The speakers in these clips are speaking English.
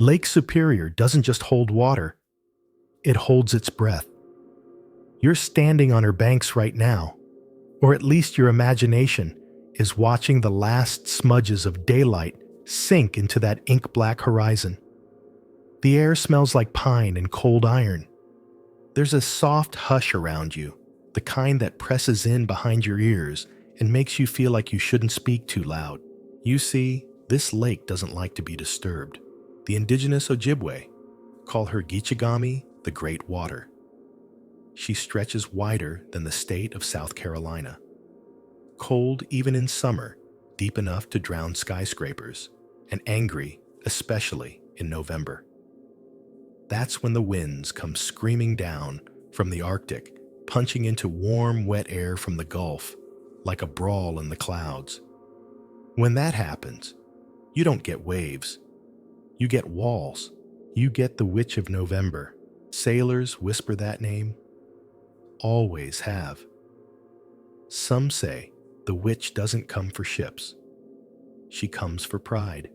Lake Superior doesn't just hold water, it holds its breath. You're standing on her banks right now, or at least your imagination is watching the last smudges of daylight sink into that ink-black horizon. The air smells like pine and cold iron. There's a soft hush around you, the kind that presses in behind your ears and makes you feel like you shouldn't speak too loud. You see, this lake doesn't like to be disturbed. The indigenous Ojibwe call her Gichigami, the Great Water. She stretches wider than the state of South Carolina. Cold even in summer, deep enough to drown skyscrapers, and angry, especially in November. That's when the winds come screaming down from the Arctic, punching into warm, wet air from the Gulf, like a brawl in the clouds. When that happens, you don't get waves. You get walls. You get the Witch of November. Sailors whisper that name. Always have. Some say the witch doesn't come for ships. She comes for pride.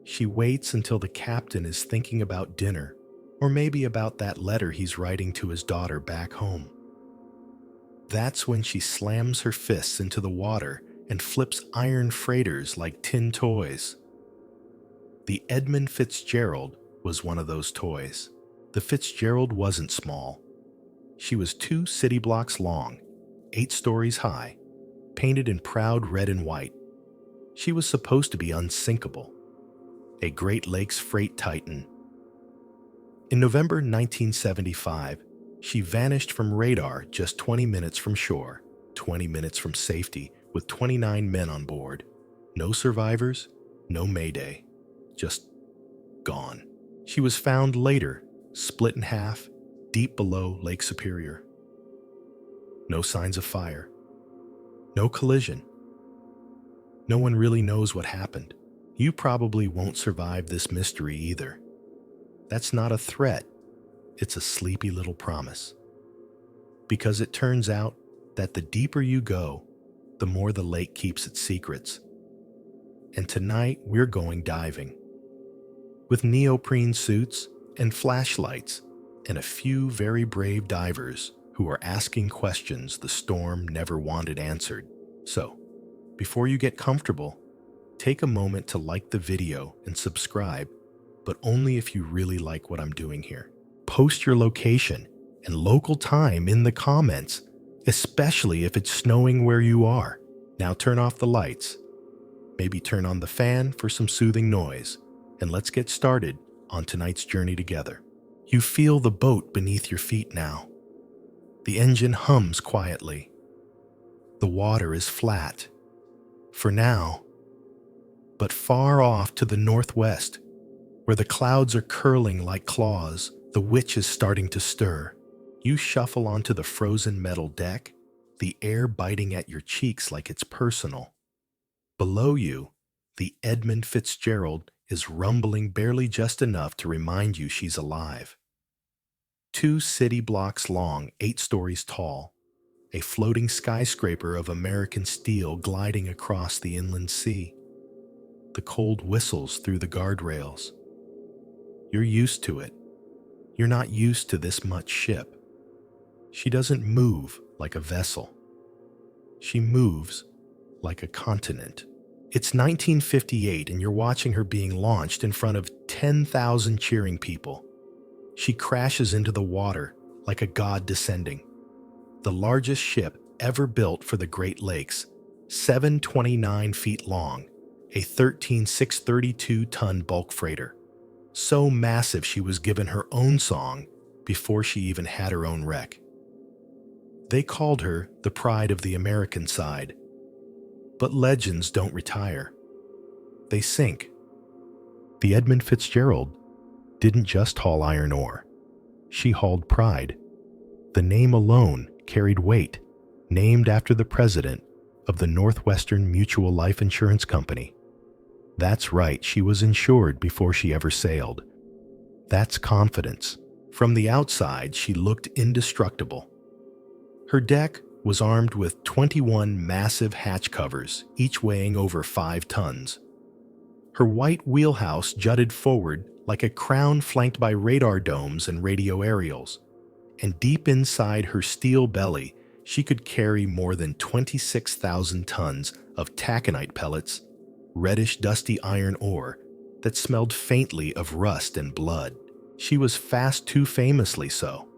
She waits until the captain is thinking about dinner, or maybe about that letter he's writing to his daughter back home. That's when she slams her fists into the water and flips iron freighters like tin toys. The Edmund Fitzgerald was one of those toys. The Fitzgerald wasn't small. She was 2 city blocks long, 8 stories high, painted in proud red and white. She was supposed to be unsinkable, a Great Lakes freight titan. In November 1975, she vanished from radar just 20 minutes from shore, 20 minutes from safety, with 29 men on board. No survivors, no mayday, just gone. She was found later, split in half, deep below Lake Superior. No signs of fire. No collision. No one really knows what happened. You probably won't survive this mystery either. That's not a threat. It's a sleepy little promise. Because it turns out that the deeper you go, the more the lake keeps its secrets. And tonight we're going diving. With neoprene suits and flashlights and a few very brave divers who are asking questions the storm never wanted answered. So, before you get comfortable, take a moment to like the video and subscribe, but only if you really like what I'm doing here. Post your location and local time in the comments, especially if it's snowing where you are. Now turn off the lights. Maybe turn on the fan for some soothing noise, and let's get started on tonight's journey together. You feel the boat beneath your feet now. The engine hums quietly. The water is flat. For now. But far off to the northwest, where the clouds are curling like claws, the witch is starting to stir. You shuffle onto the frozen metal deck, the air biting at your cheeks like it's personal. Below you, the Edmund Fitzgerald is rumbling barely just enough to remind you she's alive. 2 city blocks long, 8 stories tall, a floating skyscraper of American steel gliding across the inland sea. The cold whistles through the guardrails. You're used to it. You're not used to this much ship. She doesn't move like a vessel. She moves like a continent. It's 1958 and you're watching her being launched in front of 10,000 cheering people. She crashes into the water like a god descending. The largest ship ever built for the Great Lakes, 729 feet long, a 13,632-ton bulk freighter. So massive she was given her own song before she even had her own wreck. They called her the pride of the American side. But legends don't retire. They sink. The Edmund Fitzgerald didn't just haul iron ore. She hauled pride. The name alone carried weight, named after the president of the Northwestern Mutual Life Insurance Company. That's right, she was insured before she ever sailed. That's confidence. From the outside, she looked indestructible. Her deck was armed with 21 massive hatch covers, each weighing over 5 tons. Her white wheelhouse jutted forward like a crown flanked by radar domes and radio aerials. And deep inside her steel belly, she could carry more than 26,000 tons of taconite pellets, reddish dusty iron ore that smelled faintly of rust and blood. She was fast, too famously so.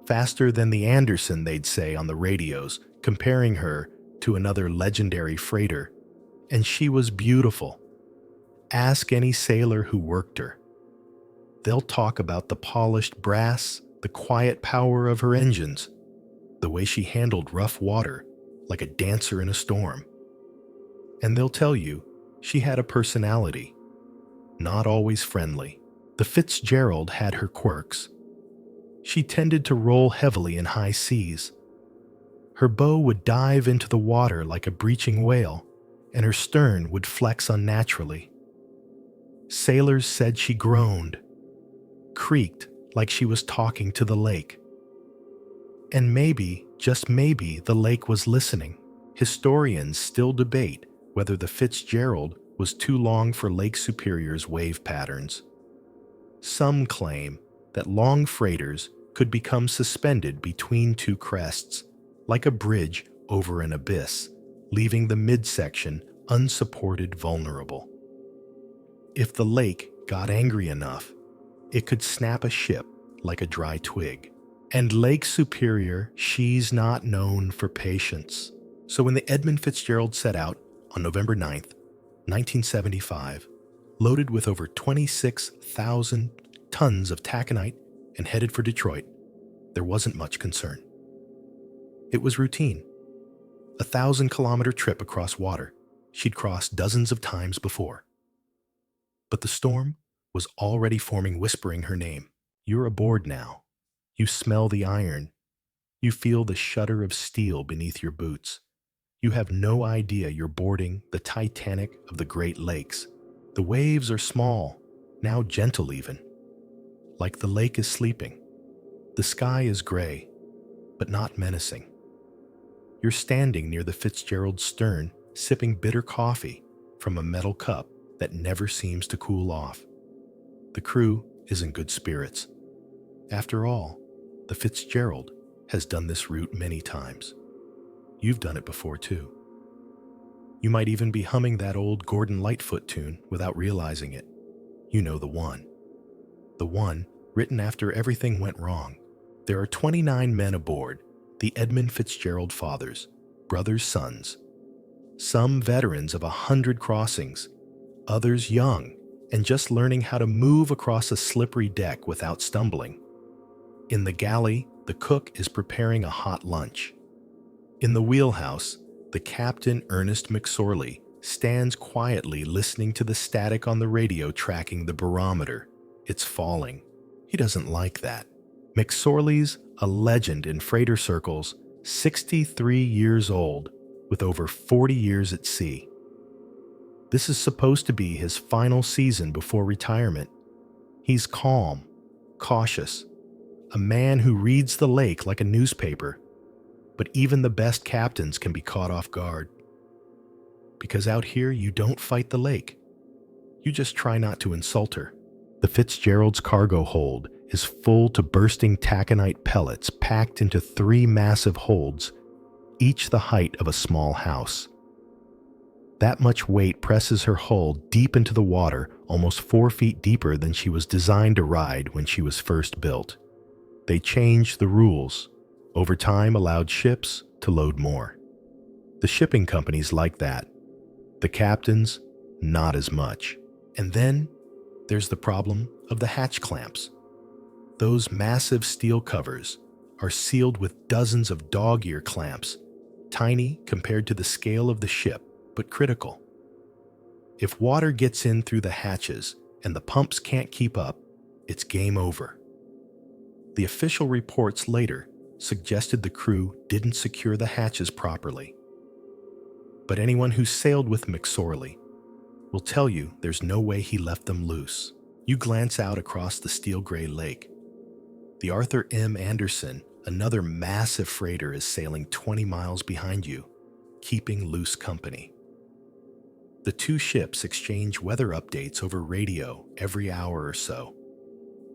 Faster than the Anderson, they'd say on the radios, comparing her to another legendary freighter. And she was beautiful. Ask any sailor who worked her. They'll talk about the polished brass, the quiet power of her engines, the way she handled rough water like a dancer in a storm. And they'll tell you she had a personality, not always friendly. The Fitzgerald had her quirks. She tended to roll heavily in high seas. Her bow would dive into the water like a breaching whale, and her stern would flex unnaturally. Sailors said she groaned, creaked like she was talking to the lake. And maybe, just maybe, the lake was listening. Historians still debate whether the Fitzgerald was too long for Lake Superior's wave patterns. Some claim that long freighters could become suspended between two crests, like a bridge over an abyss, leaving the midsection unsupported, vulnerable. If the lake got angry enough, it could snap a ship like a dry twig. And Lake Superior, she's not known for patience. So when the Edmund Fitzgerald set out on November 9th, 1975, loaded with over 26,000 tons of taconite and headed for Detroit, there wasn't much concern. It was routine. A 1,000-kilometer trip across water she'd crossed dozens of times before. But the storm was already forming, whispering her name. You're aboard now. You smell the iron. You feel the shudder of steel beneath your boots. You have no idea you're boarding the Titanic of the Great Lakes. The waves are small, now gentle even. Like the lake is sleeping. The sky is gray, but not menacing. You're standing near the Fitzgerald's stern, sipping bitter coffee from a metal cup that never seems to cool off. The crew is in good spirits. After all, the Fitzgerald has done this route many times. You've done it before too. You might even be humming that old Gordon Lightfoot tune without realizing it. You know the one. The one written after everything went wrong. There are 29 men aboard, the Edmund Fitzgerald fathers, brothers' sons. Some veterans of 100 crossings, others young and just learning how to move across a slippery deck without stumbling. In the galley, the cook is preparing a hot lunch. In the wheelhouse, the captain, Ernest McSorley, stands quietly listening to the static on the radio tracking the barometer. It's falling. He doesn't like that. McSorley's a legend in freighter circles, 63 years old, with over 40 years at sea. This is supposed to be his final season before retirement. He's calm, cautious, a man who reads the lake like a newspaper. But even the best captains can be caught off guard. Because out here, you don't fight the lake. You just try not to insult her. The Fitzgerald's cargo hold is full to bursting taconite pellets packed into 3 massive holds, each the height of a small house. That much weight presses her hull deep into the water, almost 4 feet deeper than she was designed to ride when she was first built. They changed the rules. Over time, allowed ships to load more. The shipping companies like that. The captains, not as much. And then there's the problem of the hatch clamps. Those massive steel covers are sealed with dozens of dog-ear clamps, tiny compared to the scale of the ship, but critical. If water gets in through the hatches and the pumps can't keep up, it's game over. The official reports later suggested the crew didn't secure the hatches properly. But anyone who sailed with McSorley will tell you there's no way he left them loose. You glance out across the steel gray lake. The Arthur M. Anderson, another massive freighter, is sailing 20 miles behind you, keeping loose company. The two ships exchange weather updates over radio every hour or so.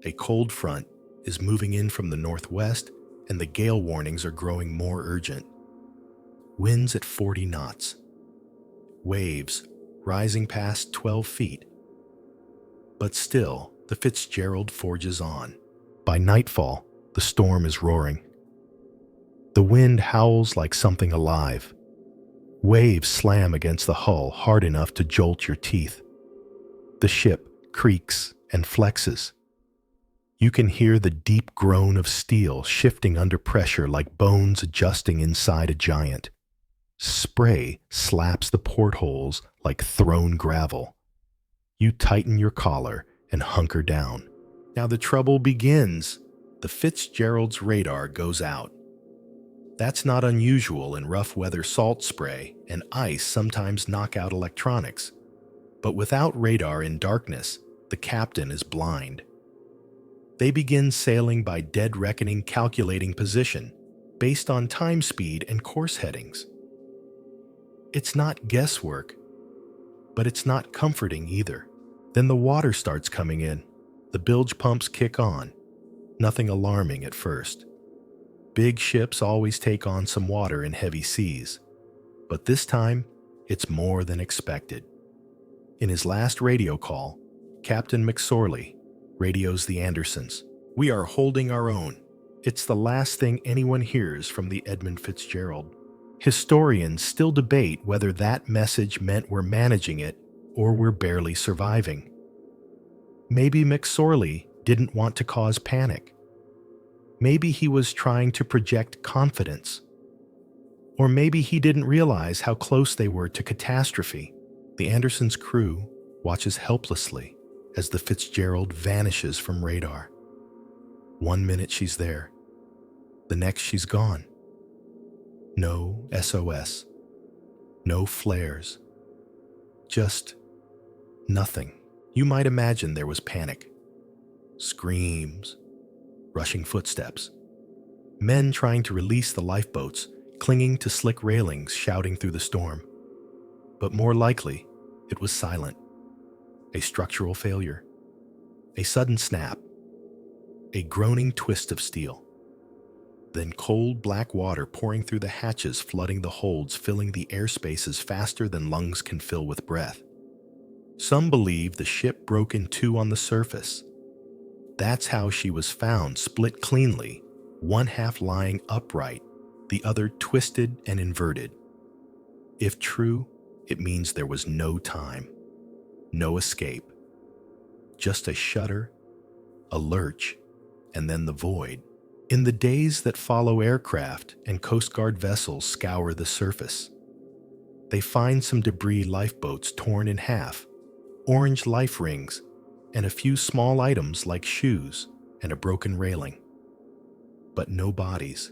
A cold front is moving in from the northwest, and the gale warnings are growing more urgent. Winds at 40 knots. Waves rising past 12 feet. But still, the Fitzgerald forges on. By nightfall, the storm is roaring. The wind howls like something alive. Waves slam against the hull hard enough to jolt your teeth. The ship creaks and flexes. You can hear the deep groan of steel shifting under pressure like bones adjusting inside a giant. Spray slaps the portholes like thrown gravel. You tighten your collar and hunker down. Now the trouble begins. The Fitzgerald's radar goes out. That's not unusual in rough weather. Salt spray and ice sometimes knock out electronics. But without radar in darkness, the captain is blind. They begin sailing by dead reckoning, calculating position based on time, speed, and course headings. It's not guesswork, but it's not comforting either. Then the water starts coming in. The bilge pumps kick on. Nothing alarming at first. Big ships always take on some water in heavy seas, but this time it's more than expected. In his last radio call, Captain McSorley radios the Andersons. "We are holding our own." It's the last thing anyone hears from the Edmund Fitzgerald. Historians still debate whether that message meant we're managing it or we're barely surviving. Maybe McSorley didn't want to cause panic. Maybe he was trying to project confidence. Or maybe he didn't realize how close they were to catastrophe. The Andersons' crew watches helplessly as the Fitzgerald vanishes from radar. 1 minute she's there. The next she's gone. No SOS. No flares. Just nothing. You might imagine there was panic. Screams. Rushing footsteps. Men trying to release the lifeboats, clinging to slick railings, shouting through the storm. But more likely, it was silent. A structural failure. A sudden snap. A groaning twist of steel. Then cold black water pouring through the hatches, flooding the holds, filling the air spaces faster than lungs can fill with breath. Some believe the ship broke in two on the surface. That's how she was found, split cleanly, one half lying upright, the other twisted and inverted. If true, it means there was no time, no escape. Just a shudder, a lurch, and then the void. In the days that follow, aircraft and Coast Guard vessels scour the surface. They find some debris, lifeboats torn in half, orange life rings, and a few small items like shoes and a broken railing. But no bodies.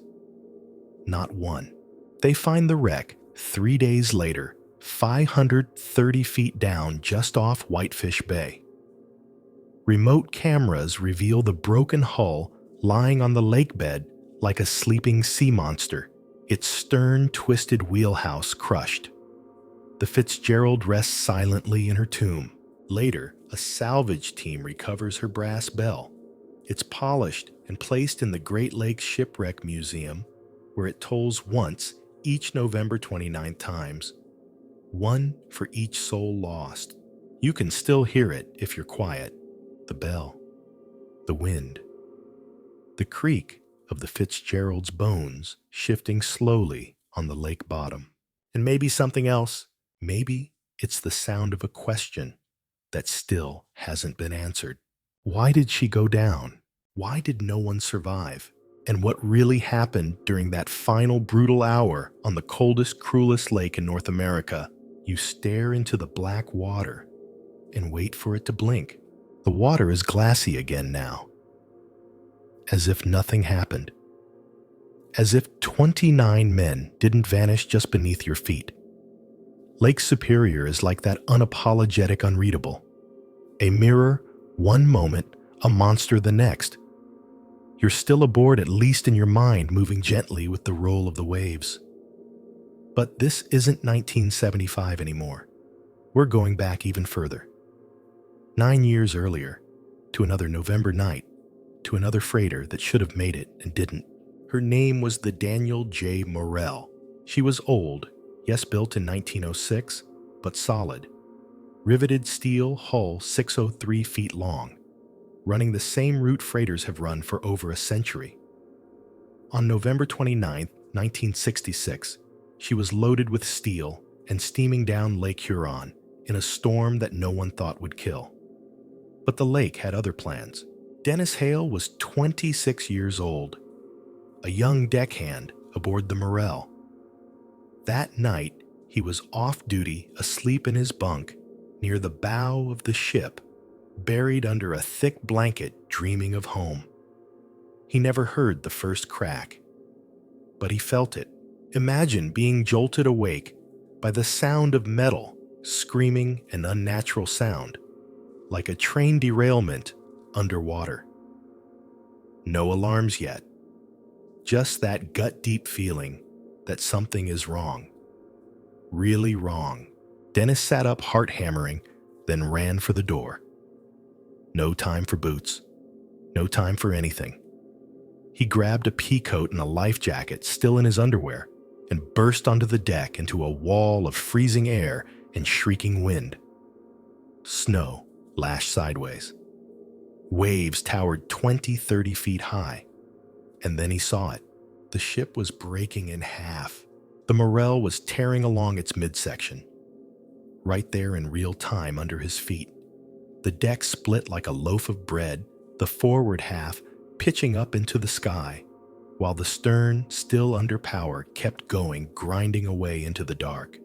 Not one. They find the wreck 3 days later, 530 feet down just off Whitefish Bay. Remote cameras reveal the broken hull lying on the lake bed like a sleeping sea monster, its stern, twisted wheelhouse crushed. The Fitzgerald rests silently in her tomb. Later, a salvage team recovers her brass bell. It's polished and placed in the Great Lakes Shipwreck Museum, where it tolls once each November 29th times, one for each soul lost. You can still hear it if you're quiet. The bell, the wind, the creak of the Fitzgerald's bones shifting slowly on the lake bottom. And maybe something else. Maybe it's the sound of a question that still hasn't been answered. Why did she go down? Why did no one survive? And what really happened during that final brutal hour on the coldest, cruelest lake in North America? You stare into the black water and wait for it to blink. The water is glassy again now, as if nothing happened. As if 29 men didn't vanish just beneath your feet. Lake Superior is like that unapologetic unreadable. A mirror one moment, a monster the next. You're still aboard, at least in your mind, moving gently with the roll of the waves. But this isn't 1975 anymore. We're going back even further. 9 years earlier, to another November night, to another freighter that should have made it and didn't. Her name was the Daniel J. Morell. She was old, yes, built in 1906, but solid. Riveted steel hull 603 feet long, running the same route freighters have run for over a century. On November 29, 1966, she was loaded with steel and steaming down Lake Huron in a storm that no one thought would kill. But the lake had other plans. Dennis Hale was 26 years old, a young deckhand aboard the Morell. That night, he was off duty, asleep in his bunk near the bow of the ship, buried under a thick blanket, dreaming of home. He never heard the first crack, but he felt it. Imagine being jolted awake by the sound of metal, screaming an unnatural sound, like a train derailment underwater. No alarms yet. Just that gut-deep feeling that something is wrong. Really wrong. Dennis sat up, heart-hammering, then ran for the door. No time for boots. No time for anything. He grabbed a pea coat and a life jacket still in his underwear and burst onto the deck into a wall of freezing air and shrieking wind. Snow lashed sideways. Waves towered 20-30 feet high. And then he saw it. The ship was breaking in half. The Morell was tearing along its midsection. Right there in real time under his feet. The deck split like a loaf of bread, the forward half pitching up into the sky, while the stern, still under power, kept going, grinding away into the dark.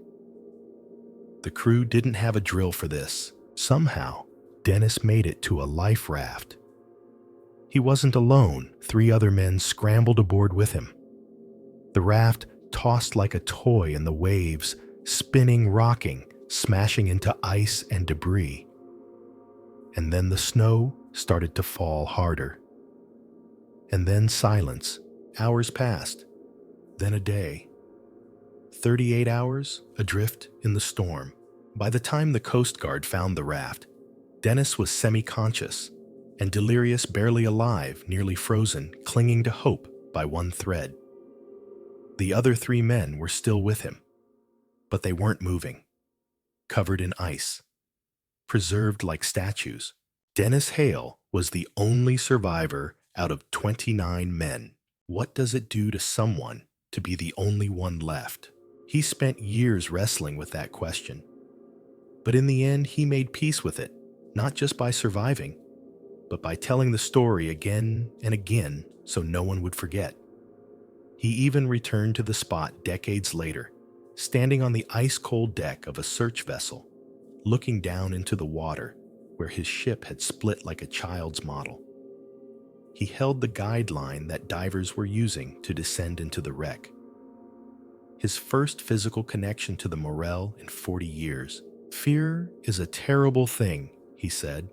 The crew didn't have a drill for this. Somehow, Dennis made it to a life raft. He wasn't alone. 3 other men scrambled aboard with him. The raft tossed like a toy in the waves, spinning, rocking, smashing into ice and debris. And then the snow started to fall harder. And then silence. Hours passed. Then a day. 38 hours adrift in the storm. By the time the Coast Guard found the raft, Dennis was semi-conscious and delirious, barely alive, nearly frozen, clinging to hope by one thread. The other 3 men were still with him, but they weren't moving, covered in ice, preserved like statues. Dennis Hale was the only survivor out of 29 men. What does it do to someone to be the only one left? He spent years wrestling with that question. But in the end, he made peace with it, not just by surviving, but by telling the story again and again so no one would forget. He even returned to the spot decades later, standing on the ice-cold deck of a search vessel, looking down into the water where his ship had split like a child's model. He held the guideline that divers were using to descend into the wreck. His first physical connection to the Morell in 40 years. Fear is a terrible thing, he said.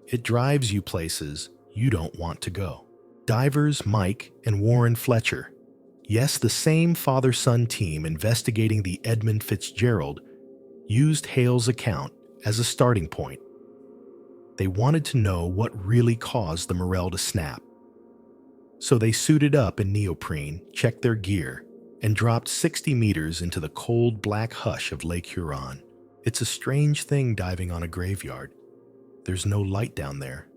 It drives you places you don't want to go. Divers Mike and Warren Fletcher, yes, the same father-son team investigating the Edmund Fitzgerald, used Hale's account as a starting point. They wanted to know what really caused the Morell to snap. So they suited up in neoprene, checked their gear, and dropped 60 meters into the cold black hush of Lake Huron. It's a strange thing diving on a graveyard. There's no light down there,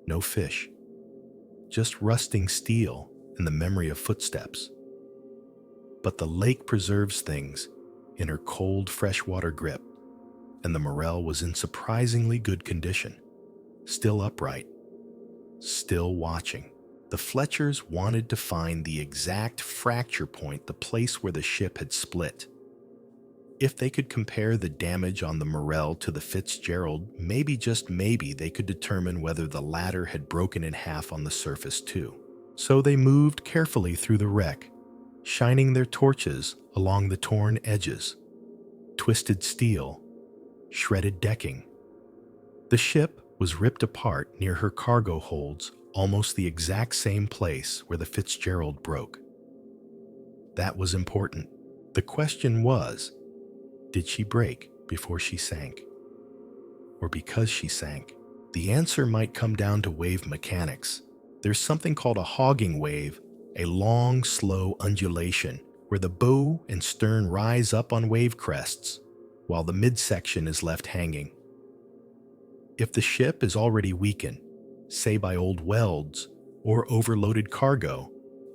no fish, just rusting steel and the memory of footsteps. But the lake preserves things in her cold freshwater grip, and the Morell was in surprisingly good condition, still upright, still watching. The Fletchers wanted to find the exact fracture point, the place where the ship had split. If they could compare the damage on the Morell to the Fitzgerald, maybe, just maybe, they could determine whether the latter had broken in half on the surface too. So they moved carefully through the wreck, shining their torches along the torn edges, twisted steel, shredded decking. The ship was ripped apart near her cargo holds, almost the exact same place where the Fitzgerald broke. That was important. The question was, did she break before she sank? or because she sank? The answer might come down to wave mechanics. There's something called a hogging wave, a long, slow undulation where the bow and stern rise up on wave crests, while the midsection is left hanging. If the ship is already weakened, say by old welds or overloaded cargo,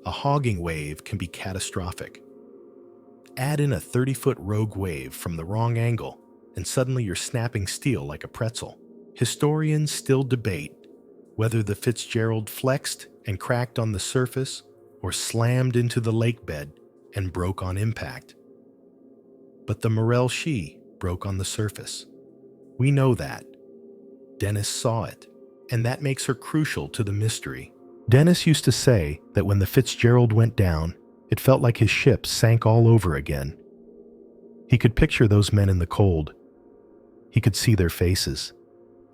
a hogging wave can be catastrophic. Add in a 30-foot rogue wave from the wrong angle, and suddenly you're snapping steel like a pretzel. Historians still debate whether the Fitzgerald flexed and cracked on the surface or slammed into the lake bed and broke on impact. But the Morell broke on the surface. We know that. Dennis saw it, and that makes her crucial to the mystery. Dennis used to say that when the Fitzgerald went down, it felt like his ship sank all over again. He could picture those men in the cold. He could see their faces,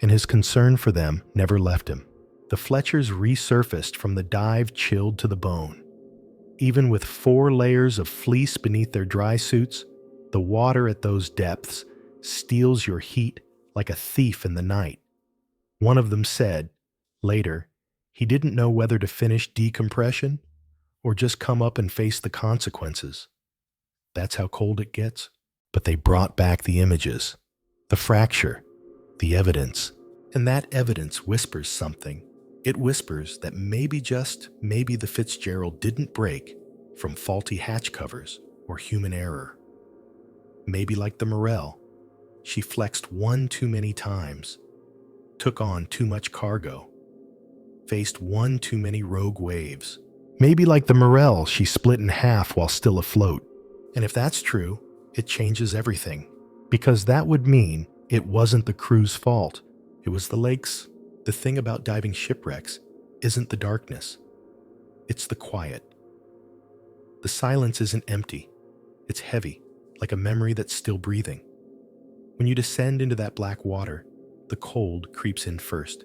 and his concern for them never left him. The Fletchers resurfaced from the dive chilled to the bone. Even with 4 layers of fleece beneath their dry suits, the water at those depths steals your heat like a thief in the night. One of them said, later, he didn't know whether to finish decompression or just come up and face the consequences. That's how cold it gets. But they brought back the images, the fracture, the evidence, and that evidence whispers something. It whispers that maybe, just maybe, the Fitzgerald didn't break from faulty hatch covers or human error. Maybe like the Morell, she flexed one too many times, took on too much cargo, faced one too many rogue waves. Maybe like the Morell, she split in half while still afloat. And if that's true, it changes everything, because that would mean it wasn't the crew's fault. It was the lake's. The thing about diving shipwrecks isn't the darkness. It's the quiet. The silence isn't empty. It's heavy, like a memory that's still breathing. When you descend into that black water, the cold creeps in first.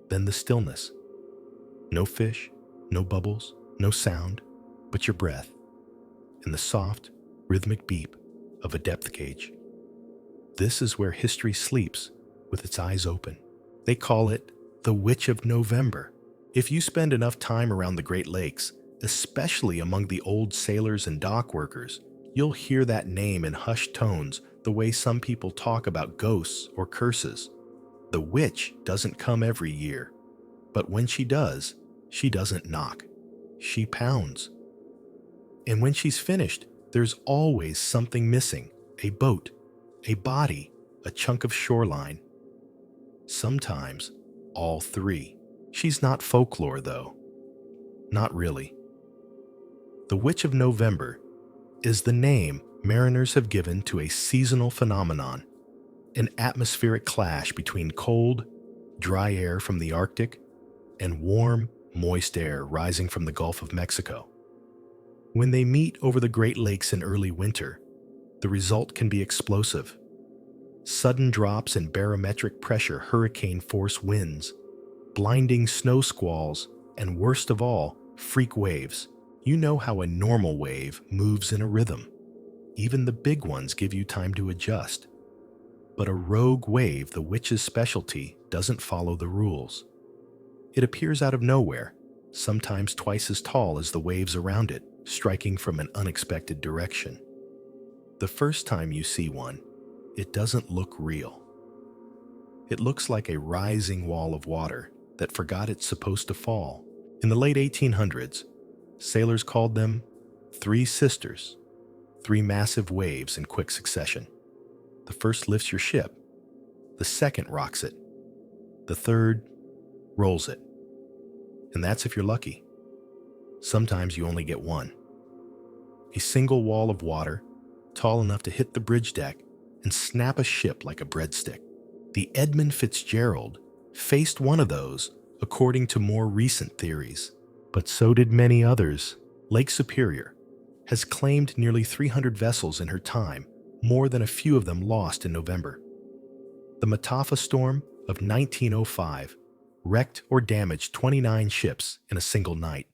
Then the stillness. No fish, no bubbles, no sound, but your breath and the soft, rhythmic beep of a depth gauge. This is where history sleeps with its eyes open. They call it the Witch of November. If you spend enough time around the Great Lakes, especially among the old sailors and dock workers, you'll hear that name in hushed tones the way some people talk about ghosts or curses. The witch doesn't come every year, but when she does, she doesn't knock. She pounds. And when she's finished, there's always something missing: a boat, a body, a chunk of shoreline. Sometimes, all 3. She's not folklore, though. Not really. The Witch of November is the name mariners have given to a seasonal phenomenon, an atmospheric clash between cold, dry air from the Arctic and warm, moist air rising from the Gulf of Mexico. When they meet over the Great Lakes in early winter, the result can be explosive. Sudden drops in barometric pressure, hurricane-force winds, blinding snow squalls, and worst of all, freak waves. You know how a normal wave moves in a rhythm. Even the big ones give you time to adjust. But a rogue wave, the witch's specialty, doesn't follow the rules. It appears out of nowhere, sometimes twice as tall as the waves around it, striking from an unexpected direction. The first time you see one, it doesn't look real. It looks like a rising wall of water that forgot it's supposed to fall. In the late 1800s, sailors called them 3 sisters, 3 massive waves in quick succession. The first lifts your ship, the second rocks it, the third rolls it. And that's if you're lucky. Sometimes you only get one. A single wall of water, tall enough to hit the bridge deck and snap a ship like a breadstick. The Edmund Fitzgerald faced one of those, according to more recent theories. But so did many others. Lake Superior has claimed nearly 300 vessels in her time, more than a few of them lost in November. The Mataafa storm of 1905 wrecked or damaged 29 ships in a single night.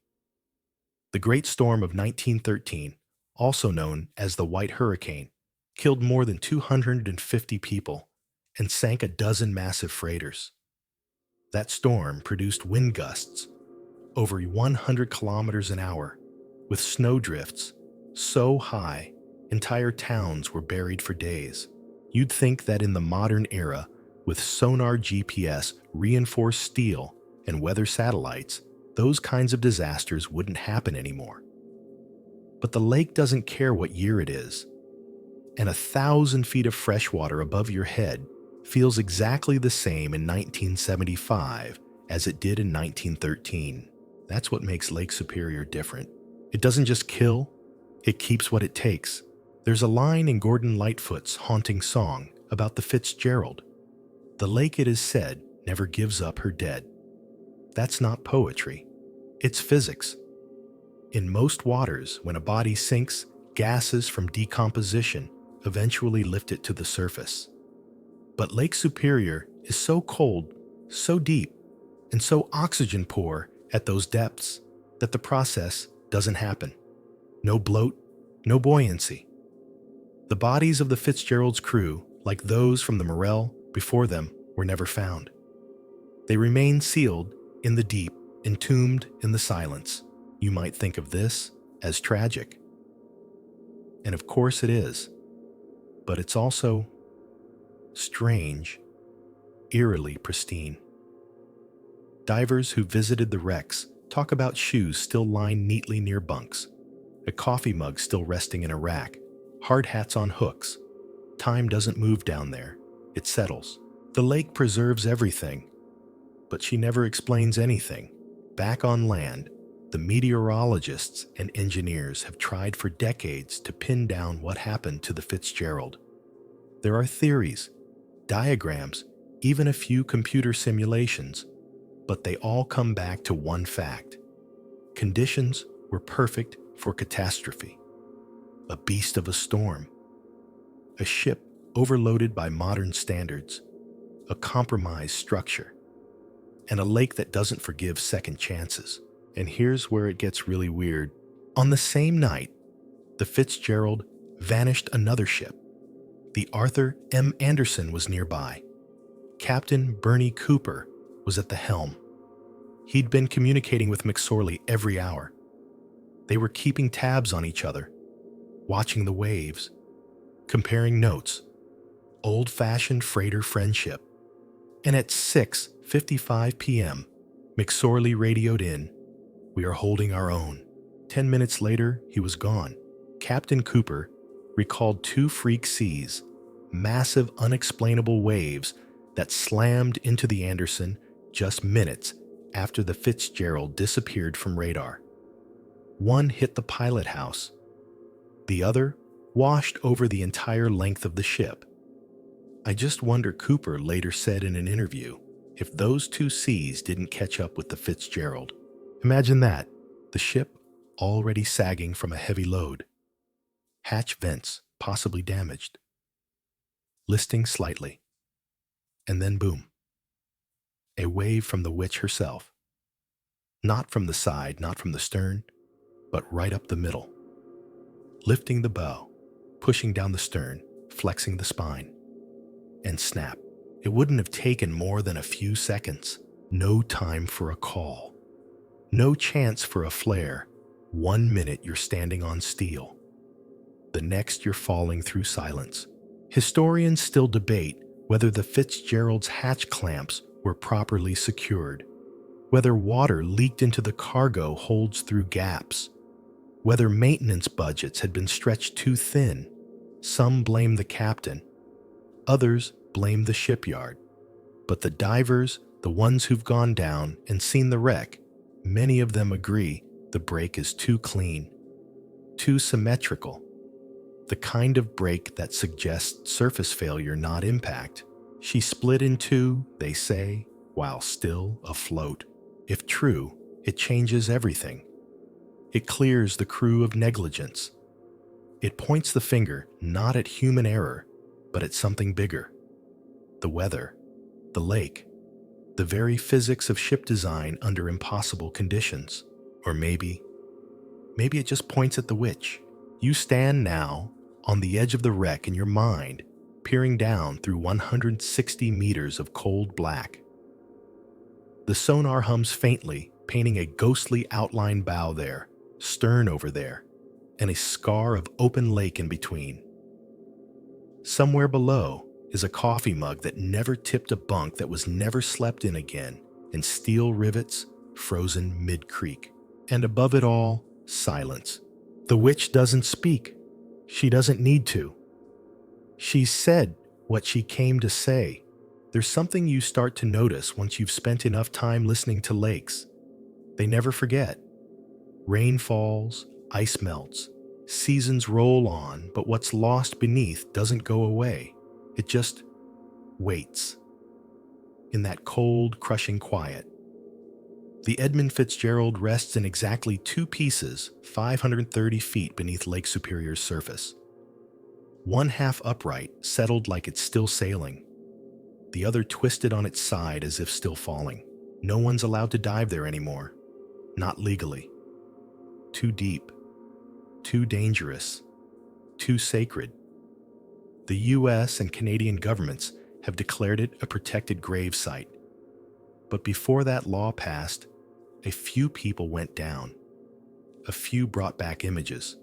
The Great Storm of 1913, also known as the White Hurricane, killed more than 250 people and sank a dozen massive freighters. That storm produced wind gusts over 100 kilometers an hour, with snowdrifts so high entire towns were buried for days. You'd think that in the modern era, with sonar, GPS, reinforced steel, and weather satellites, those kinds of disasters wouldn't happen anymore. But the lake doesn't care what year it is, and 1,000 feet of fresh water above your head feels exactly the same in 1975 as it did in 1913. That's what makes Lake Superior different. It doesn't just kill, it keeps what it takes. There's a line in Gordon Lightfoot's haunting song about the Fitzgerald. The lake, it is said, never gives up her dead. That's not poetry. It's physics. In most waters, when a body sinks, gases from decomposition eventually lift it to the surface. But Lake Superior is so cold, so deep, and so oxygen poor at those depths that the process doesn't happen. No bloat, no buoyancy. The bodies of the Fitzgerald's crew, like those from the Morell before them, were never found. They remain sealed in the deep, entombed in the silence. You might think of this as tragic. And of course it is. But it's also strange, eerily pristine. Divers who visited the wrecks talk about shoes still lined neatly near bunks, a coffee mug still resting in a rack, hard hats on hooks. Time doesn't move down there, it settles. The lake preserves everything, but she never explains anything. Back on land, the meteorologists and engineers have tried for decades to pin down what happened to the Fitzgerald. There are theories, diagrams, even a few computer simulations, but they all come back to one fact. Conditions were perfect for catastrophe. A beast of a storm. A ship overloaded by modern standards. A compromised structure. And a lake that doesn't forgive second chances. And here's where it gets really weird. On the same night, the Fitzgerald vanished another ship. The Arthur M. Anderson was nearby. Captain Bernie Cooper was at the helm. He'd been communicating with McSorley every hour. They were keeping tabs on each other, watching the waves, comparing notes, old-fashioned freighter friendship. And at 6:55 p.m., McSorley radioed in, "We are holding our own." 10 minutes later, he was gone. Captain Cooper recalled 2 freak seas, massive unexplainable waves that slammed into the Anderson just minutes after the Fitzgerald disappeared from radar. One hit the pilot house. The other washed over the entire length of the ship. I just wonder, Cooper later said in an interview, if those 2 seas didn't catch up with the Fitzgerald. Imagine that, the ship already sagging from a heavy load. Hatch vents possibly damaged. Listing slightly. And then boom. A wave from the witch herself. Not from the side, not from the stern, but right up the middle. Lifting the bow, pushing down the stern, flexing the spine. And snap. It wouldn't have taken more than a few seconds. No time for a call. No chance for a flare. 1 minute you're standing on steel. The next you're falling through silence. Historians still debate whether the Fitzgerald's hatch clamps were properly secured, whether water leaked into the cargo holds through gaps, whether maintenance budgets had been stretched too thin. Some blame the captain, others blame the shipyard. But the divers, the ones who've gone down and seen the wreck, many of them agree the break is too clean, too symmetrical. The kind of break that suggests surface failure, not impact. She split in 2, they say, while still afloat. If true, it changes everything. It clears the crew of negligence. It points the finger not at human error, but at something bigger. The weather, the lake, the very physics of ship design under impossible conditions. Or maybe it just points at the witch. You stand now on the edge of the wreck in your mind, peering down through 160 meters of cold black. The sonar hums faintly, painting a ghostly outline bow there, stern over there, and a scar of open lake in between. Somewhere below is a coffee mug that never tipped a bunk that was never slept in again, and steel rivets frozen mid-creek. And above it all, silence. The witch doesn't speak. She doesn't need to. She's said what she came to say. There's something you start to notice once you've spent enough time listening to lakes. They never forget. Rain falls, ice melts, seasons roll on, but what's lost beneath doesn't go away. It just waits. In that cold, crushing quiet. The Edmund Fitzgerald rests in exactly two pieces, 530 feet beneath Lake Superior's surface. One half upright, settled like it's still sailing. The other twisted on its side as if still falling. No one's allowed to dive there anymore. Not legally. Too deep. Too dangerous. Too sacred. The US and Canadian governments have declared it a protected grave site. But before that law passed, a few people went down. A few brought back images.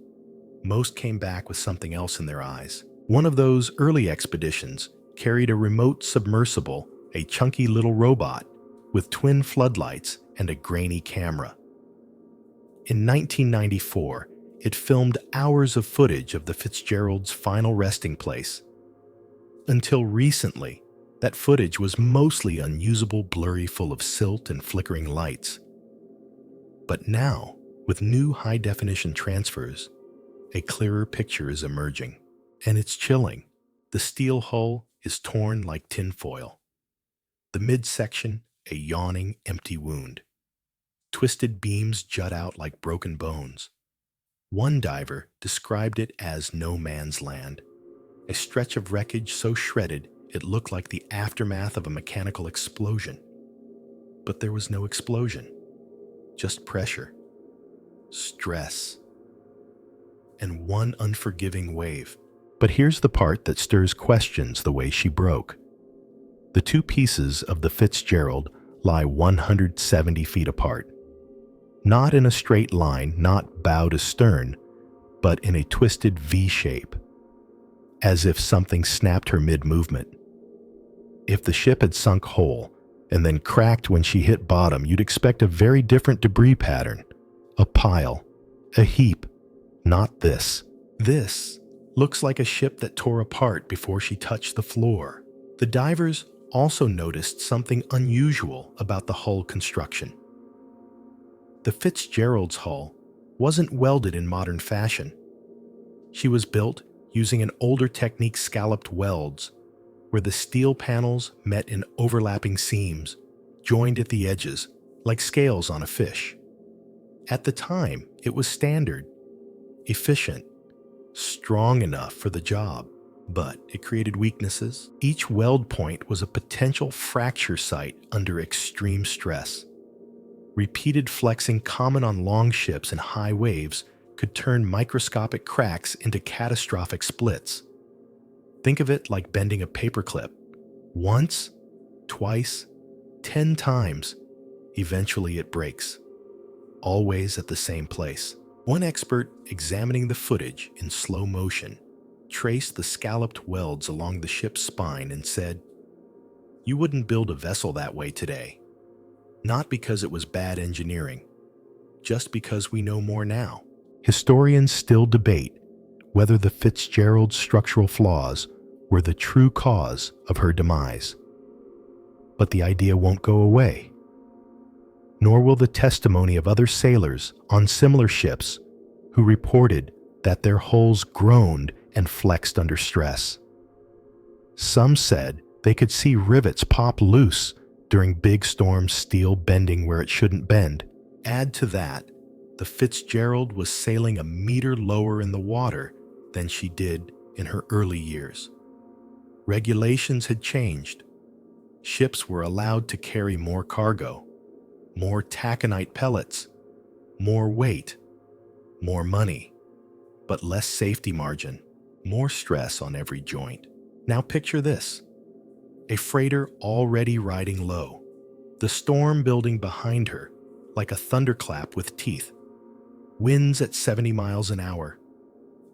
Most came back with something else in their eyes. One of those early expeditions carried a remote submersible, a chunky little robot, with twin floodlights and a grainy camera. In 1994, it filmed hours of footage of the Fitzgerald's final resting place. Until recently, that footage was mostly unusable blurry full of silt and flickering lights. But now, with new high-definition transfers, a clearer picture is emerging. And it's chilling. The steel hull is torn like tinfoil. The midsection, a yawning, empty wound. Twisted beams jut out like broken bones. One diver described it as no man's land, a stretch of wreckage so shredded it looked like the aftermath of a mechanical explosion. But there was no explosion, just pressure, stress, and one unforgiving wave. But here's the part that stirs questions the way she broke. The two pieces of the Fitzgerald lie 170 feet apart. Not in a straight line, not bow to stern, but in a twisted V shape, as if something snapped her mid-movement. If the ship had sunk whole and then cracked when she hit bottom, you'd expect a very different debris pattern. A pile, a heap, not this. This looks like a ship that tore apart before she touched the floor. The divers also noticed something unusual about the hull construction. The Fitzgerald's hull wasn't welded in modern fashion. She was built using an older technique, scalloped welds, where the steel panels met in overlapping seams, joined at the edges, like scales on a fish. At the time, it was standard, efficient, strong enough for the job, but it created weaknesses. Each weld point was a potential fracture site under extreme stress. Repeated flexing, common on long ships and high waves, could turn microscopic cracks into catastrophic splits. Think of it like bending a paperclip. Once, twice, 10 times, eventually it breaks. Always at the same place. One expert examining the footage in slow motion traced the scalloped welds along the ship's spine and said, "You wouldn't build a vessel that way today. Not because it was bad engineering, just because we know more now." Historians still debate whether the Fitzgerald's structural flaws were the true cause of her demise. But the idea won't go away. Nor will the testimony of other sailors on similar ships who reported that their hulls groaned and flexed under stress. Some said they could see rivets pop loose during big storms, steel bending where it shouldn't bend. Add to that, the Fitzgerald was sailing a meter lower in the water than she did in her early years. Regulations had changed. Ships were allowed to carry more cargo, more taconite pellets, more weight, more money, but less safety margin, more stress on every joint. Now picture this: a freighter already riding low, the storm building behind her like a thunderclap with teeth, winds at 70 miles an hour,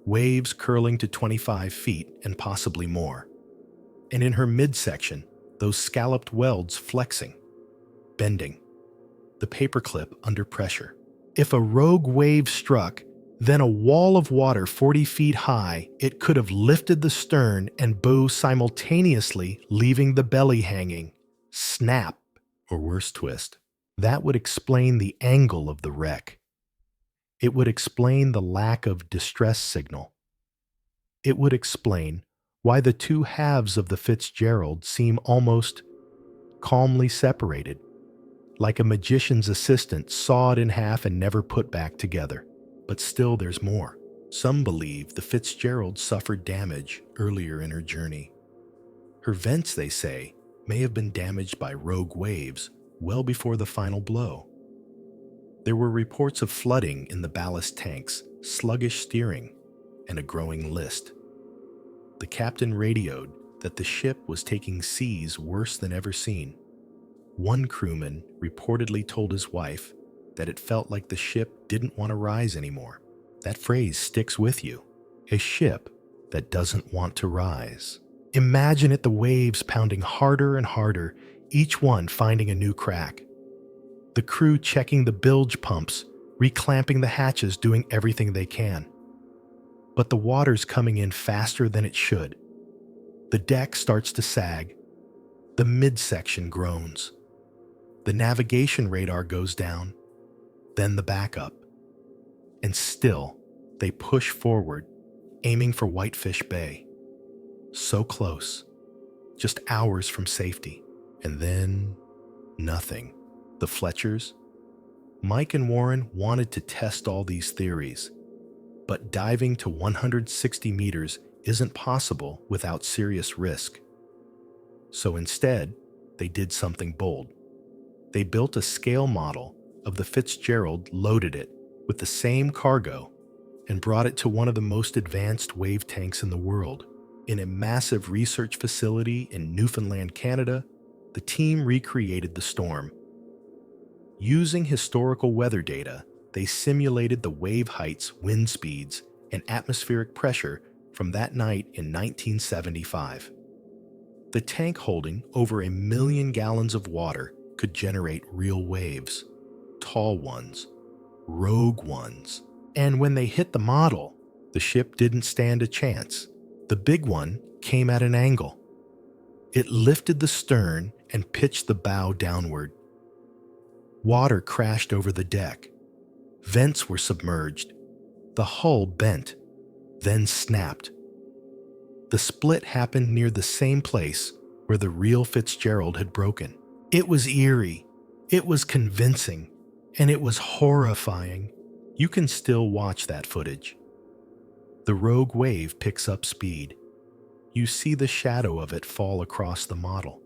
waves curling to 25 feet and possibly more. And in her midsection, those scalloped welds flexing, bending, the paperclip under pressure. If a rogue wave struck, then a wall of water 40 feet high, it could have lifted the stern and bow simultaneously, leaving the belly hanging. Snap, or worse twist. That would explain the angle of the wreck. It would explain the lack of distress signal. It would explain why the two halves of the Fitzgerald seem almost calmly separated, like a magician's assistant sawed in half and never put back together. But still there's more. Some believe the Fitzgerald suffered damage earlier in her journey. Her vents, they say, may have been damaged by rogue waves well before the final blow. There were reports of flooding in the ballast tanks, sluggish steering, and a growing list. The captain radioed that the ship was taking seas worse than ever seen. One crewman reportedly told his wife that it felt like the ship didn't want to rise anymore. That phrase sticks with you. A ship that doesn't want to rise. Imagine it, the waves pounding harder and harder, each one finding a new crack. The crew checking the bilge pumps, reclamping the hatches, doing everything they can. But the water's coming in faster than it should. The deck starts to sag. The midsection groans. The navigation radar goes down, then the backup. And still, they push forward, aiming for Whitefish Bay. So close, just hours from safety. And then, nothing. The Fletchers? Mike and Warren wanted to test all these theories, but diving to 160 meters isn't possible without serious risk. So instead, they did something bold. They built a scale model of the Fitzgerald, loaded it with the same cargo, and brought it to one of the most advanced wave tanks in the world. In a massive research facility in Newfoundland, Canada, the team recreated the storm. Using historical weather data, they simulated the wave heights, wind speeds, and atmospheric pressure from that night in 1975. The tank, holding over 1 million gallons of water, could generate real waves, tall ones, rogue ones. And when they hit the model, the ship didn't stand a chance. The big one came at an angle. It lifted the stern and pitched the bow downward. Water crashed over the deck. Vents were submerged. The hull bent, then snapped. The split happened near the same place where the real Fitzgerald had broken. It was eerie, it was convincing, and it was horrifying. You can still watch that footage. The rogue wave picks up speed. You see the shadow of it fall across the model.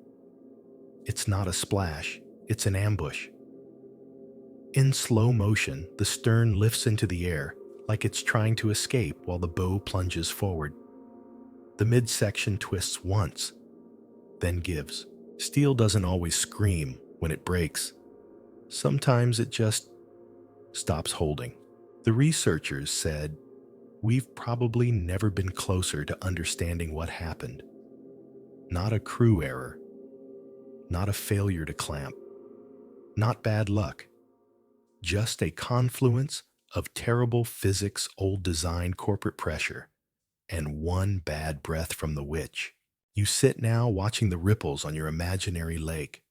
It's not a splash, it's an ambush. In slow motion, the stern lifts into the air like it's trying to escape while the bow plunges forward. The midsection twists once, then gives. Steel doesn't always scream when it breaks. Sometimes it just stops holding. The researchers said, "We've probably never been closer to understanding what happened. Not a crew error, not a failure to clamp, not bad luck. Just a confluence of terrible physics, old design, corporate pressure, and one bad breath from the witch." You sit now watching the ripples on your imaginary lake,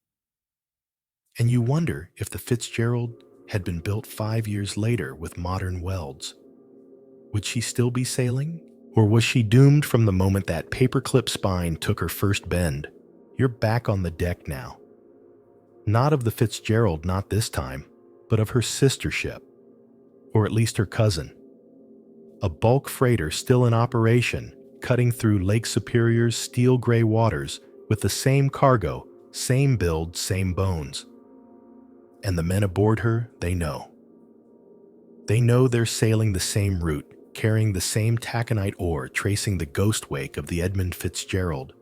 and you wonder if the Fitzgerald had been built 5 years later with modern welds. Would she still be sailing? Or was she doomed from the moment that paperclip spine took her first bend? You're back on the deck now. Not of the Fitzgerald, not this time, but of her sister ship, or at least her cousin. A bulk freighter still in operation, cutting through Lake Superior's steel gray waters with the same cargo, same build, same bones. And the men aboard her, they know. They know they're sailing the same route, carrying the same taconite ore tracing the ghost wake of the Edmund Fitzgerald.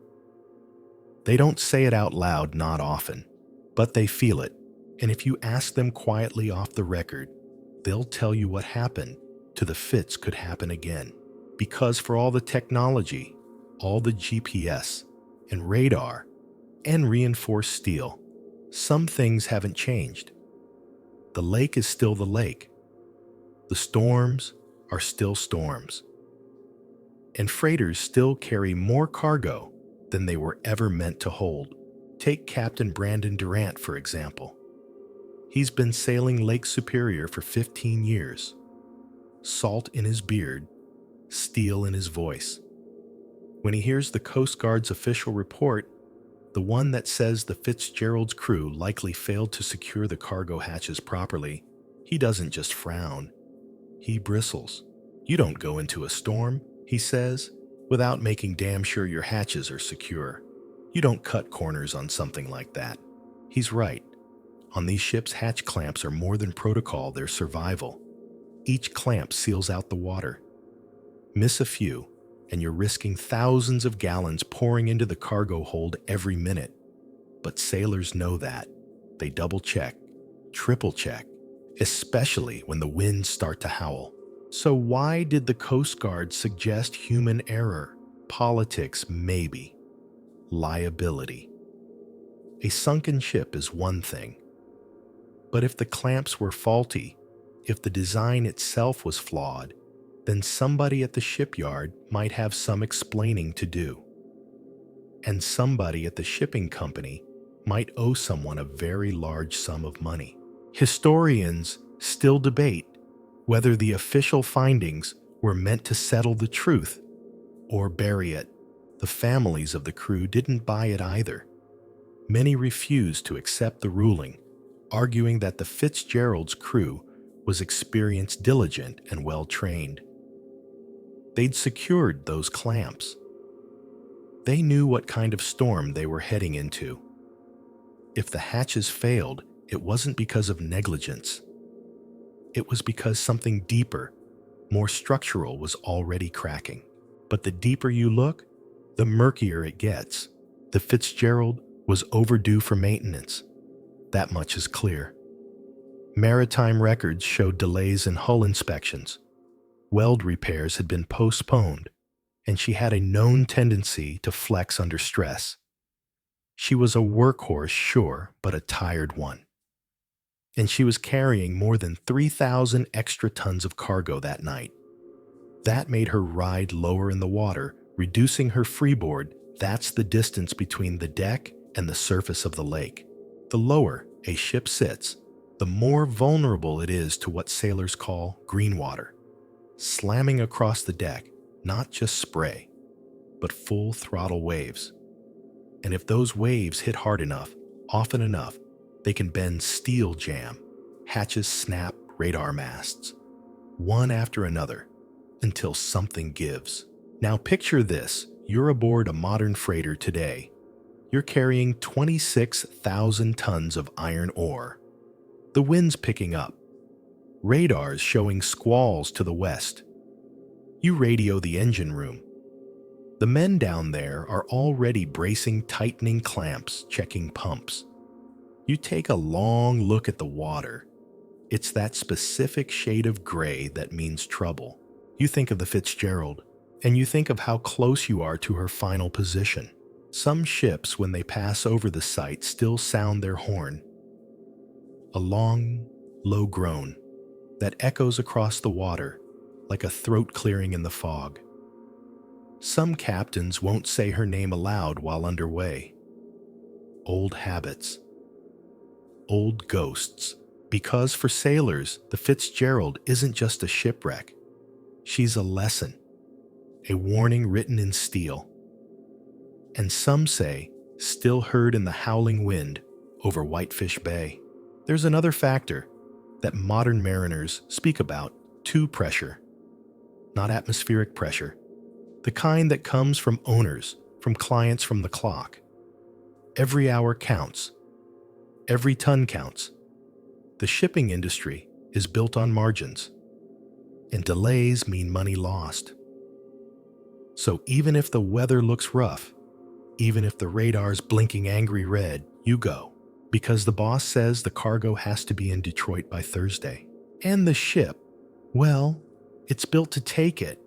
They don't say it out loud, not often, but they feel it, and if you ask them quietly off the record, they'll tell you what happened to the Fitz could happen again. Because for all the technology, all the GPS and radar and reinforced steel, some things haven't changed. The lake is still the lake. The storms are still storms. And freighters still carry more cargo than they were ever meant to hold. Take Captain Brandon Durant, for example. He's been sailing Lake Superior for 15 years. Salt in his beard, steel in his voice. When he hears the Coast Guard's official report, the one that says the Fitzgerald's crew likely failed to secure the cargo hatches properly, he doesn't just frown. He bristles. "You don't go into a storm," he says, "without making damn sure your hatches are secure. You don't cut corners on something like that." He's right. On these ships, hatch clamps are more than protocol, they're survival. Each clamp seals out the water. Miss a few, and you're risking thousands of gallons pouring into the cargo hold every minute. But sailors know that. They double-check, triple-check, especially when the winds start to howl. So why did the Coast Guard suggest human error? Politics, maybe. Liability. A sunken ship is one thing. But if the clamps were faulty, if the design itself was flawed, then somebody at the shipyard might have some explaining to do. And somebody at the shipping company might owe someone a very large sum of money. Historians still debate whether the official findings were meant to settle the truth or bury it. The families of the crew didn't buy it either. Many refused to accept the ruling, arguing that the Fitzgerald's crew was experienced, diligent, and well-trained. They'd secured those clamps. They knew what kind of storm they were heading into. If the hatches failed, it wasn't because of negligence. It was because something deeper, more structural, was already cracking. But the deeper you look, the murkier it gets. The Fitzgerald was overdue for maintenance. That much is clear. Maritime records showed delays in hull inspections. Weld repairs had been postponed, and she had a known tendency to flex under stress. She was a workhorse, sure, but a tired one. And she was carrying more than 3,000 extra tons of cargo that night. That made her ride lower in the water, reducing her freeboard. That's the distance between the deck and the surface of the lake. The lower a ship sits, the more vulnerable it is to what sailors call green water, slamming across the deck, not just spray, but full throttle waves. And if those waves hit hard enough, often enough, they can bend steel jam, hatches snap, radar masts, one after another, until something gives. Now picture this, you're aboard a modern freighter today. You're carrying 26,000 tons of iron ore. The wind's picking up. Radars showing squalls to the west. You radio the engine room. The men down there are already bracing tightening clamps, checking pumps. You take a long look at the water. It's that specific shade of gray that means trouble. You think of the Fitzgerald, and you think of how close you are to her final position. Some ships, when they pass over the site, still sound their horn. A long, low groan that echoes across the water like a throat clearing in the fog. Some captains won't say her name aloud while underway. Old habits. Old ghosts. Because for sailors, the Fitzgerald isn't just a shipwreck. She's a lesson. A warning written in steel. And some say, still heard in the howling wind over Whitefish Bay. There's another factor that modern mariners speak about, two pressure. Not atmospheric pressure. The kind that comes from owners, from clients from the clock. Every hour counts. Every ton counts. The shipping industry is built on margins. and delays mean money lost. So even if the weather looks rough, even if the radar's blinking angry red, you go, because the boss says the cargo has to be in Detroit by Thursday. And the ship, well, it's built to take it,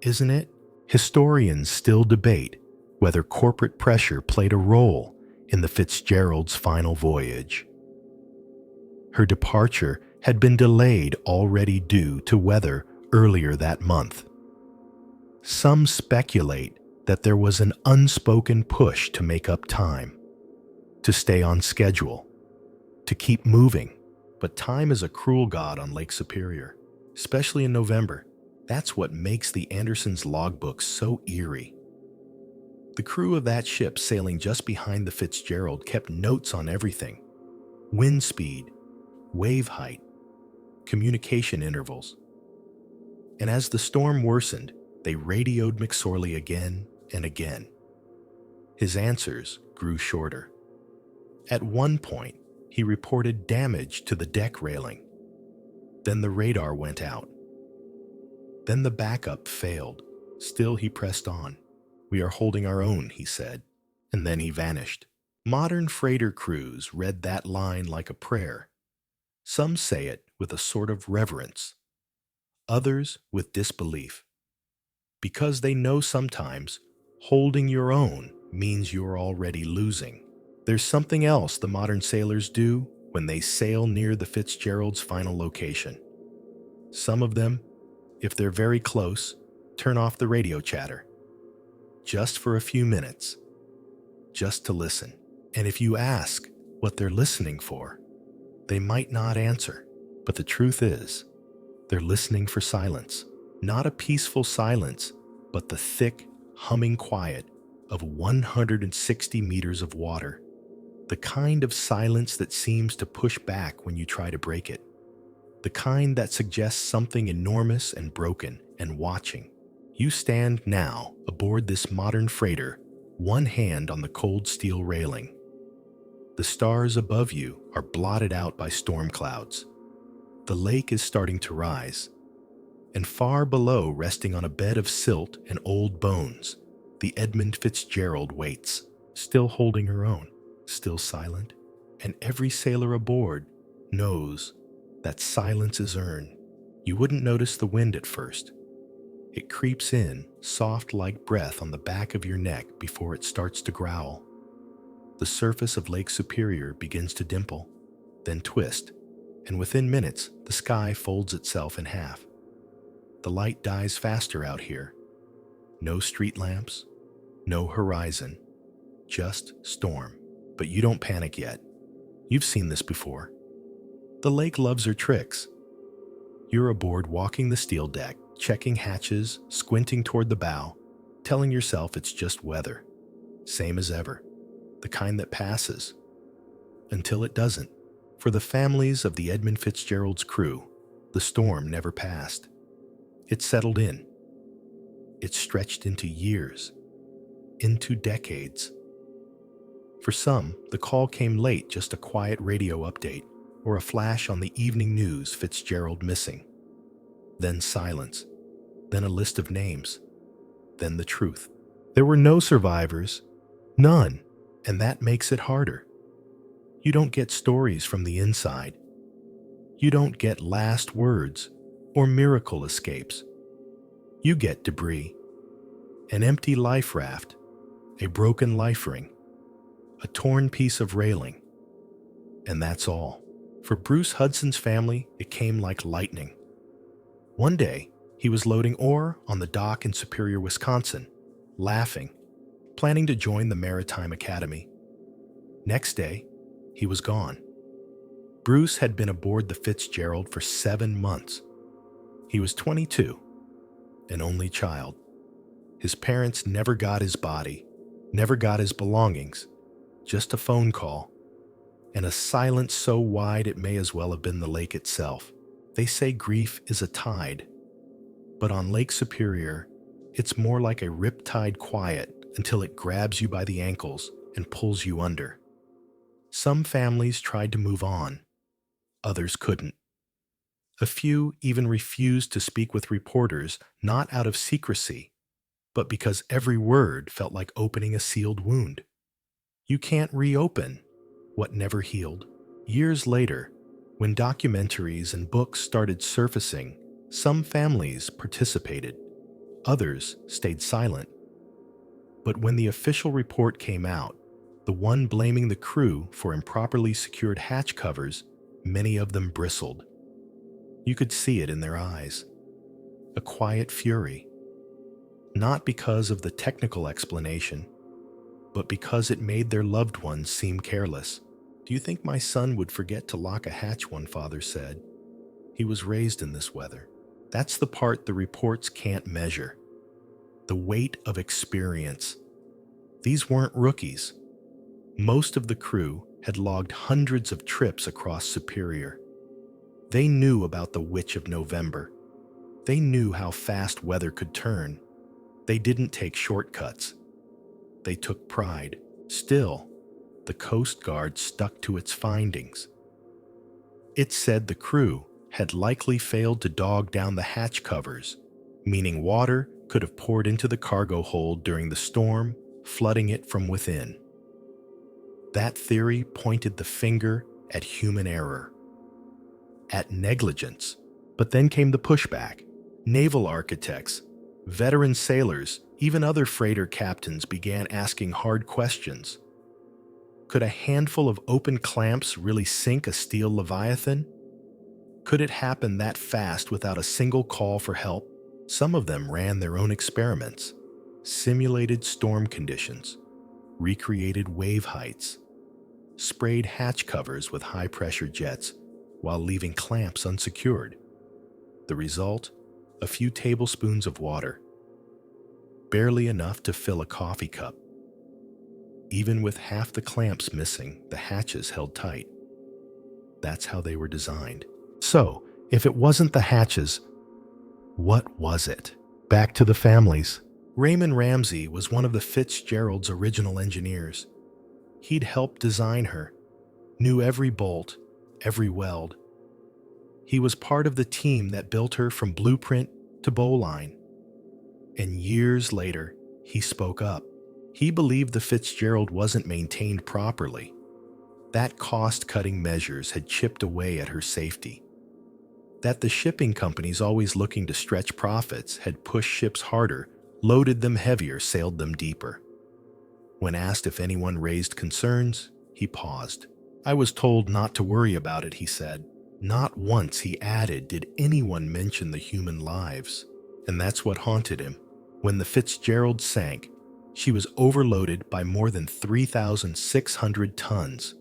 isn't it? Historians still debate whether corporate pressure played a role in the Fitzgerald's final voyage. Her departure had been delayed already due to weather earlier that month. Some speculate that there was an unspoken push to make up time, to stay on schedule, to keep moving. But time is a cruel god on Lake Superior, especially in November. That's what makes the Andersons' logbook so eerie. The crew of that ship sailing just behind the Fitzgerald kept notes on everything: wind speed, wave height, communication intervals. And as the storm worsened, they radioed McSorley again and again. His answers grew shorter. At one point, he reported damage to the deck railing. Then the radar went out. Then the backup failed. Still, he pressed on. "We are holding our own," he said. And then he vanished. Modern freighter crews read that line like a prayer. Some say it with a sort of reverence, others with disbelief, because they know sometimes holding your own means you're already losing. There's something else the modern sailors do when they sail near the Fitzgerald's final location. Some of them, if they're very close, turn off the radio chatter, just for a few minutes, just to listen. And if you ask what they're listening for, they might not answer. But the truth is, they're listening for silence. Not a peaceful silence, but the thick, humming quiet of 160 meters of water. The kind of silence that seems to push back when you try to break it. The kind that suggests something enormous and broken and watching. You stand now aboard this modern freighter, one hand on the cold steel railing. The stars above you are blotted out by storm clouds. The lake is starting to rise, and far below, resting on a bed of silt and old bones, the Edmund Fitzgerald waits, still holding her own, still silent, and every sailor aboard knows that silence is earned. You wouldn't notice the wind at first. It creeps in, soft like breath on the back of your neck before it starts to growl. The surface of Lake Superior begins to dimple, then twist, and within minutes, the sky folds itself in half. The light dies faster out here. No street lamps, no horizon, just storm. But you don't panic yet. You've seen this before. The lake loves her tricks. You're aboard walking the steel deck, checking hatches, squinting toward the bow, telling yourself it's just weather. Same as ever. The kind that passes. Until it doesn't. For the families of the Edmund Fitzgerald's crew, the storm never passed. It settled in. It stretched into years, into decades. For some, the call came late, just a quiet radio update, or a flash on the evening news, Fitzgerald missing. Then silence, then a list of names, then the truth. There were no survivors, none, and that makes it harder. You don't get stories from the inside. You don't get last words or miracle escapes. You get debris, an empty life raft, a broken life ring, a torn piece of railing, and that's all. For Bruce Hudson's family, it came like lightning. One day, he was loading ore on the dock in Superior, Wisconsin, laughing, planning to join the Maritime Academy. Next day, he was gone. Bruce had been aboard the Fitzgerald for 7 months. He was 22, an only child. His parents never got his body, never got his belongings, just a phone call, and a silence so wide it may as well have been the lake itself. They say grief is a tide, but on Lake Superior, it's more like a riptide quiet until it grabs you by the ankles and pulls you under. Some families tried to move on, others couldn't. A few even refused to speak with reporters, not out of secrecy, but because every word felt like opening a sealed wound. You can't reopen what never healed. Years later, when documentaries and books started surfacing, some families participated, others stayed silent. But when the official report came out, the one blaming the crew for improperly secured hatch covers, many of them bristled. You could see it in their eyes. A quiet fury. Not because of the technical explanation, but because it made their loved ones seem careless. "Do you think my son would forget to lock a hatch?" one father said. "He was raised in this weather." That's the part the reports can't measure. The weight of experience. These weren't rookies. Most of the crew had logged hundreds of trips across Superior. They knew about the Witch of November. They knew how fast weather could turn. They didn't take shortcuts. They took pride. Still, the Coast Guard stuck to its findings. It said the crew had likely failed to dog down the hatch covers, meaning water could have poured into the cargo hold during the storm, flooding it from within. That theory pointed the finger at human error, at negligence. But then came the pushback. Naval architects, veteran sailors, even other freighter captains began asking hard questions. Could a handful of open clamps really sink a steel leviathan? Could it happen that fast without a single call for help? Some of them ran their own experiments, simulated storm conditions, recreated wave heights, sprayed hatch covers with high-pressure jets while leaving clamps unsecured. The result? A few tablespoons of water, barely enough to fill a coffee cup. Even with half the clamps missing, the hatches held tight. That's how they were designed. So, if it wasn't the hatches, what was it? Back to the families. Raymond Ramsey was one of the Fitzgerald's original engineers. He'd helped design her, knew every bolt, every weld. He was part of the team that built her from blueprint to bowline. And years later, he spoke up. He believed the Fitzgerald wasn't maintained properly. That cost-cutting measures had chipped away at her safety. That the shipping companies, always looking to stretch profits, had pushed ships harder, loaded them heavier, sailed them deeper. When asked if anyone raised concerns, he paused. "I was told not to worry about it," he said. Not once, he added, did anyone mention the human lives. And that's what haunted him. When the Fitzgerald sank, she was overloaded by more than 3,600 tons.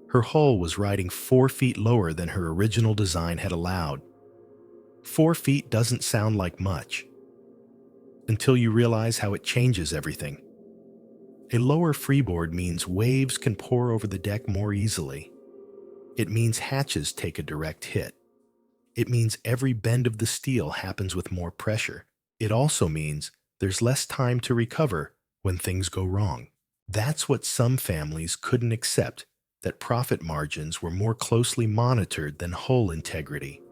Her hull was riding 4 feet lower than her original design had allowed. 4 feet doesn't sound like much, until you realize how it changes everything. A lower freeboard means waves can pour over the deck more easily. It means hatches take a direct hit. It means every bend of the steel happens with more pressure. It also means there's less time to recover when things go wrong. That's what some families couldn't accept, that profit margins were more closely monitored than hull integrity.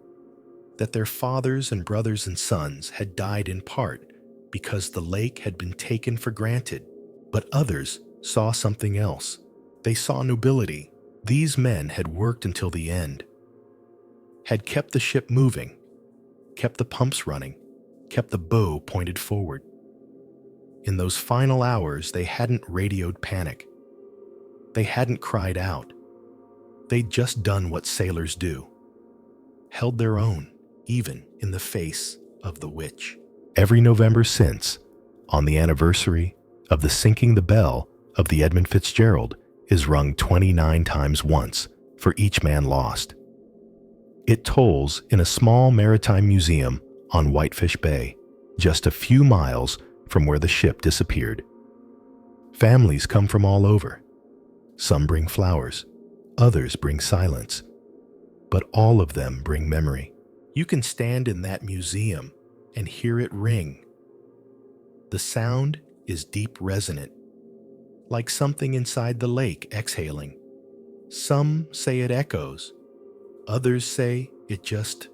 That their fathers and brothers and sons had died in part because the lake had been taken for granted. But others saw something else. They saw nobility. These men had worked until the end, had kept the ship moving, kept the pumps running, kept the bow pointed forward. In those final hours, they hadn't radioed panic. They hadn't cried out. They'd just done what sailors do, held their own, even in the face of the witch. Every November since, on the anniversary of the sinking the bell of the Edmund Fitzgerald, is rung 29 times once for each man lost. It tolls in a small maritime museum on Whitefish Bay, just a few miles from where the ship disappeared. Families come from all over. Some bring flowers, others bring silence, but all of them bring memory. You can stand in that museum and hear it ring. The sound is deep resonant, like something inside the lake exhaling. Some say it echoes, Others say it just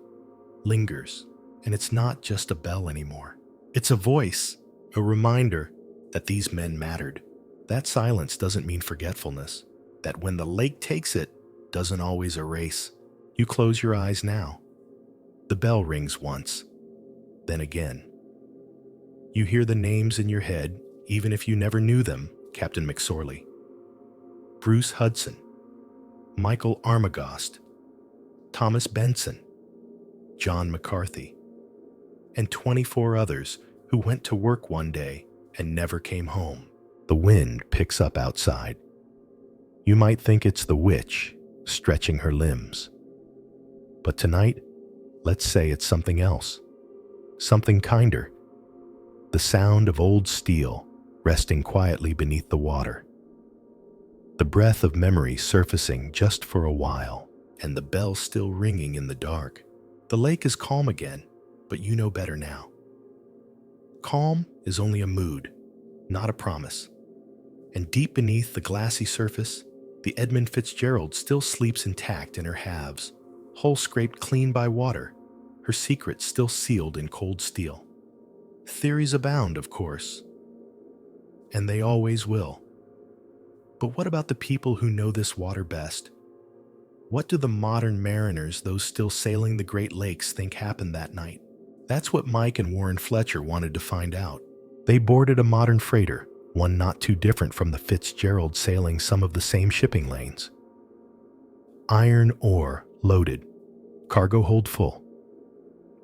lingers, and it's not just a bell anymore. It's a voice, a reminder that these men mattered. That silence doesn't mean forgetfulness. That when the lake takes it doesn't always erase. You close your eyes now. The bell rings once, then again. You hear the names in your head, even if you never knew them. Captain McSorley, Bruce Hudson, Michael Armagost, Thomas Benson, John McCarthy, and 24 others who went to work one day and never came home. The wind picks up outside. You might think it's the witch stretching her limbs. But tonight, let's say it's something else. Something kinder. The sound of old steel resting quietly beneath the water. The breath of memory surfacing just for a while, and the bell still ringing in the dark. The lake is calm again, but you know better now. Calm is only a mood, not a promise. And deep beneath the glassy surface, the Edmund Fitzgerald still sleeps intact in her halves, hull scraped clean by water, her secrets still sealed in cold steel. Theories abound, of course, and they always will. But what about the people who know this water best? What do the modern mariners, those still sailing the Great Lakes, think happened that night? That's what Mike and Warren Fletcher wanted to find out. They boarded a modern freighter, one not too different from the Fitzgerald sailing some of the same shipping lanes. Iron ore loaded, cargo hold full,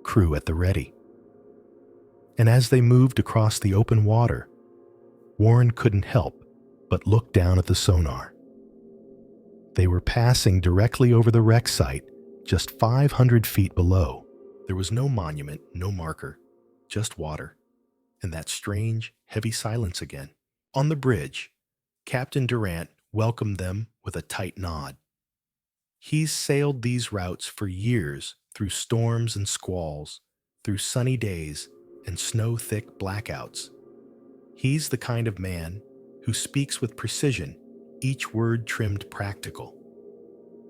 crew at the ready. And as they moved across the open water, Warren couldn't help but look down at the sonar. They were passing directly over the wreck site, just 500 feet below. There was no monument, no marker, just water, and that strange, heavy silence again. On the bridge, Captain Durant welcomed them with a tight nod. He's sailed these routes for years through storms and squalls, through sunny days and snow-thick blackouts. He's the kind of man who speaks with precision, each word trimmed practical.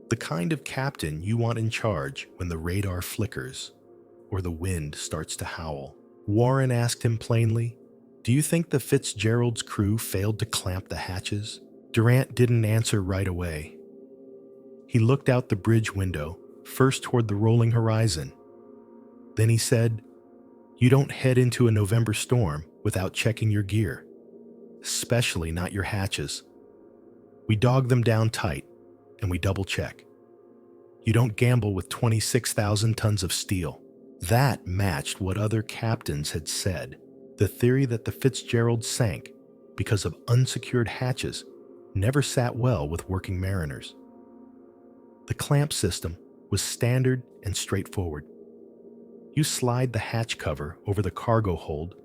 The kind of captain you want in charge when the radar flickers or the wind starts to howl. Warren asked him plainly, "Do you think the Fitzgerald's crew failed to clamp the hatches?" Durant didn't answer right away. He looked out the bridge window, first toward the rolling horizon. Then he said, "You don't head into a November storm without checking your gear, especially not your hatches. We dog them down tight, and we double-check. You don't gamble with 26,000 tons of steel." That matched what other captains had said. The theory that the Fitzgerald sank because of unsecured hatches never sat well with working mariners. The clamp system was standard and straightforward. You slide the hatch cover over the cargo hold,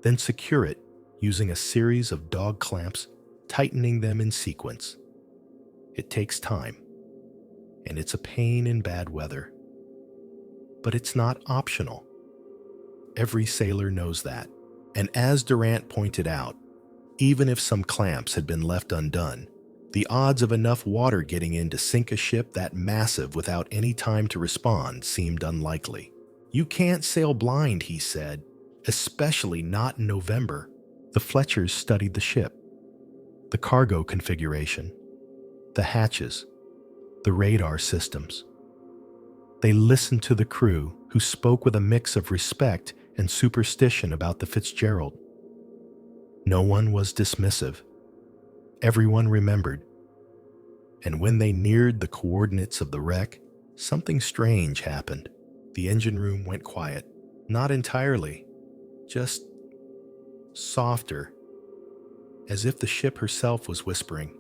then secure it using a series of dog clamps, tightening them in sequence. It takes time, and it's a pain in bad weather. But it's not optional. Every sailor knows that. And as Durant pointed out, even if some clamps had been left undone, the odds of enough water getting in to sink a ship that massive without any time to respond seemed unlikely. You can't sail blind, he said, especially not in November. The Fletchers studied the ship, the cargo configuration, the hatches, the radar systems. They listened to the crew, who spoke with a mix of respect and superstition about the Fitzgerald. No one was dismissive. Everyone remembered. And when they neared the coordinates of the wreck, something strange happened. The engine room went quiet. Not entirely, just softer, as if the ship herself was whispering.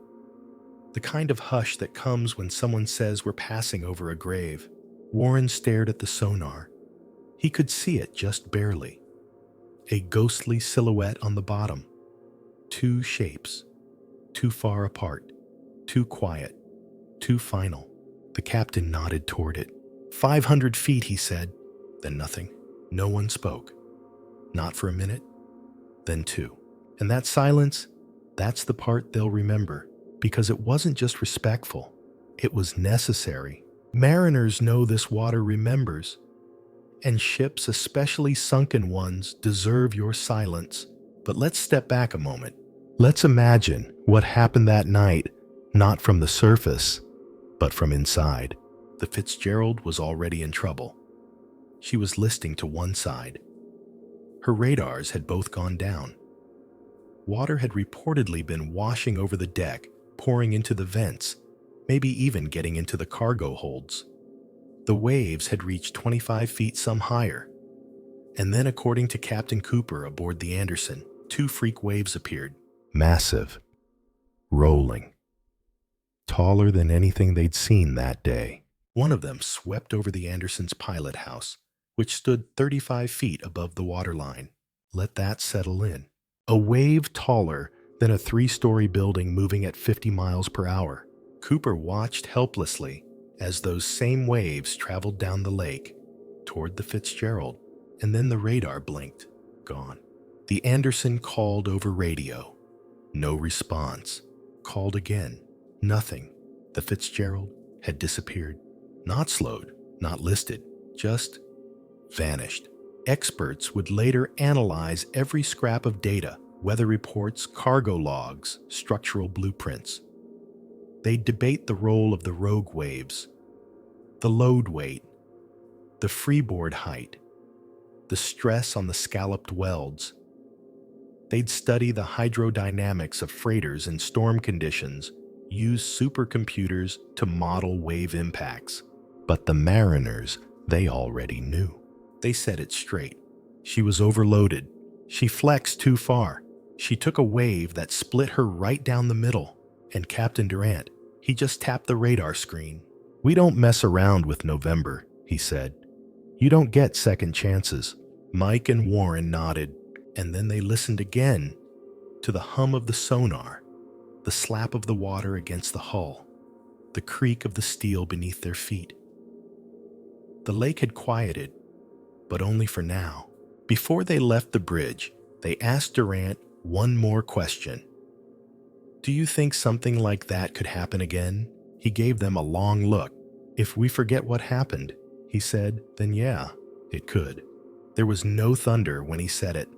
The kind of hush that comes when someone says we're passing over a grave. Warren stared at the sonar. He could see it just barely. A ghostly silhouette on the bottom. Two shapes. Too far apart. Too quiet. Too final. The captain nodded toward it. 500 feet, he said. Then nothing. No one spoke. Not for a minute. Then two. And that silence, that's the part they'll remember. Because it wasn't just respectful. It was necessary. Mariners know this water remembers, and ships, especially sunken ones, deserve your silence. But let's step back a moment. Let's imagine what happened that night, not from the surface, but from inside. The Fitzgerald was already in trouble. She was listing to one side. Her radars had both gone down. Water had reportedly been washing over the deck, pouring into the vents, maybe even getting into the cargo holds. The waves had reached 25 feet some higher. And then, according to Captain Cooper aboard the Anderson, 2 freak waves appeared. Massive. Rolling. Taller than anything they'd seen that day. One of them swept over the Anderson's pilot house, which stood 35 feet above the waterline. Let that settle in. A wave taller than a 3-story building moving at 50 miles per hour. Cooper watched helplessly as those same waves traveled down the lake toward the Fitzgerald, and then the radar blinked. Gone. The Anderson called over radio. No response. Called again. Nothing. The Fitzgerald had disappeared. Not slowed, not listed, just vanished. Experts would later analyze every scrap of data, weather reports, cargo logs, structural blueprints. They'd debate the role of the rogue waves, the load weight, the freeboard height, the stress on the scalloped welds. They'd study the hydrodynamics of freighters in storm conditions, use supercomputers to model wave impacts. But the mariners, they already knew. They set it straight. She was overloaded. She flexed too far. She took a wave that split her right down the middle. And Captain Durant, he just tapped the radar screen. "We don't mess around with November," he said. "You don't get second chances." Mike and Warren nodded, and then they listened again to the hum of the sonar, the slap of the water against the hull, the creak of the steel beneath their feet. The lake had quieted, but only for now. Before they left the bridge, they asked Durant one more question. "Do you think something like that could happen again?" He gave them a long look. "If we forget what happened," he said, "then yeah, it could." There was no thunder when he said it.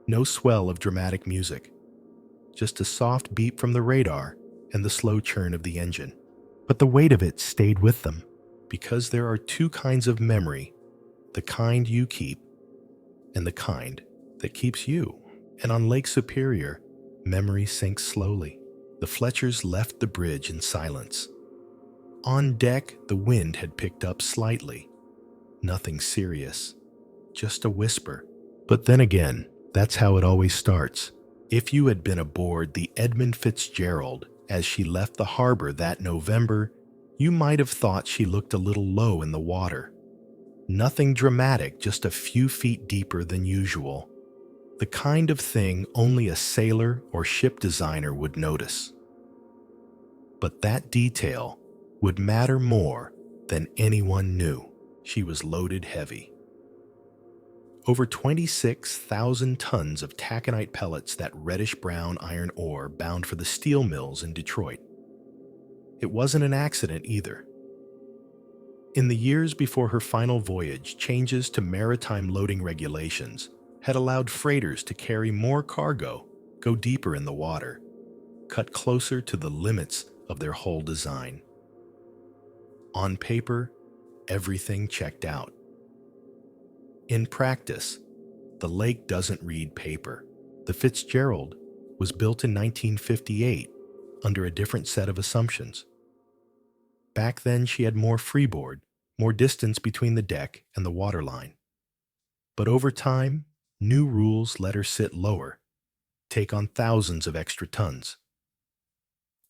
No swell of dramatic music. Just a soft beep from the radar and the slow churn of the engine. But the weight of it stayed with them, because there are 2 kinds of memory, the kind you keep and the kind that keeps you. And on Lake Superior, memory sinks slowly. The Fletchers left the bridge in silence. On deck, the wind had picked up slightly. Nothing serious, just a whisper. But then again, that's how it always starts. If you had been aboard the Edmund Fitzgerald as she left the harbor that November, you might have thought she looked a little low in the water. Nothing dramatic, just a few feet deeper than usual. The kind of thing only a sailor or ship designer would notice. But that detail would matter more than anyone knew. She was loaded heavy. Over 26,000 tons of taconite pellets, that reddish-brown iron ore bound for the steel mills in Detroit. It wasn't an accident either. In the years before her final voyage, changes to maritime loading regulations had allowed freighters to carry more cargo, go deeper in the water, cut closer to the limits of their hull design. On paper, everything checked out. In practice, the lake doesn't read paper. The Fitzgerald was built in 1958 under a different set of assumptions. Back then, she had more freeboard, more distance between the deck and the waterline. But over time, new rules let her sit lower, take on thousands of extra tons.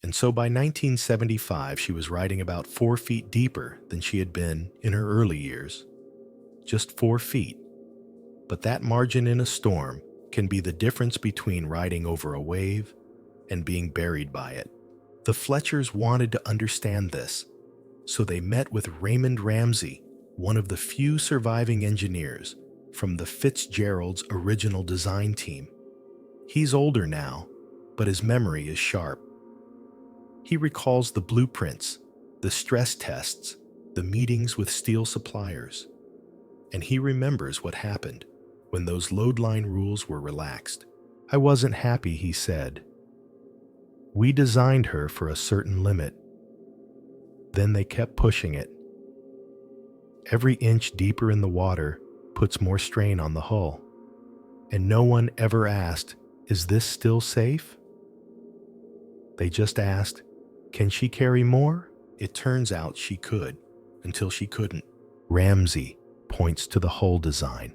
And so by 1975, she was riding about 4 feet deeper than she had been in her early years. Just 4 feet. But that margin in a storm can be the difference between riding over a wave and being buried by it. The Fletchers wanted to understand this, so they met with Raymond Ramsey, one of the few surviving engineers from the Fitzgerald's original design team. He's older now, but his memory is sharp. He recalls the blueprints, the stress tests, the meetings with steel suppliers, and he remembers what happened when those load line rules were relaxed. "I wasn't happy," he said. "We designed her for a certain limit. Then they kept pushing it. Every inch deeper in the water puts more strain on the hull. And no one ever asked, 'Is this still safe?' They just asked, 'Can she carry more?' It turns out she could, until she couldn't." Ramsey points to the hull design.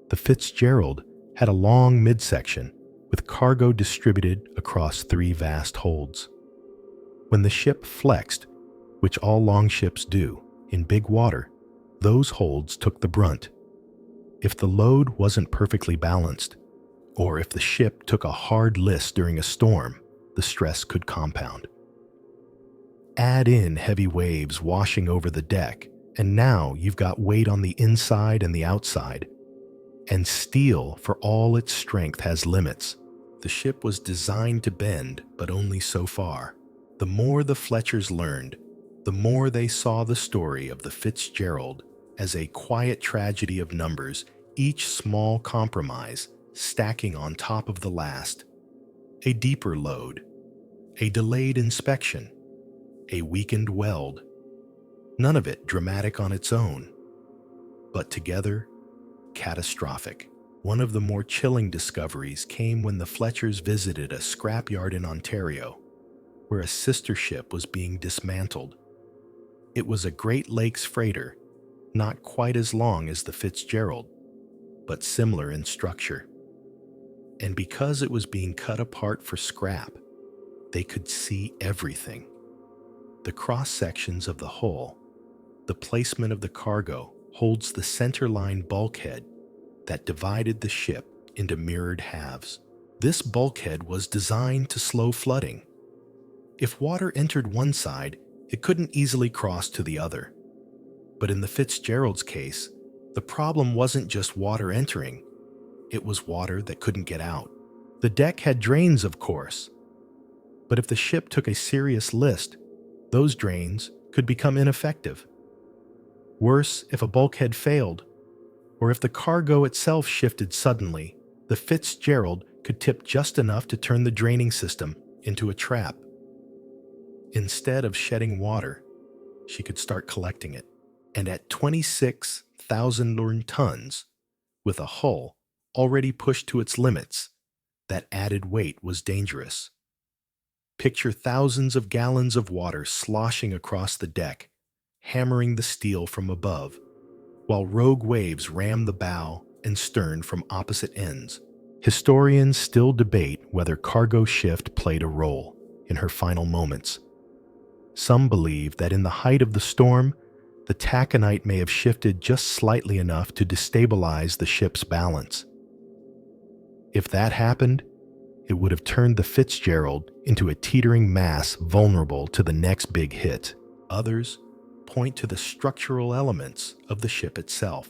The Fitzgerald had a long midsection with cargo distributed across 3 vast holds. When the ship flexed, which all longships do, in big water, those holds took the brunt. If the load wasn't perfectly balanced, or if the ship took a hard list during a storm, the stress could compound. Add in heavy waves washing over the deck, and now you've got weight on the inside and the outside. And steel, for all its strength, has limits. The ship was designed to bend, but only so far. The more the Fletchers learned, the more they saw the story of the Fitzgerald as a quiet tragedy of numbers, each small compromise stacking on top of the last. A deeper load, a delayed inspection, a weakened weld. None of it dramatic on its own, but together, catastrophic. One of the more chilling discoveries came when the Fletchers visited a scrapyard in Ontario, where a sister ship was being dismantled. It was a Great Lakes freighter, not quite as long as the Fitzgerald, but similar in structure. And because it was being cut apart for scrap, they could see everything. The cross-sections of the hull, the placement of the cargo, holds the centerline bulkhead that divided the ship into mirrored halves. This bulkhead was designed to slow flooding. If water entered one side, it couldn't easily cross to the other. But in the Fitzgerald's case, the problem wasn't just water entering, it was water that couldn't get out. The deck had drains, of course, but if the ship took a serious list, those drains could become ineffective. Worse, if a bulkhead failed, or if the cargo itself shifted suddenly, the Fitzgerald could tip just enough to turn the draining system into a trap. Instead of shedding water, she could start collecting it. And at 26,000 tons, with a hull already pushed to its limits, that added weight was dangerous. Picture thousands of gallons of water sloshing across the deck, hammering the steel from above, while rogue waves ram the bow and stern from opposite ends. Historians still debate whether cargo shift played a role in her final moments. Some believe that in the height of the storm, the taconite may have shifted just slightly enough to destabilize the ship's balance. If that happened, it would have turned the Fitzgerald into a teetering mass vulnerable to the next big hit. Others point to the structural elements of the ship itself.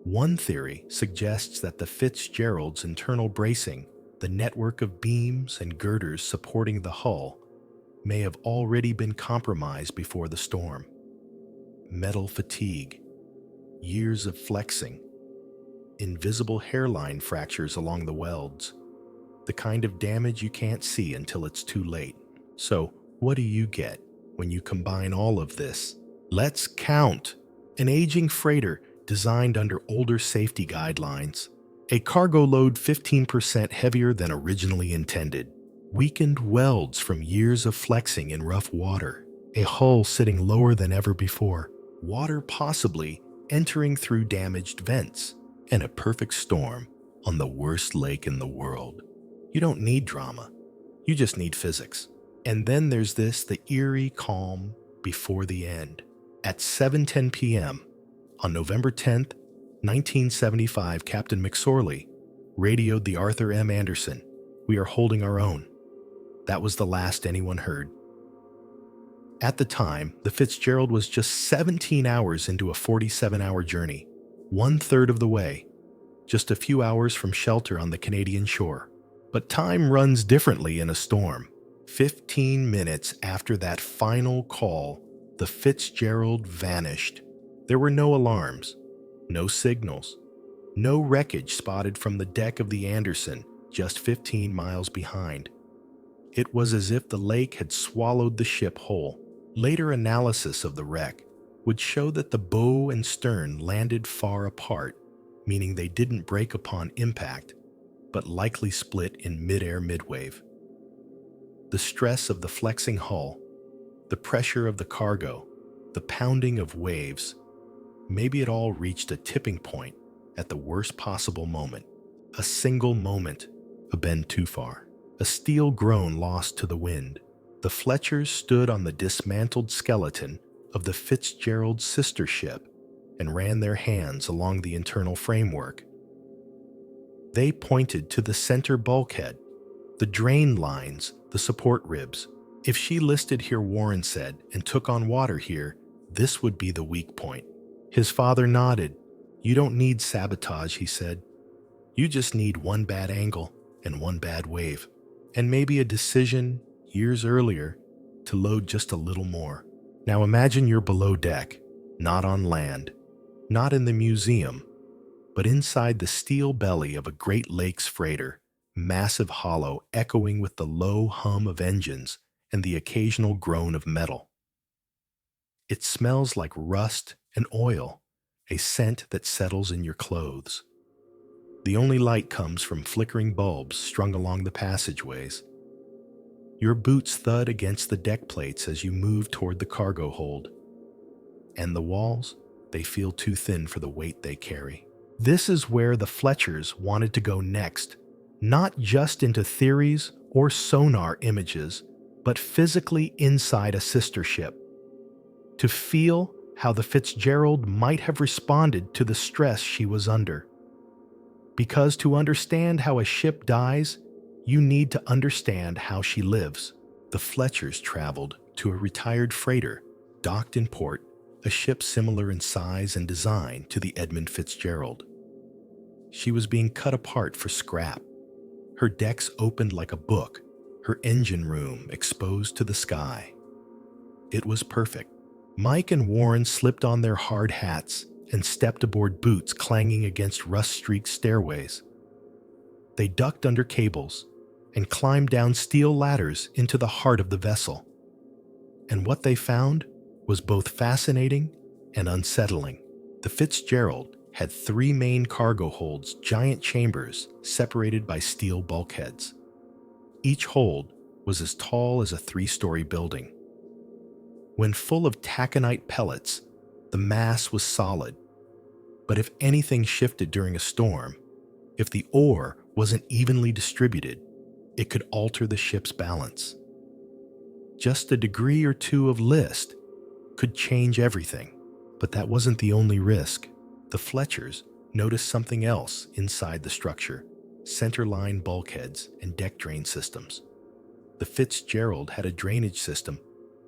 One theory suggests that the Fitzgerald's internal bracing, the network of beams and girders supporting the hull, may have already been compromised before the storm. Metal fatigue, years of flexing, invisible hairline fractures along the welds, the kind of damage you can't see until it's too late. So, what do you get when you combine all of this? Let's count. An aging freighter designed under older safety guidelines, a cargo load 15% heavier than originally intended, weakened welds from years of flexing in rough water, a hull sitting lower than ever before, water possibly entering through damaged vents, and a perfect storm on the worst lake in the world. You don't need drama, you just need physics. And then there's the eerie calm before the end. At 7:10 p.m. on November 10th, 1975, Captain McSorley radioed the Arthur M. Anderson, "We are holding our own." That was the last anyone heard. At the time, the Fitzgerald was just 17 hours into a 47-hour journey, 1/3 of the way, just a few hours from shelter on the Canadian shore. But time runs differently in a storm. 15 minutes after that final call, The Fitzgerald vanished. There were no alarms, no signals, no wreckage spotted from the deck of the Anderson, just 15 miles behind. It was as if the lake had swallowed the ship whole. Later analysis of the wreck would show that the bow and stern landed far apart, meaning they didn't break upon impact, but likely split in mid-air midwave. The stress of the flexing hull, the pressure of the cargo, the pounding of waves, maybe it all reached a tipping point at the worst possible moment. A single moment, a bend too far. A steel groan lost to the wind. The Fletchers stood on the dismantled skeleton of the Fitzgerald's sister ship and ran their hands along the internal framework. They pointed to the center bulkhead, the drain lines, the support ribs. If she listed here, Warren said, and took on water here, this would be the weak point. His father nodded. You don't need sabotage, he said. You just need one bad angle and one bad wave, and maybe a decision years earlier to load just a little more. Now imagine you're below deck, not on land, not in the museum, but inside the steel belly of a Great Lakes freighter, massive hollow echoing with the low hum of engines and the occasional groan of metal. It smells like rust and oil, a scent that settles in your clothes. The only light comes from flickering bulbs strung along the passageways. Your boots thud against the deck plates as you move toward the cargo hold. And the walls, they feel too thin for the weight they carry. This is where the Fletchers wanted to go next, not just into theories or sonar images, but physically inside a sister ship. To feel how the Fitzgerald might have responded to the stress she was under. Because to understand how a ship dies, you need to understand how she lives. The Fletchers traveled to a retired freighter, docked in port, a ship similar in size and design to the Edmund Fitzgerald. She was being cut apart for scrap. Her decks opened like a book, her engine room exposed to the sky. It was perfect. Mike and Warren slipped on their hard hats and stepped aboard, boots clanging against rust-streaked stairways. They ducked under cables and climbed down steel ladders into the heart of the vessel. And what they found was both fascinating and unsettling. The Fitzgerald had 3 main cargo holds, giant chambers separated by steel bulkheads. Each hold was as tall as a 3-story building. When full of taconite pellets, the mass was solid. But if anything shifted during a storm, if the ore wasn't evenly distributed, it could alter the ship's balance. Just a degree or two of list could change everything. But that wasn't the only risk. The Fletchers noticed something else inside the structure: centerline bulkheads and deck drain systems. The Fitzgerald had a drainage system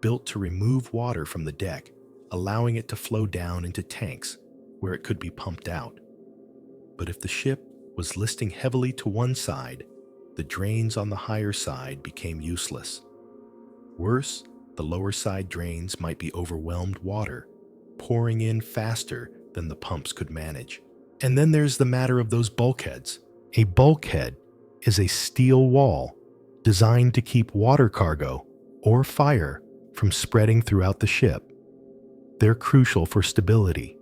built to remove water from the deck, allowing it to flow down into tanks where it could be pumped out. But if the ship was listing heavily to one side, the drains on the higher side became useless. Worse, the lower side drains might be overwhelmed water, pouring in faster than the pumps could manage. And then there's the matter of those bulkheads. A bulkhead is a steel wall designed to keep water cargo or fire from spreading throughout the ship. They're crucial for stability.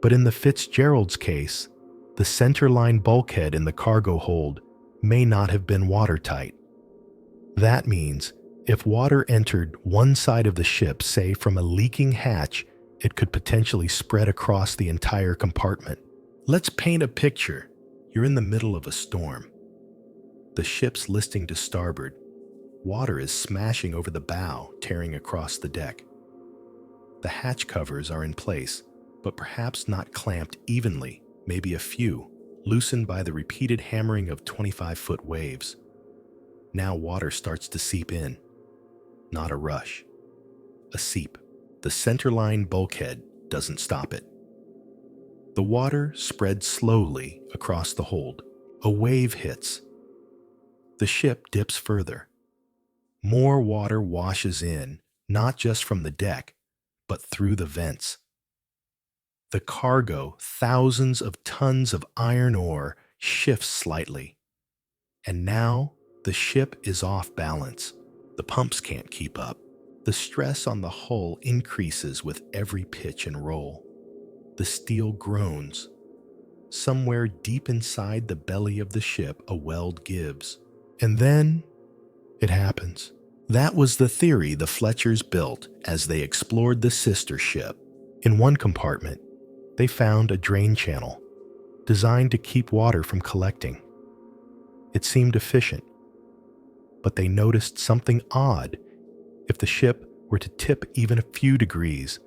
But in the Fitzgerald's case, the centerline bulkhead in the cargo hold may not have been watertight. That means if water entered one side of the ship, say from a leaking hatch, it could potentially spread across the entire compartment. Let's paint a picture. You're in the middle of a storm. The ship's listing to starboard. Water is smashing over the bow, tearing across the deck. The hatch covers are in place, but perhaps not clamped evenly, maybe a few, loosened by the repeated hammering of 25-foot waves. Now water starts to seep in. Not a rush. A seep. The centerline bulkhead doesn't stop it. The water spreads slowly across the hold. A wave hits. The ship dips further. More water washes in, not just from the deck, but through the vents. The cargo, thousands of tons of iron ore, shifts slightly. And now the ship is off balance. The pumps can't keep up. The stress on the hull increases with every pitch and roll. The steel groans. Somewhere deep inside the belly of the ship, a weld gives. And then it happens. That was the theory the Fletchers built as they explored the sister ship. In one compartment, they found a drain channel designed to keep water from collecting. It seemed efficient, but they noticed something odd. If the ship were to tip even a few degrees,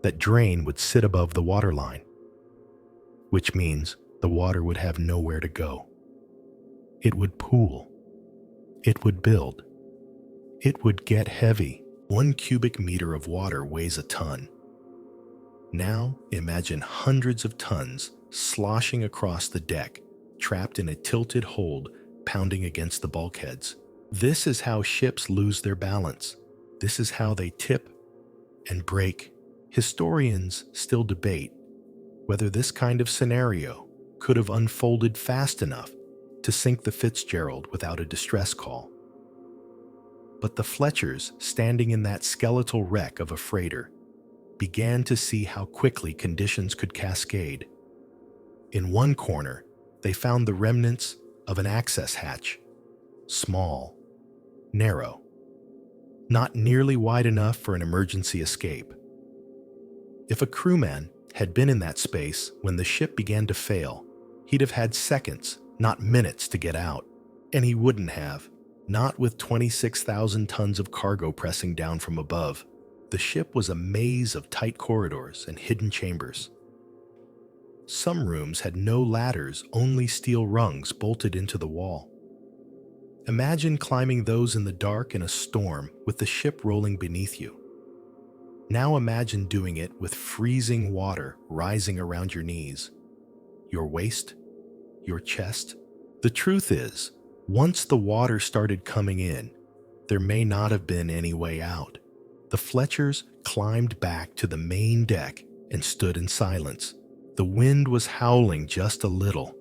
that drain would sit above the waterline, which means the water would have nowhere to go. It would pool. It would build. It would get heavy. 1 cubic meter of water weighs a ton. Now imagine hundreds of tons sloshing across the deck, trapped in a tilted hold, pounding against the bulkheads. This is how ships lose their balance. This is how they tip and break. Historians still debate whether this kind of scenario could have unfolded fast enough to sink the Fitzgerald without a distress call. But the Fletchers, standing in that skeletal wreck of a freighter, began to see how quickly conditions could cascade. In one corner, they found the remnants of an access hatch. Small, narrow, not nearly wide enough for an emergency escape. If a crewman had been in that space when the ship began to fail, he'd have had seconds, not minutes, to get out. And he wouldn't have, not with 26,000 tons of cargo pressing down from above. The ship was a maze of tight corridors and hidden chambers. Some rooms had no ladders, only steel rungs bolted into the wall. Imagine climbing those in the dark in a storm with the ship rolling beneath you. Now imagine doing it with freezing water rising around your knees, your waist, your chest. The truth is, once the water started coming in, there may not have been any way out. The Fletchers climbed back to the main deck and stood in silence. The wind was howling just a little,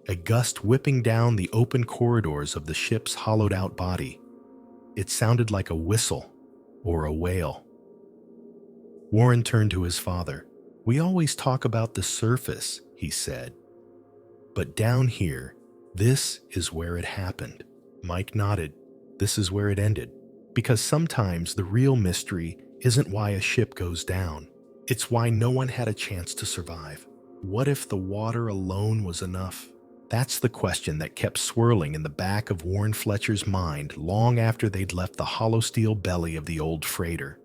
a gust whipping down the open corridors of the ship's hollowed-out body. It sounded like a whistle or a wail. Warren turned to his father. "We always talk about the surface," he said. "But down here, this is where it happened." Mike nodded. "This is where it ended. Because sometimes the real mystery isn't why a ship goes down. It's why no one had a chance to survive. What if the water alone was enough?" That's the question that kept swirling in the back of Warren Fletcher's mind long after they'd left the hollow steel belly of the old freighter.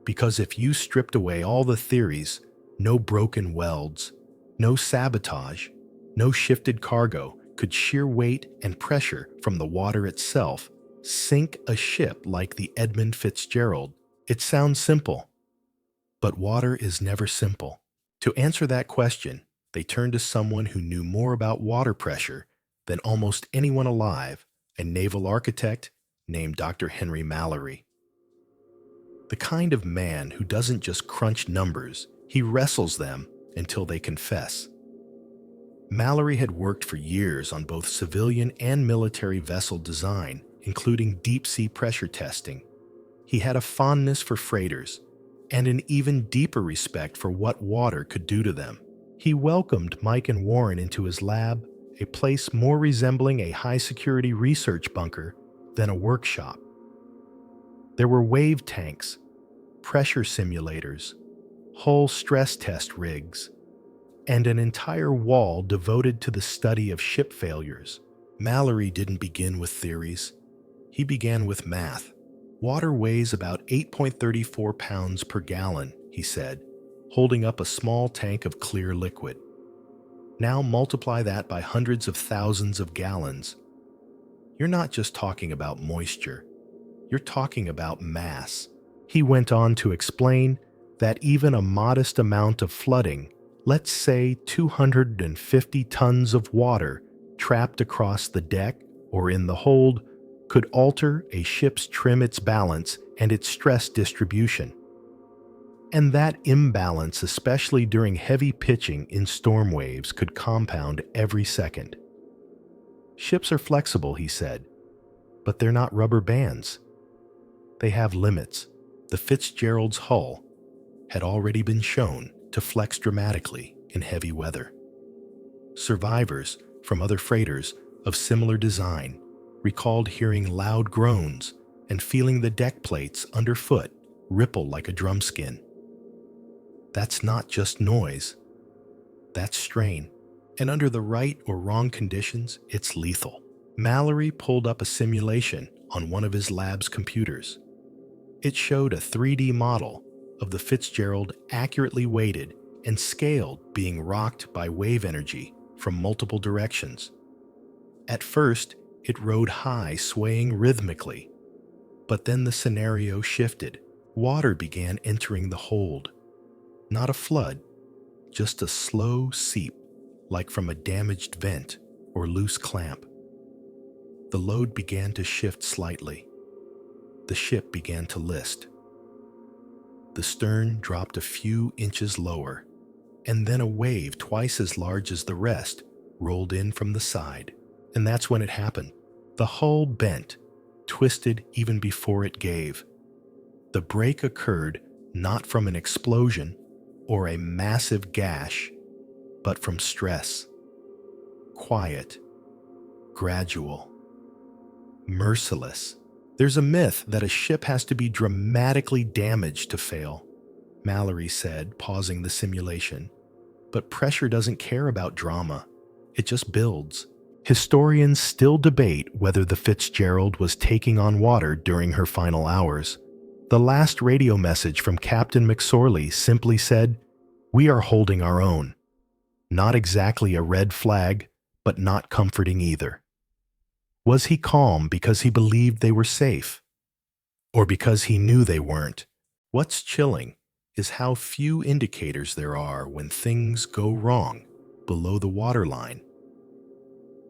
Because if you stripped away all the theories, no broken welds, no sabotage, no shifted cargo, could sheer weight and pressure from the water itself sink a ship like the Edmund Fitzgerald. It sounds simple, but water is never simple. To answer that question, they turned to someone who knew more about water pressure than almost anyone alive, a naval architect named Dr. Henry Mallory. The kind of man who doesn't just crunch numbers, he wrestles them until they confess. Mallory had worked for years on both civilian and military vessel design, including deep-sea pressure testing. He had a fondness for freighters and an even deeper respect for what water could do to them. He welcomed Mike and Warren into his lab, a place more resembling a high-security research bunker than a workshop. There were wave tanks, pressure simulators, hull stress test rigs, and an entire wall devoted to the study of ship failures. Mallory didn't begin with theories. He began with math. Water weighs about 8.34 pounds per gallon, he said, holding up a small tank of clear liquid. Now multiply that by hundreds of thousands of gallons. You're not just talking about moisture. You're talking about mass. He went on to explain that even a modest amount of flooding, let's say 250 tons of water trapped across the deck or in the hold, could alter a ship's trim, its balance, and its stress distribution. And that imbalance, especially during heavy pitching in storm waves, could compound every second. Ships are flexible, he said, but they're not rubber bands. They have limits. The Fitzgerald's hull had already been shown to flex dramatically in heavy weather. Survivors from other freighters of similar design recalled hearing loud groans and feeling the deck plates underfoot ripple like a drum skin. That's not just noise. That's strain. And under the right or wrong conditions, it's lethal. Mallory pulled up a simulation on one of his lab's computers. It showed a 3D model of the Fitzgerald accurately weighted and scaled, being rocked by wave energy from multiple directions. At first, it rode high, swaying rhythmically. But then the scenario shifted. Water began entering the hold. Not a flood, just a slow seep, like from a damaged vent or loose clamp. The load began to shift slightly. The ship began to list. The stern dropped a few inches lower, and then a wave twice as large as the rest rolled in from the side. And that's when it happened. The hull bent, twisted even before it gave. The break occurred not from an explosion or a massive gash, but from stress. Quiet, gradual, merciless. There's a myth that a ship has to be dramatically damaged to fail, Mallory said, pausing the simulation. But pressure doesn't care about drama. It just builds. Historians still debate whether the Fitzgerald was taking on water during her final hours. The last radio message from Captain McSorley simply said, "We are holding our own." Not exactly a red flag, but not comforting either. Was he calm because he believed they were safe? Or because he knew they weren't? What's chilling is how few indicators there are when things go wrong below the waterline.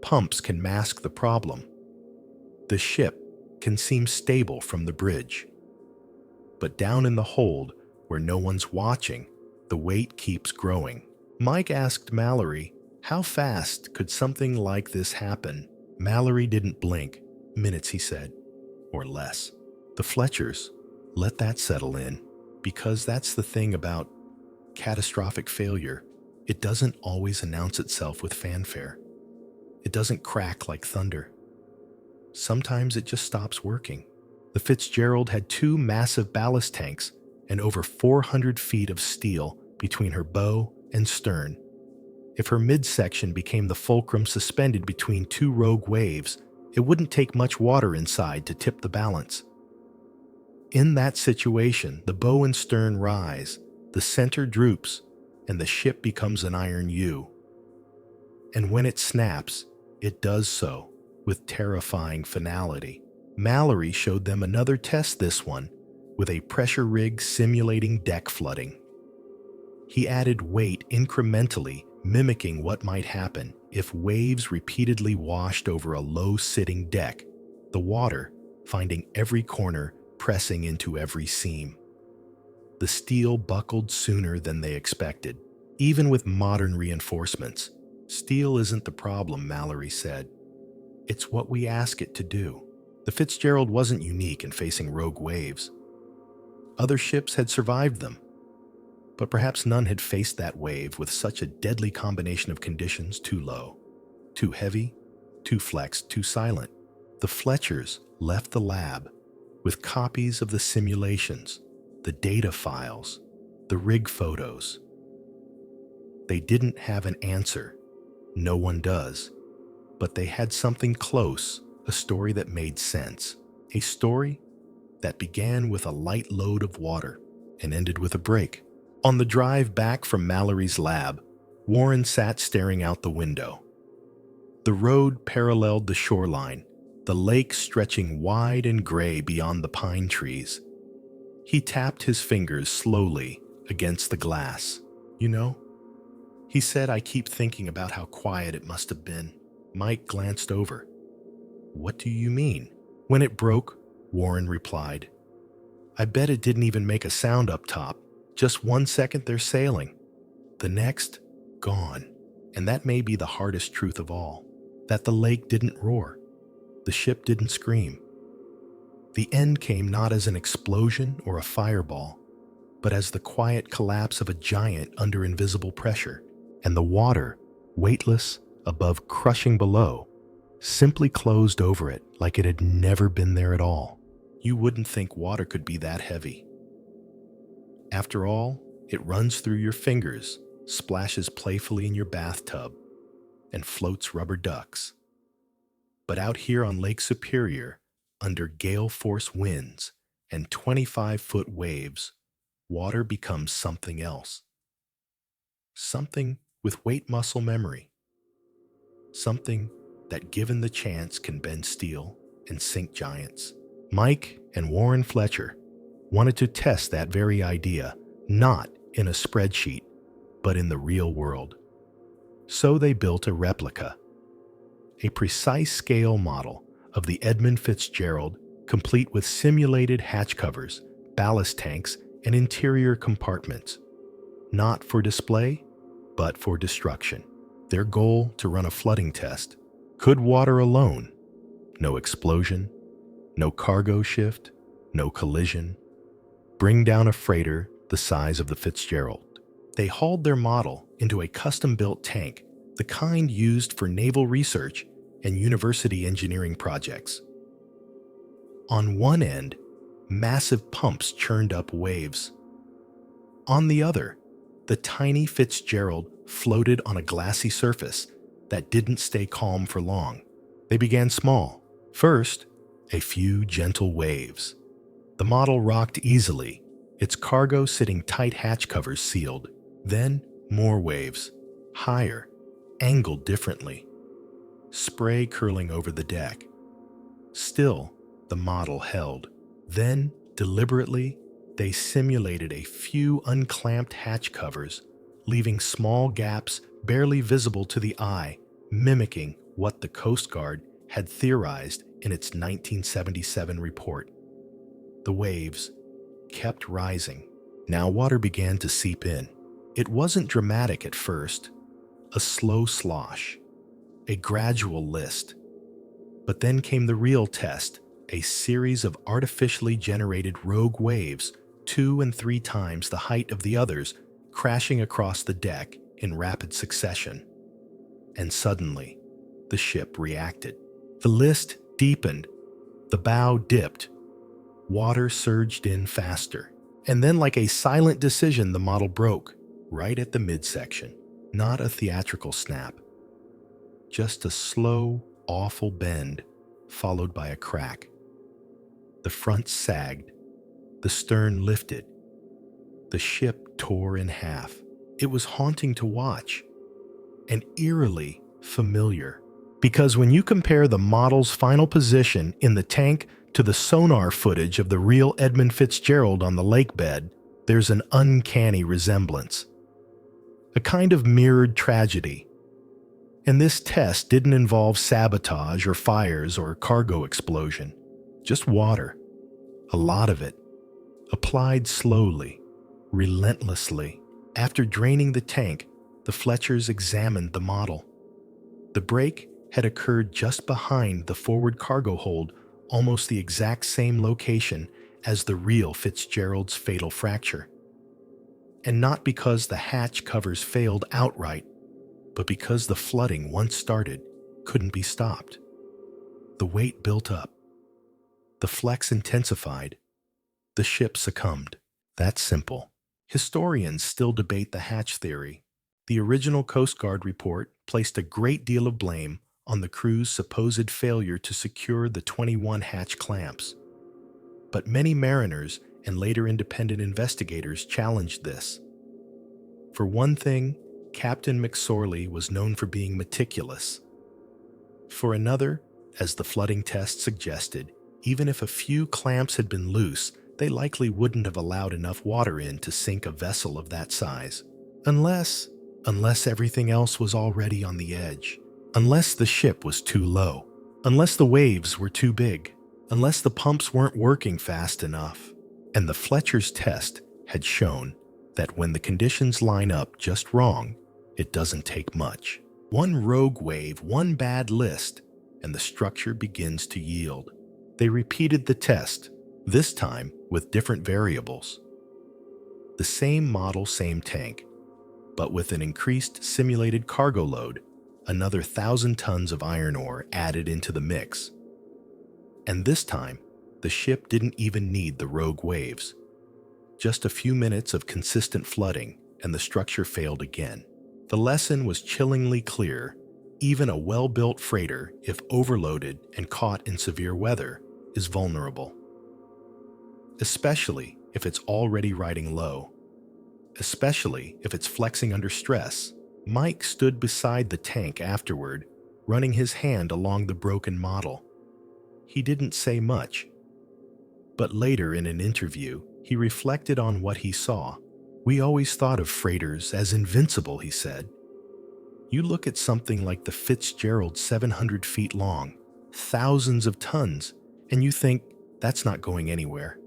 Pumps can mask the problem. The ship can seem stable from the bridge. But down in the hold, where no one's watching, the weight keeps growing. Mike asked Mallory, how fast could something like this happen? Mallory didn't blink. Minutes, he said, or less. The Fletchers let that settle in, because that's the thing about catastrophic failure. It doesn't always announce itself with fanfare. It doesn't crack like thunder. Sometimes it just stops working. The Fitzgerald had 2 massive ballast tanks and over 400 feet of steel between her bow and stern. If her midsection became the fulcrum suspended between 2 rogue waves, it wouldn't take much water inside to tip the balance. In that situation, the bow and stern rise, the center droops, and the ship becomes an iron U. And when it snaps, it does so with terrifying finality. Mallory showed them another test, this one, with a pressure rig simulating deck flooding. He added weight incrementally, mimicking what might happen if waves repeatedly washed over a low-sitting deck, the water finding every corner, pressing into every seam. The steel buckled sooner than they expected. Even with modern reinforcements, steel isn't the problem, Mallory said. It's what we ask it to do. The Fitzgerald wasn't unique in facing rogue waves. Other ships had survived them, but perhaps none had faced that wave with such a deadly combination of conditions: too low, too heavy, too flexed, too silent. The Fletchers left the lab with copies of the simulations, the data files, the rig photos. They didn't have an answer. No one does. But they had something close, a story that made sense. A story that began with a light load of water and ended with a break. On the drive back from Mallory's lab, Warren sat staring out the window. The road paralleled the shoreline, the lake stretching wide and gray beyond the pine trees. He tapped his fingers slowly against the glass. You know, he said, I keep thinking about how quiet it must have been. Mike glanced over. What do you mean? When it broke, Warren replied. I bet it didn't even make a sound up top. Just 1 second they're sailing, the next, gone. And that may be the hardest truth of all, that the lake didn't roar, the ship didn't scream. The end came not as an explosion or a fireball, but as the quiet collapse of a giant under invisible pressure, and the water, weightless, above crushing below, simply closed over it like it had never been there at all. You wouldn't think water could be that heavy. After all, it runs through your fingers, splashes playfully in your bathtub, and floats rubber ducks. But out here on Lake Superior, under gale-force winds and 25-foot waves, water becomes something else. Something with weight muscle memory. Something that, given the chance, can bend steel and sink giants. Mike and Warren Fletcher wanted to test that very idea, not in a spreadsheet, but in the real world. So they built a replica, a precise scale model of the Edmund Fitzgerald, complete with simulated hatch covers, ballast tanks, and interior compartments. Not for display, but for destruction. Their goal: to run a flooding test. Could water alone? No explosion, no cargo shift, no collision. Bring down a freighter the size of the Fitzgerald. They hauled their model into a custom-built tank, the kind used for naval research and university engineering projects. On one end, massive pumps churned up waves. On the other, the tiny Fitzgerald floated on a glassy surface that didn't stay calm for long. They began small. First, a few gentle waves. The model rocked easily, its cargo sitting tight, hatch covers sealed. Then, more waves, higher, angled differently. Spray curling over the deck. Still, the model held. Then, deliberately, they simulated a few unclamped hatch covers, leaving small gaps barely visible to the eye, mimicking what the Coast Guard had theorized in its 1977 report. The waves kept rising. Now water began to seep in. It wasn't dramatic at first, a slow slosh, a gradual list. But then came the real test, a series of artificially generated rogue waves, 2 and 3 times the height of the others, crashing across the deck in rapid succession. And suddenly, the ship reacted. The list deepened, the bow dipped, water surged in faster. And then, like a silent decision, the model broke, right at the midsection. Not a theatrical snap, just a slow, awful bend, followed by a crack. The front sagged, the stern lifted, the ship tore in half. It was haunting to watch, and eerily familiar. Because when you compare the model's final position in the tank to the sonar footage of the real Edmund Fitzgerald on the lake bed, there's an uncanny resemblance. A kind of mirrored tragedy. And this test didn't involve sabotage or fires or cargo explosion. Just water. A lot of it. Applied slowly, relentlessly. After draining the tank, the Fletchers examined the model. The break had occurred just behind the forward cargo hold, almost the exact same location as the real Fitzgerald's fatal fracture. And not because the hatch covers failed outright, but because the flooding, once started, couldn't be stopped. The weight built up. The flex intensified. The ship succumbed. That's simple. Historians still debate the hatch theory. The original Coast Guard report placed a great deal of blame on the crew's supposed failure to secure the 21 hatch clamps. But many mariners and later independent investigators challenged this. For one thing, Captain McSorley was known for being meticulous. For another, as the flooding test suggested, even if a few clamps had been loose, they likely wouldn't have allowed enough water in to sink a vessel of that size. Unless everything else was already on the edge. Unless the ship was too low. Unless the waves were too big. Unless the pumps weren't working fast enough. And the Fletcher's test had shown that when the conditions line up just wrong, it doesn't take much. One rogue wave, one bad list, and the structure begins to yield. They repeated the test, this time with different variables. The same model, same tank, but with an increased simulated cargo load, another 1,000 tons of iron ore added into the mix. And this time, the ship didn't even need the rogue waves. Just a few minutes of consistent flooding, and the structure failed again. The lesson was chillingly clear. Even a well-built freighter, if overloaded and caught in severe weather, is vulnerable. Especially if it's already riding low. Especially if it's flexing under stress. Mike stood beside the tank afterward, running his hand along the broken model. He didn't say much. But later in an interview, he reflected on what he saw. "We always thought of freighters as invincible," he said. "You look at something like the Fitzgerald 700 feet long, thousands of tons, and you think that's not going anywhere.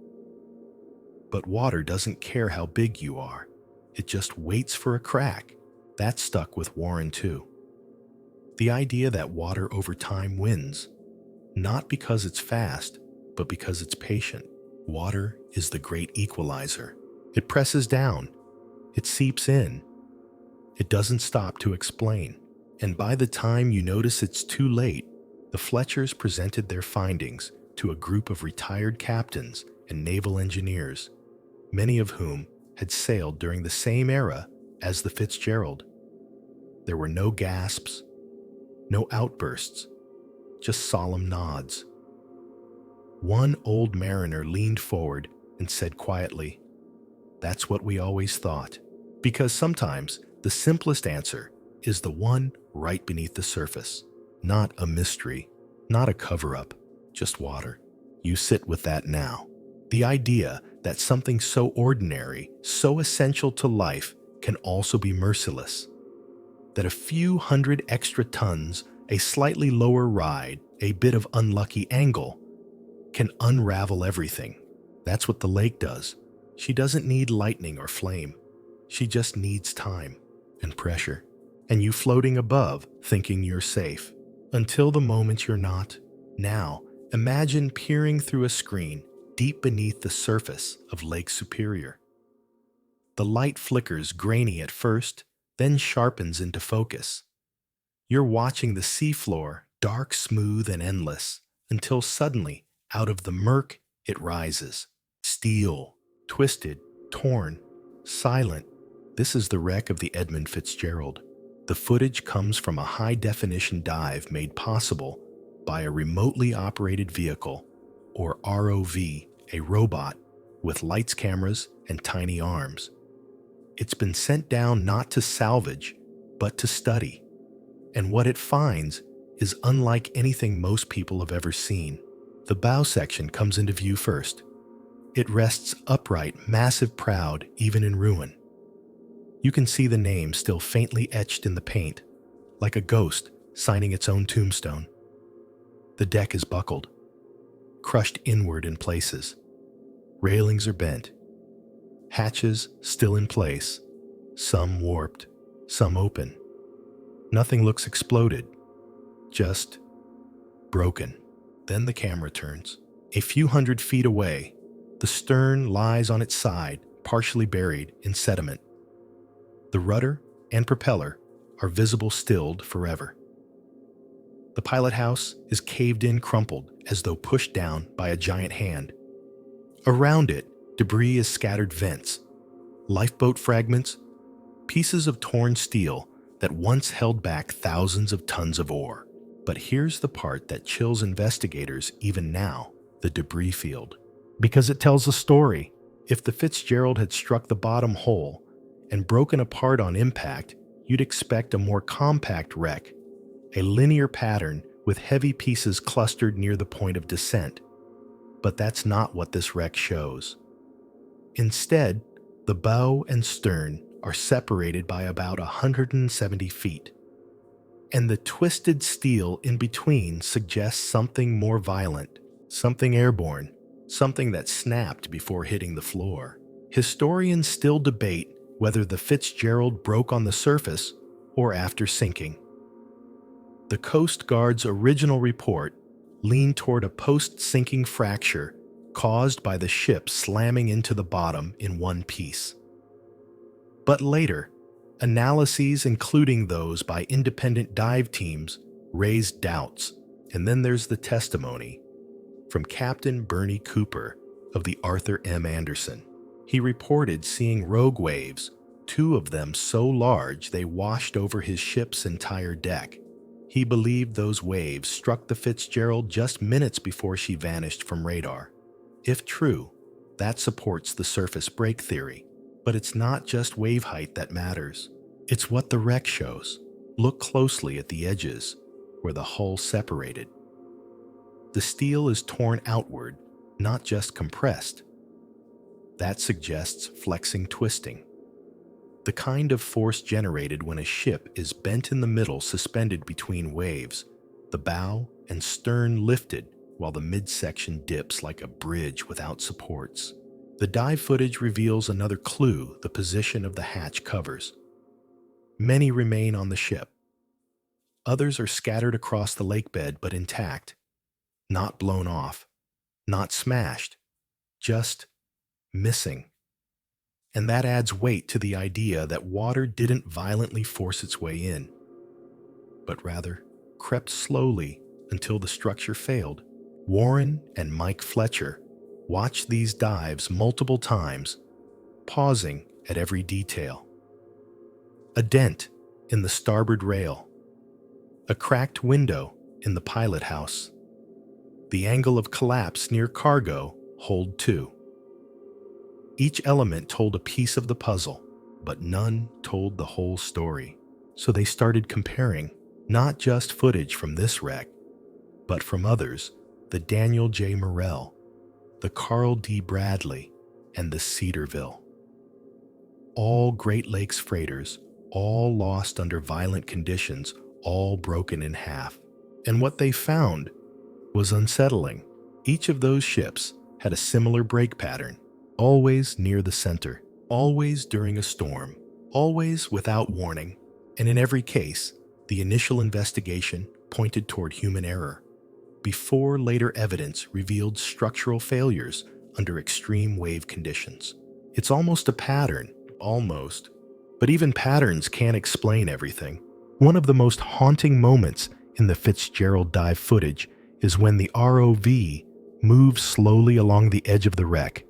But water doesn't care how big you are. It just waits for a crack." That stuck with Warren too. The idea that water over time wins, not because it's fast, but because it's patient. Water is the great equalizer. It presses down. It seeps in. It doesn't stop to explain. And by the time you notice it's too late, the Fletchers presented their findings to a group of retired captains and naval engineers, many of whom had sailed during the same era as the Fitzgerald. There were no gasps, no outbursts, just solemn nods. One old mariner leaned forward and said quietly, "That's what we always thought." Because sometimes the simplest answer is the one right beneath the surface. Not a mystery, not a cover-up, just water. You sit with that now. The idea that something so ordinary, so essential to life, can also be merciless. That a few hundred extra tons, a slightly lower ride, a bit of unlucky angle, can unravel everything. That's what the lake does. She doesn't need lightning or flame. She just needs time and pressure. And you floating above, thinking you're safe. Until the moment you're not. Now, imagine peering through a screen deep beneath the surface of Lake Superior. The light flickers grainy at first, then sharpens into focus. You're watching the seafloor, dark, smooth, and endless, until suddenly, out of the murk, it rises. Steel, twisted, torn, silent. This is the wreck of the Edmund Fitzgerald. The footage comes from a high-definition dive made possible by a remotely operated vehicle, or ROV, a robot, with lights, cameras, and tiny arms. It's been sent down not to salvage, but to study. And what it finds is unlike anything most people have ever seen. The bow section comes into view first. It rests upright, massive, proud, even in ruin. You can see the name still faintly etched in the paint, like a ghost signing its own tombstone. The deck is buckled, crushed inward in places. Railings are bent. Hatches still in place, some warped, some open. Nothing looks exploded, just broken. Then the camera turns. A few hundred feet away, the stern lies on its side, partially buried in sediment. The rudder and propeller are visible stilled forever. The pilot house is caved in, crumpled, as though pushed down by a giant hand. Around it, debris is scattered vents, lifeboat fragments, pieces of torn steel that once held back thousands of tons of ore. But here's the part that chills investigators even now, the debris field. Because it tells a story. If the Fitzgerald had struck the bottom hole and broken apart on impact, you'd expect a more compact wreck, a linear pattern with heavy pieces clustered near the point of descent. But that's not what this wreck shows. Instead, the bow and stern are separated by about 170 feet. And the twisted steel in between suggests something more violent, something airborne, something that snapped before hitting the floor. Historians still debate whether the Fitzgerald broke on the surface or after sinking. The Coast Guard's original report leaned toward a post-sinking fracture caused by the ship slamming into the bottom in one piece. But later, analyses including those by independent dive teams raised doubts, and then there's the testimony from Captain Bernie Cooper of the Arthur M. Anderson. He reported seeing rogue waves, 2 of them so large they washed over his ship's entire deck. He believed those waves struck the Fitzgerald just minutes before she vanished from radar. If true, that supports the surface break theory. But it's not just wave height that matters. It's what the wreck shows. Look closely at the edges, where the hull separated. The steel is torn outward, not just compressed. That suggests flexing twisting. The kind of force generated when a ship is bent in the middle, suspended between waves, the bow and stern lifted while the midsection dips like a bridge without supports. The dive footage reveals another clue: the position of the hatch covers. Many remain on the ship. Others are scattered across the lake bed but intact, not blown off, not smashed, just missing. And that adds weight to the idea that water didn't violently force its way in, but rather crept slowly until the structure failed. Warren and Mike Fletcher watched these dives multiple times, pausing at every detail. A dent in the starboard rail, a cracked window in the pilot house, the angle of collapse near cargo hold 2. Each element told a piece of the puzzle, but none told the whole story. So they started comparing not just footage from this wreck, but from others: the Daniel J. Morell, the Carl D. Bradley, and the Cedarville. All Great Lakes freighters, all lost under violent conditions, all broken in half. And what they found was unsettling. Each of those ships had a similar break pattern, always near the center, always during a storm, always without warning. And in every case, the initial investigation pointed toward human error, before later evidence revealed structural failures under extreme wave conditions. It's almost a pattern, almost. But even patterns can't explain everything. One of the most haunting moments in the Fitzgerald dive footage is when the ROV moves slowly along the edge of the wreck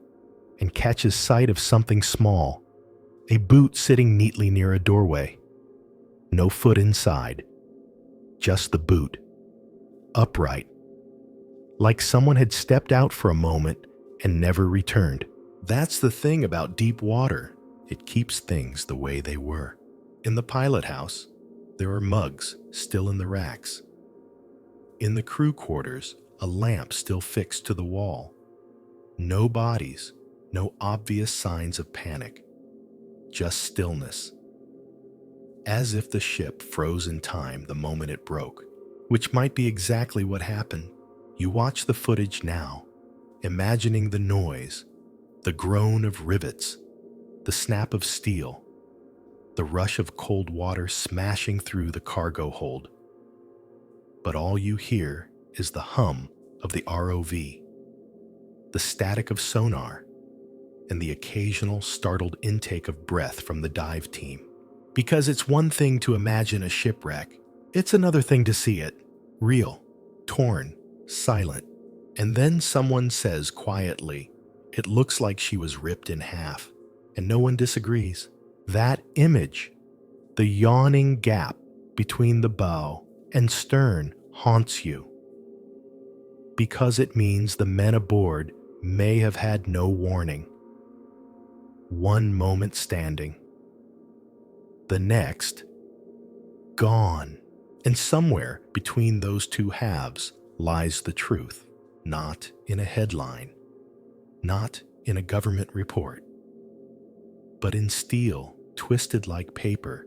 and catches sight of something small, a boot sitting neatly near a doorway. No foot inside, just the boot, upright, like someone had stepped out for a moment and never returned. That's the thing about deep water. It keeps things the way they were. In the pilot house, there are mugs still in the racks. In the crew quarters, a lamp still fixed to the wall. No bodies, no obvious signs of panic, just stillness. As if the ship froze in time the moment it broke, which might be exactly what happened. You watch the footage now, imagining the noise, the groan of rivets, the snap of steel, the rush of cold water smashing through the cargo hold. But all you hear is the hum of the ROV, the static of sonar, and the occasional startled intake of breath from the dive team. Because it's one thing to imagine a shipwreck, it's another thing to see it, real, torn, silent. And then someone says quietly, "It looks like she was ripped in half," and no one disagrees. That image, the yawning gap between the bow and stern, haunts you, because it means the men aboard may have had no warning. One moment standing, the next gone. And somewhere between those two halves lies the truth, not in a headline, not in a government report, but in steel twisted like paper,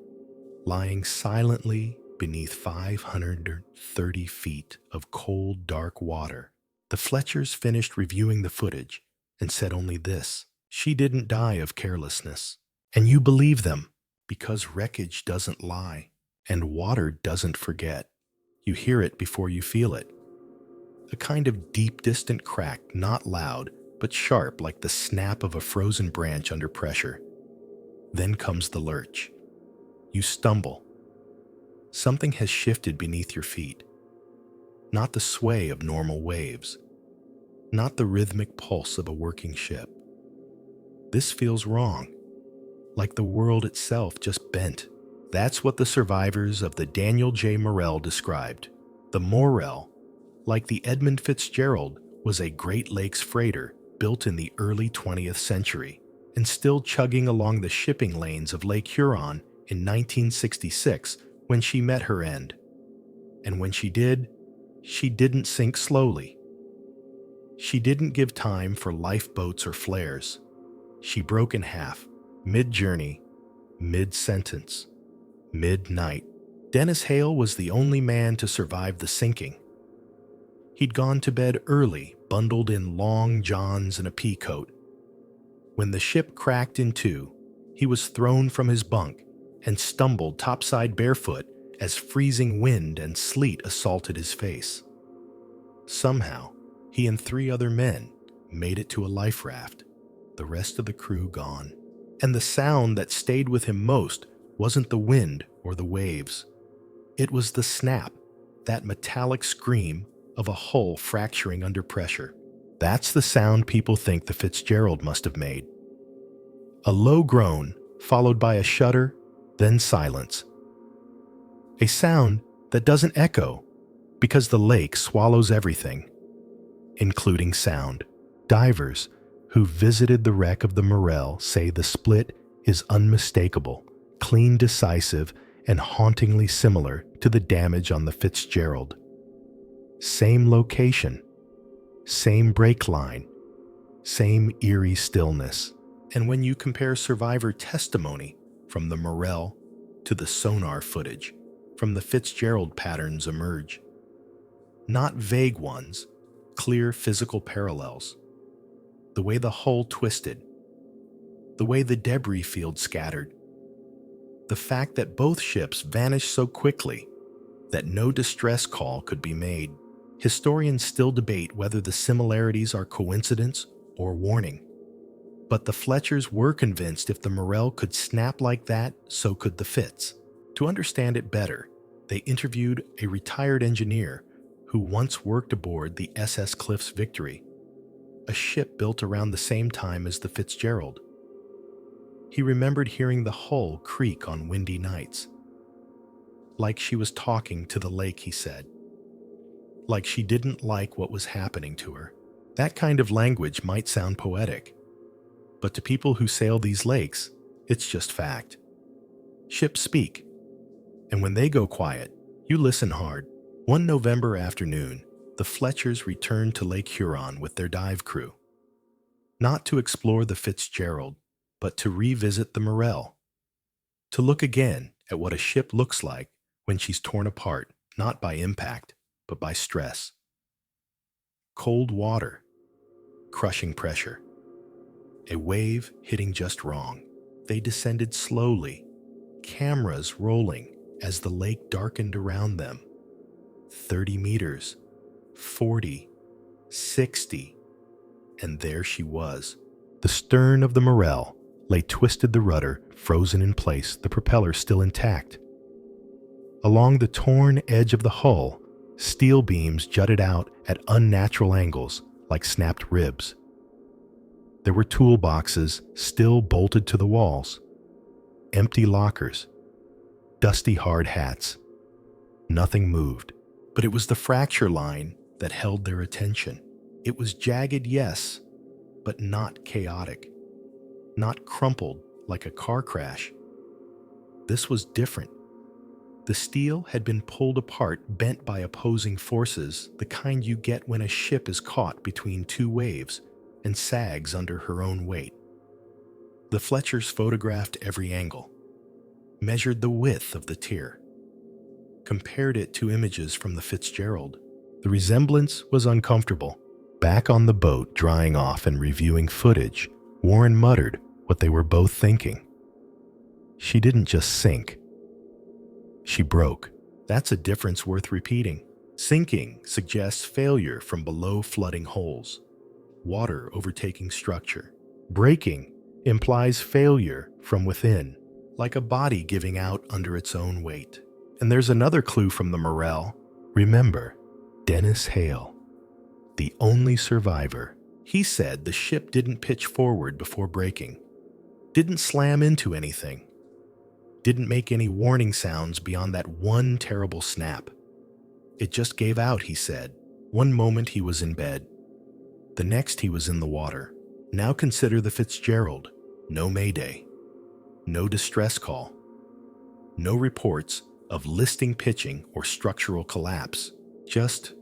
lying silently beneath 530 feet of cold, dark water. The Fletchers finished reviewing the footage and said only this: she didn't die of carelessness. And you believe them because wreckage doesn't lie and water doesn't forget. You hear it before you feel it. A kind of deep, distant crack, not loud, but sharp like the snap of a frozen branch under pressure. Then comes the lurch. You stumble. Something has shifted beneath your feet. Not the sway of normal waves. Not the rhythmic pulse of a working ship. This feels wrong, like the world itself just bent. That's what the survivors of the Daniel J. Morell described. The Morell, like the Edmund Fitzgerald, was a Great Lakes freighter built in the early 20th century and still chugging along the shipping lanes of Lake Huron in 1966 when she met her end. And when she did, she didn't sink slowly. She didn't give time for lifeboats or flares. She broke in half, mid-journey, mid-sentence, midnight. Dennis Hale was the only man to survive the sinking. He'd gone to bed early, bundled in long johns and a pea coat. When the ship cracked in two, he was thrown from his bunk and stumbled topside barefoot as freezing wind and sleet assaulted his face. Somehow, he and 3 other men made it to a life raft, the rest of the crew gone. And the sound that stayed with him most wasn't the wind or the waves. It was the snap, that metallic scream of a hull fracturing under pressure. That's the sound people think the Fitzgerald must have made. A low groan, followed by a shudder, then silence. A sound that doesn't echo, because the lake swallows everything, including sound. Divers who visited the wreck of the Morell say the split is unmistakable, clean, decisive, and hauntingly similar to the damage on the Fitzgerald. Same location, same break line, same eerie stillness. And when you compare survivor testimony from the Morell to the sonar footage from the Fitzgerald, patterns emerge. Not vague ones, clear physical parallels. The way the hull twisted, the way the debris field scattered, the fact that both ships vanished so quickly that no distress call could be made. Historians still debate whether the similarities are coincidence or warning. But the Fletchers were convinced if the Morell could snap like that, so could the Fitz. To understand it better, they interviewed a retired engineer who once worked aboard the SS Cliffs Victory, a ship built around the same time as the Fitzgerald. He remembered hearing the hull creak on windy nights. Like she was talking to the lake, he said. Like she didn't like what was happening to her. That kind of language might sound poetic, but to people who sail these lakes, it's just fact. Ships speak, and when they go quiet, you listen hard. One November afternoon, the Fletchers returned to Lake Huron with their dive crew. Not to explore the Fitzgerald, but to revisit the Morell. To look again at what a ship looks like when she's torn apart, not by impact, but by stress. Cold water, crushing pressure. A wave hitting just wrong. They descended slowly, cameras rolling as the lake darkened around them. 30 meters, 40, 60, and there she was. The stern of the Morell lay twisted, the rudder frozen in place, the propeller still intact. Along the torn edge of the hull, steel beams jutted out at unnatural angles like snapped ribs. There were toolboxes still bolted to the walls, empty lockers, dusty hard hats. Nothing moved, but it was the fracture line that held their attention. It was jagged, yes, but not chaotic, not crumpled like a car crash. This was different. The steel had been pulled apart, bent by opposing forces, the kind you get when a ship is caught between two waves and sags under her own weight. The Fletchers photographed every angle, measured the width of the tier, compared it to images from the Fitzgerald. The resemblance was uncomfortable. Back on the boat, drying off and reviewing footage, Warren muttered what they were both thinking. She didn't just sink. She broke. That's a difference worth repeating. Sinking suggests failure from below, flooding holes, water overtaking structure. Breaking implies failure from within, like a body giving out under its own weight. And there's another clue from the Morell. Remember, Dennis Hale, the only survivor. He said the ship didn't pitch forward before breaking, didn't slam into anything, didn't make any warning sounds beyond that one terrible snap. It just gave out, he said. One moment he was in bed, the next he was in the water. Now consider the Fitzgerald. No mayday, no distress call, no reports of listing pitching or structural collapse. Just,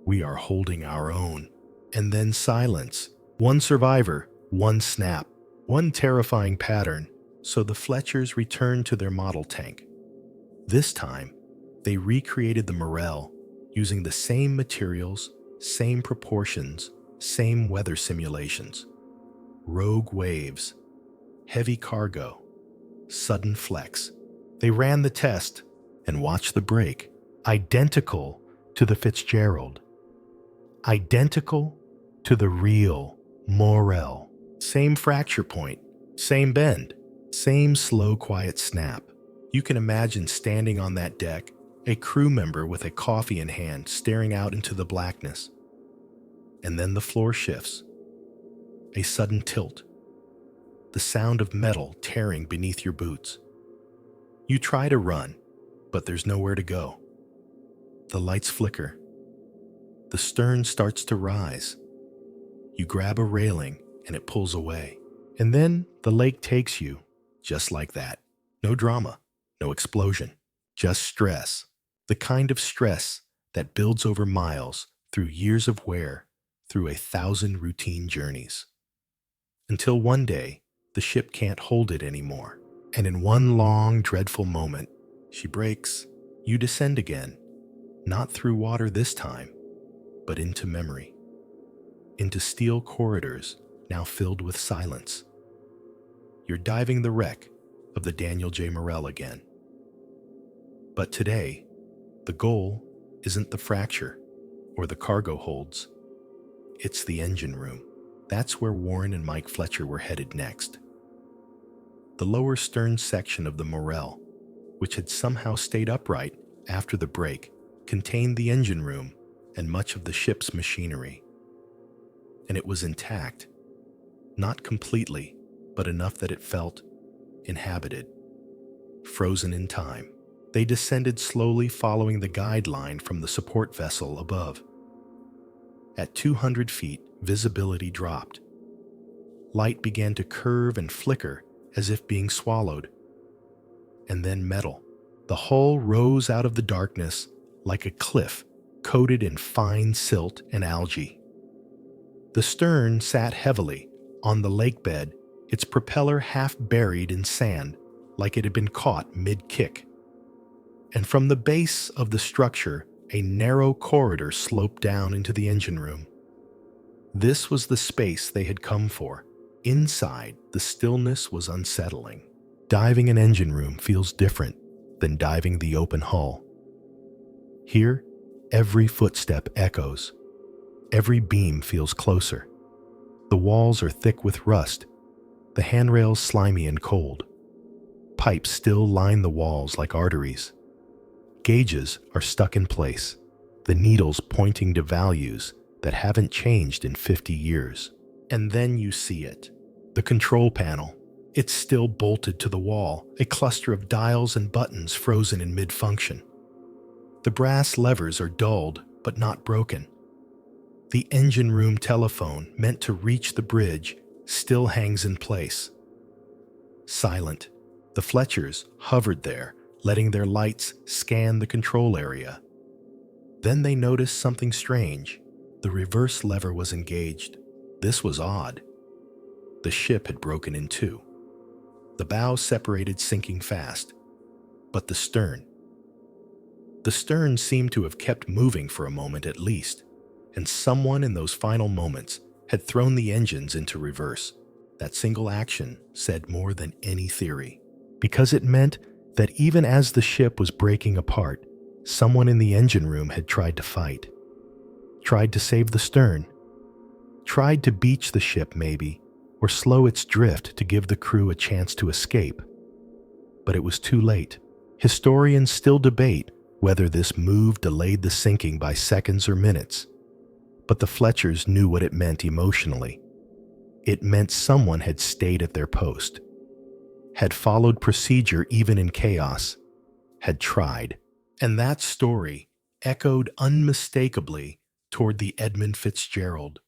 we are holding our own. And then silence. One survivor, one snap, one terrifying pattern. So the Fletchers returned to their model tank. This time, they recreated the Morell using the same materials, same proportions, same weather simulations. Rogue waves, heavy cargo, sudden flex. They ran the test and watched the break. Identical to the Fitzgerald. Identical to the real Morell. Same fracture point, same bend, same slow, quiet snap. You can imagine standing on that deck, a crew member with a coffee in hand staring out into the blackness. And then the floor shifts. A sudden tilt. The sound of metal tearing beneath your boots. You try to run, but there's nowhere to go. The lights flicker. The stern starts to rise. You grab a railing and it pulls away. And then the lake takes you, just like that. No drama, no explosion, just stress. The kind of stress that builds over miles, through years of wear, through 1,000 routine journeys. Until one day, the ship can't hold it anymore. And in one long, dreadful moment, she breaks. You descend again, not through water this time, but into memory. Into steel corridors now filled with silence. You're diving the wreck of the Daniel J. Morell again. But today, the goal isn't the fracture or the cargo holds. It's the engine room. That's where Warren and Mike Fletcher were headed next. The lower stern section of the Morell, which had somehow stayed upright after the break, contained the engine room and much of the ship's machinery. And it was intact, not completely, but enough that it felt inhabited, frozen in time. They descended slowly, following the guideline from the support vessel above. At 200 feet, visibility dropped. Light began to curve and flicker as if being swallowed. And then metal. The hull rose out of the darkness like a cliff coated in fine silt and algae. The stern sat heavily on the lake bed, its propeller half buried in sand like it had been caught mid-kick. And from the base of the structure, a narrow corridor sloped down into the engine room. This was the space they had come for. Inside, the stillness was unsettling. Diving an engine room feels different than diving the open hull. Here, every footstep echoes. Every beam feels closer. The walls are thick with rust, the handrails slimy and cold. Pipes still line the walls like arteries. Gauges are stuck in place, the needles pointing to values that haven't changed in 50 years. And then you see it. The control panel. It's still bolted to the wall, a cluster of dials and buttons frozen in mid-function. The brass levers are dulled, but not broken. The engine room telephone, meant to reach the bridge, still hangs in place. Silent, the Fletchers hovered there, letting their lights scan the control area. Then they noticed something strange. The reverse lever was engaged. This was odd. The ship had broken in two. The bow separated, sinking fast. But the stern seemed to have kept moving for a moment at least, and someone in those final moments had thrown the engines into reverse. That single action said more than any theory. because it meant that even as the ship was breaking apart, someone in the engine room had tried to fight, tried to save the stern, tried to beach the ship maybe, or slow its drift to give the crew a chance to escape. But it was too late. Historians still debate whether this move delayed the sinking by seconds or minutes, but the Fletchers knew what it meant emotionally. It meant someone had stayed at their post, had followed procedure even in chaos, had tried. And that story echoed unmistakably toward the Edmund Fitzgerald.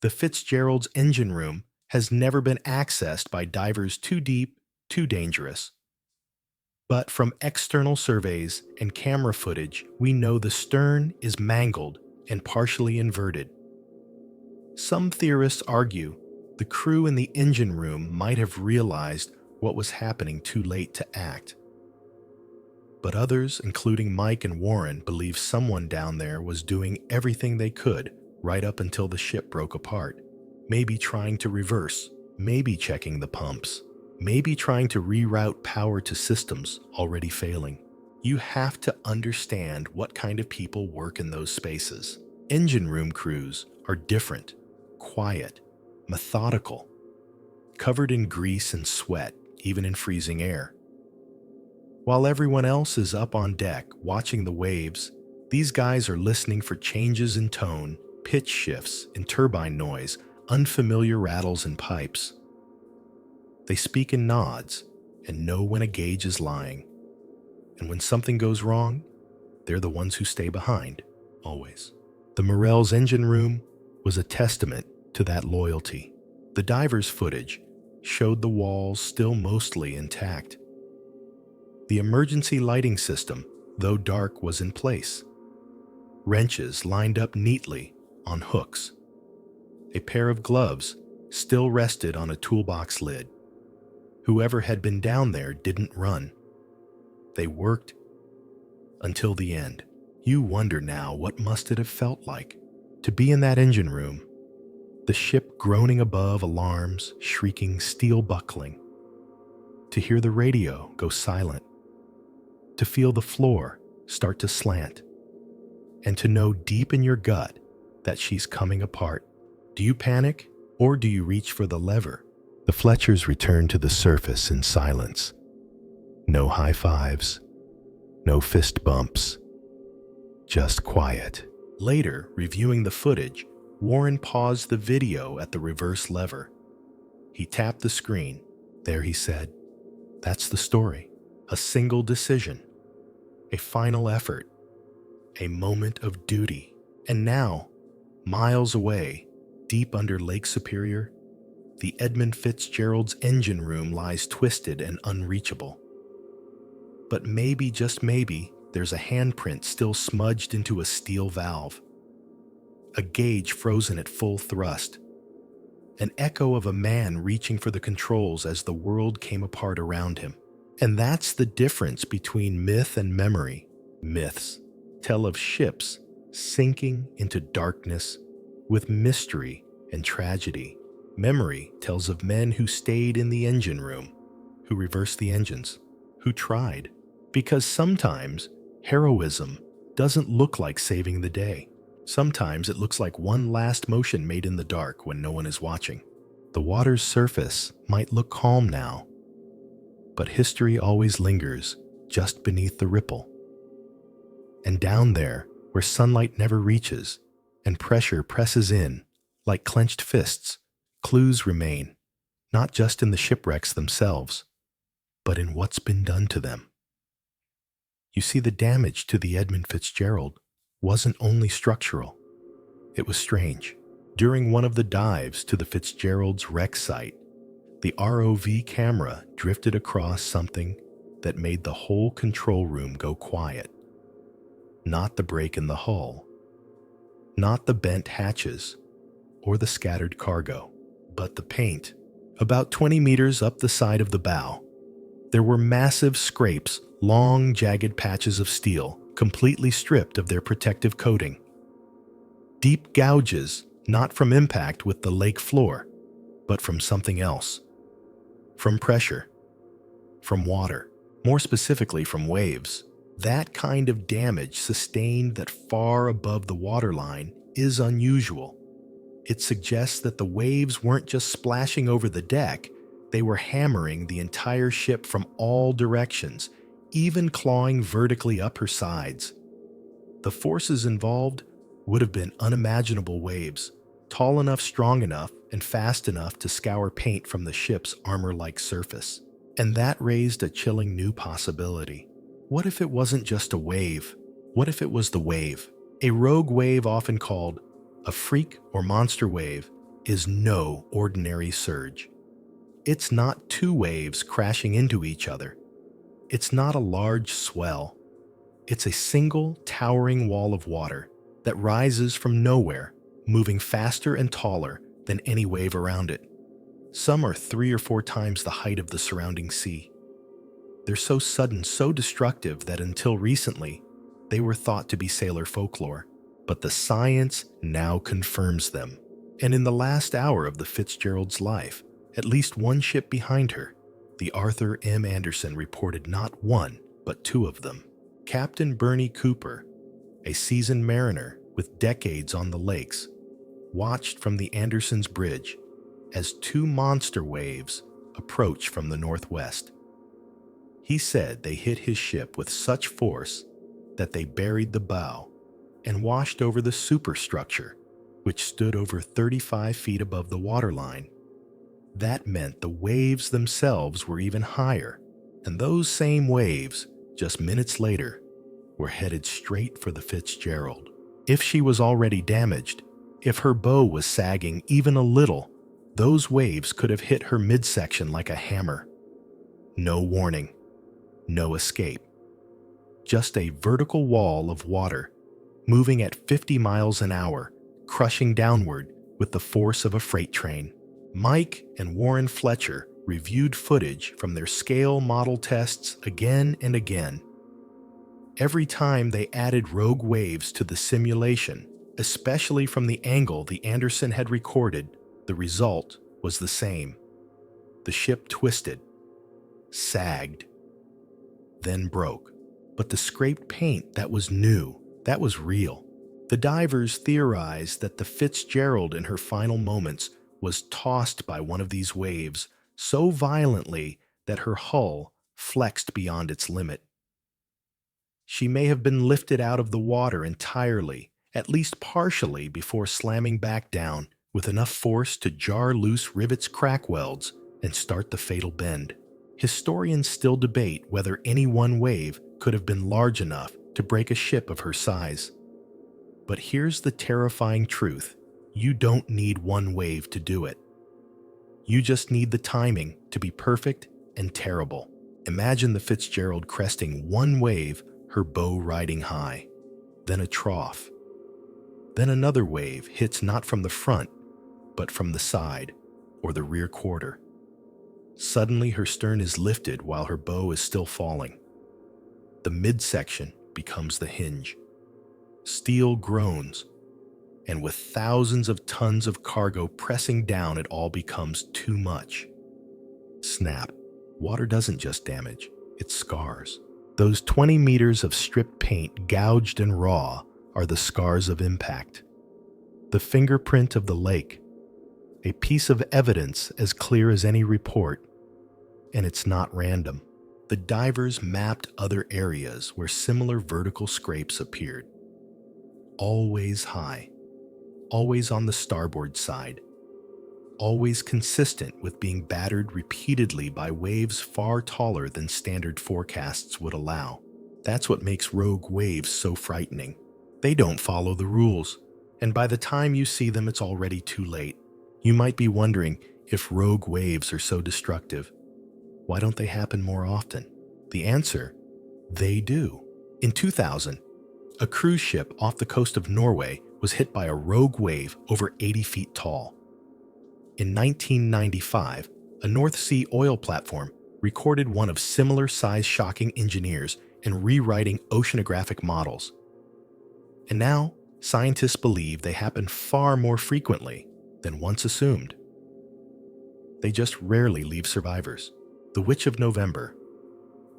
The Fitzgerald's engine room has never been accessed by divers too deep, too dangerous. But from external surveys and camera footage, we know the stern is mangled and partially inverted. Some theorists argue the crew in the engine room might have realized what was happening too late to act. But others, including Mike and Warren, believe someone down there was doing everything they could right up until the ship broke apart. Maybe trying to reverse, maybe checking the pumps, maybe trying to reroute power to systems already failing. You have to understand what kind of people work in those spaces. Engine room crews are different, quiet, methodical, covered in grease and sweat, even in freezing air. While everyone else is up on deck watching the waves, these guys are listening for changes in tone, pitch shifts in turbine noise, unfamiliar rattles in pipes. They speak in nods and know when a gauge is lying. And when something goes wrong, they're the ones who stay behind, always. The Morell's engine room was a testament to that loyalty. The divers' footage showed the walls still mostly intact. The emergency lighting system, though dark, was in place. Wrenches lined up neatly on hooks. A pair of gloves still rested on a toolbox lid. Whoever had been down there didn't run. They worked until the end. You wonder now what must it have felt like to be in that engine room, the ship groaning above alarms, shrieking, steel buckling, to hear the radio go silent, to feel the floor start to slant, and to know deep in your gut that she's coming apart. Do you panic, or do you reach for the lever? The Fletchers returned to the surface in silence. No high fives, no fist bumps, just quiet. Later, reviewing the footage, Warren paused the video at the reverse lever. He tapped the screen. There, he said, "That's the story. A single decision. A final effort. A moment of duty." And now, miles away, deep under Lake Superior, the Edmund Fitzgerald's engine room lies twisted and unreachable. But maybe, just maybe, there's a handprint still smudged into a steel valve. A gauge frozen at full thrust. An echo of a man reaching for the controls as the world came apart around him. And that's the difference between myth and memory. Myths tell of ships sinking into darkness with mystery and tragedy. Memory tells of men who stayed in the engine room, who reversed the engines, who tried. Because sometimes heroism doesn't look like saving the day. Sometimes it looks like one last motion made in the dark when no one is watching. The water's surface might look calm now, but history always lingers just beneath the ripple. And down there, where sunlight never reaches and pressure presses in like clenched fists, clues remain, not just in the shipwrecks themselves, but in what's been done to them. You see, the damage to the Edmund Fitzgerald wasn't only structural. It was strange. During one of the dives to the Fitzgerald's wreck site, the ROV camera drifted across something that made the whole control room go quiet. Not the break in the hull, not the bent hatches or the scattered cargo, but the paint. About 20 meters up the side of the bow, there were massive scrapes, long, jagged patches of steel, completely stripped of their protective coating. Deep gouges, not from impact with the lake floor, but from something else. From pressure. from water, more specifically from waves. That kind of damage sustained that far above the waterline is unusual. It suggests that the waves weren't just splashing over the deck, they were hammering the entire ship from all directions, even clawing vertically up her sides. The forces involved would have been unimaginable waves, tall enough, strong enough, and fast enough to scour paint from the ship's armor-like surface. And that raised a chilling new possibility. What if it wasn't just a wave? What if it was the wave? A rogue wave, often called a freak or monster wave, is no ordinary surge. It's not two waves crashing into each other. It's not a large swell. It's a single, towering wall of water that rises from nowhere, moving faster and taller than any wave around it. Some are 3 or 4 times the height of the surrounding sea. They're so sudden, so destructive that until recently, they were thought to be sailor folklore. But the science now confirms them. And in the last hour of the Fitzgerald's life, at least one ship behind her, the Arthur M. Anderson, reported not one, but 2 of them. Captain Bernie Cooper, a seasoned mariner with decades on the lakes, watched from the Anderson's bridge as 2 monster waves approached from the northwest. He said they hit his ship with such force that they buried the bow and washed over the superstructure, which stood over 35 feet above the waterline. That meant the waves themselves were even higher, and those same waves, just minutes later, were headed straight for the Fitzgerald. If she was already damaged, if her bow was sagging even a little, those waves could have hit her midsection like a hammer. No warning, no escape. Just a vertical wall of water, moving at 50 miles an hour, crushing downward with the force of a freight train. Mike and Warren Fletcher reviewed footage from their scale model tests again and again. Every time they added rogue waves to the simulation, especially from the angle the Anderson had recorded, the result was the same. The ship twisted, sagged, then broke. But the scraped paint, that was new, that was real. The divers theorized that the Fitzgerald in her final moments was tossed by one of these waves so violently that her hull flexed beyond its limit. She may have been lifted out of the water entirely, at least partially, before slamming back down with enough force to jar loose rivets' crack welds and start the fatal bend. Historians still debate whether any one wave could have been large enough to break a ship of her size. But here's the terrifying truth. You don't need one wave to do it. You just need the timing to be perfect and terrible. Imagine the Fitzgerald cresting one wave, her bow riding high, then a trough. Then another wave hits not from the front, but from the side or the rear quarter. Suddenly her stern is lifted while her bow is still falling. The midsection becomes the hinge. Steel groans, and with thousands of tons of cargo pressing down, it all becomes too much. Snap. Water doesn't just damage, it scars. Those 20 meters of stripped paint, gouged and raw, are the scars of impact. The fingerprint of the lake, a piece of evidence as clear as any report, and it's not random. The divers mapped other areas where similar vertical scrapes appeared. Always high, always on the starboard side, always consistent with being battered repeatedly by waves far taller than standard forecasts would allow. That's what makes rogue waves so frightening. They don't follow the rules, and by the time you see them, it's already too late. You might be wondering, if rogue waves are so destructive, why don't they happen more often? The answer, they do. In 2000, a cruise ship off the coast of Norway was hit by a rogue wave over 80 feet tall. In 1995, a North Sea oil platform recorded one of similar size, shocking engineers and rewriting oceanographic models. And now, scientists believe they happen far more frequently than once assumed. They just rarely leave survivors. The Witch of November,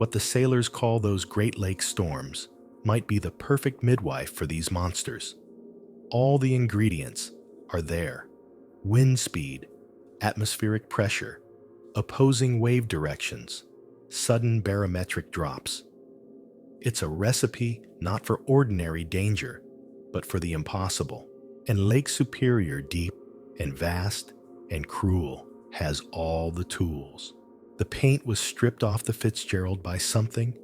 What the sailors call those Great Lake storms might be the perfect midwife for these monsters. All the ingredients are there: wind speed, atmospheric pressure, opposing wave directions, sudden barometric drops. It's a recipe not for ordinary danger, but for the impossible. And Lake Superior, deep and vast and cruel, has all the tools. The paint was stripped off the Fitzgerald by something,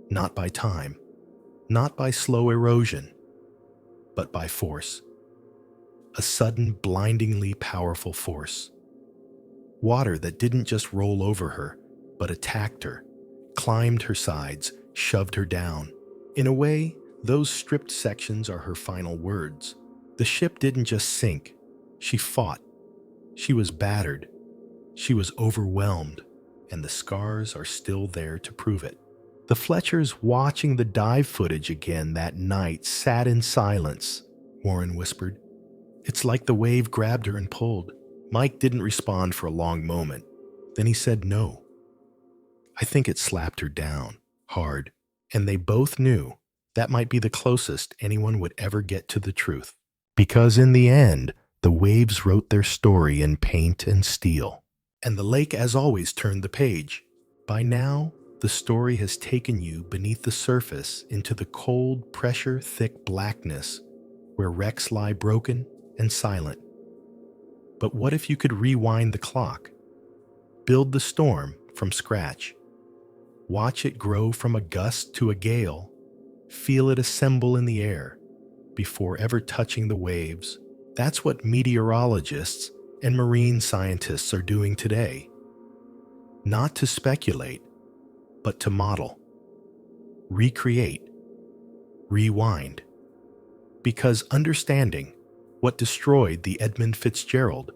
not by time, not by slow erosion, but by force. A sudden, blindingly powerful force. Water that didn't just roll over her, but attacked her, climbed her sides, shoved her down. In a way, those stripped sections are her final words. The ship didn't just sink. She fought. She was battered. She was overwhelmed, and the scars are still there to prove it. The Fletchers, watching the dive footage again that night, sat in silence. Warren whispered, "It's like the wave grabbed her and pulled." Mike didn't respond for a long moment. Then he said, "No. I think it slapped her down, hard." And they both knew that might be the closest anyone would ever get to the truth. Because in the end, the waves wrote their story in paint and steel. And the lake, as always, turned the page. By now, the story has taken you beneath the surface into the cold, pressure-thick blackness where wrecks lie broken and silent. But what if you could rewind the clock? Build the storm from scratch. Watch it grow from a gust to a gale. Feel it assemble in the air before ever touching the waves. That's what meteorologists and marine scientists are doing today. Not to speculate, but to model, recreate, rewind. Because understanding what destroyed the Edmund Fitzgerald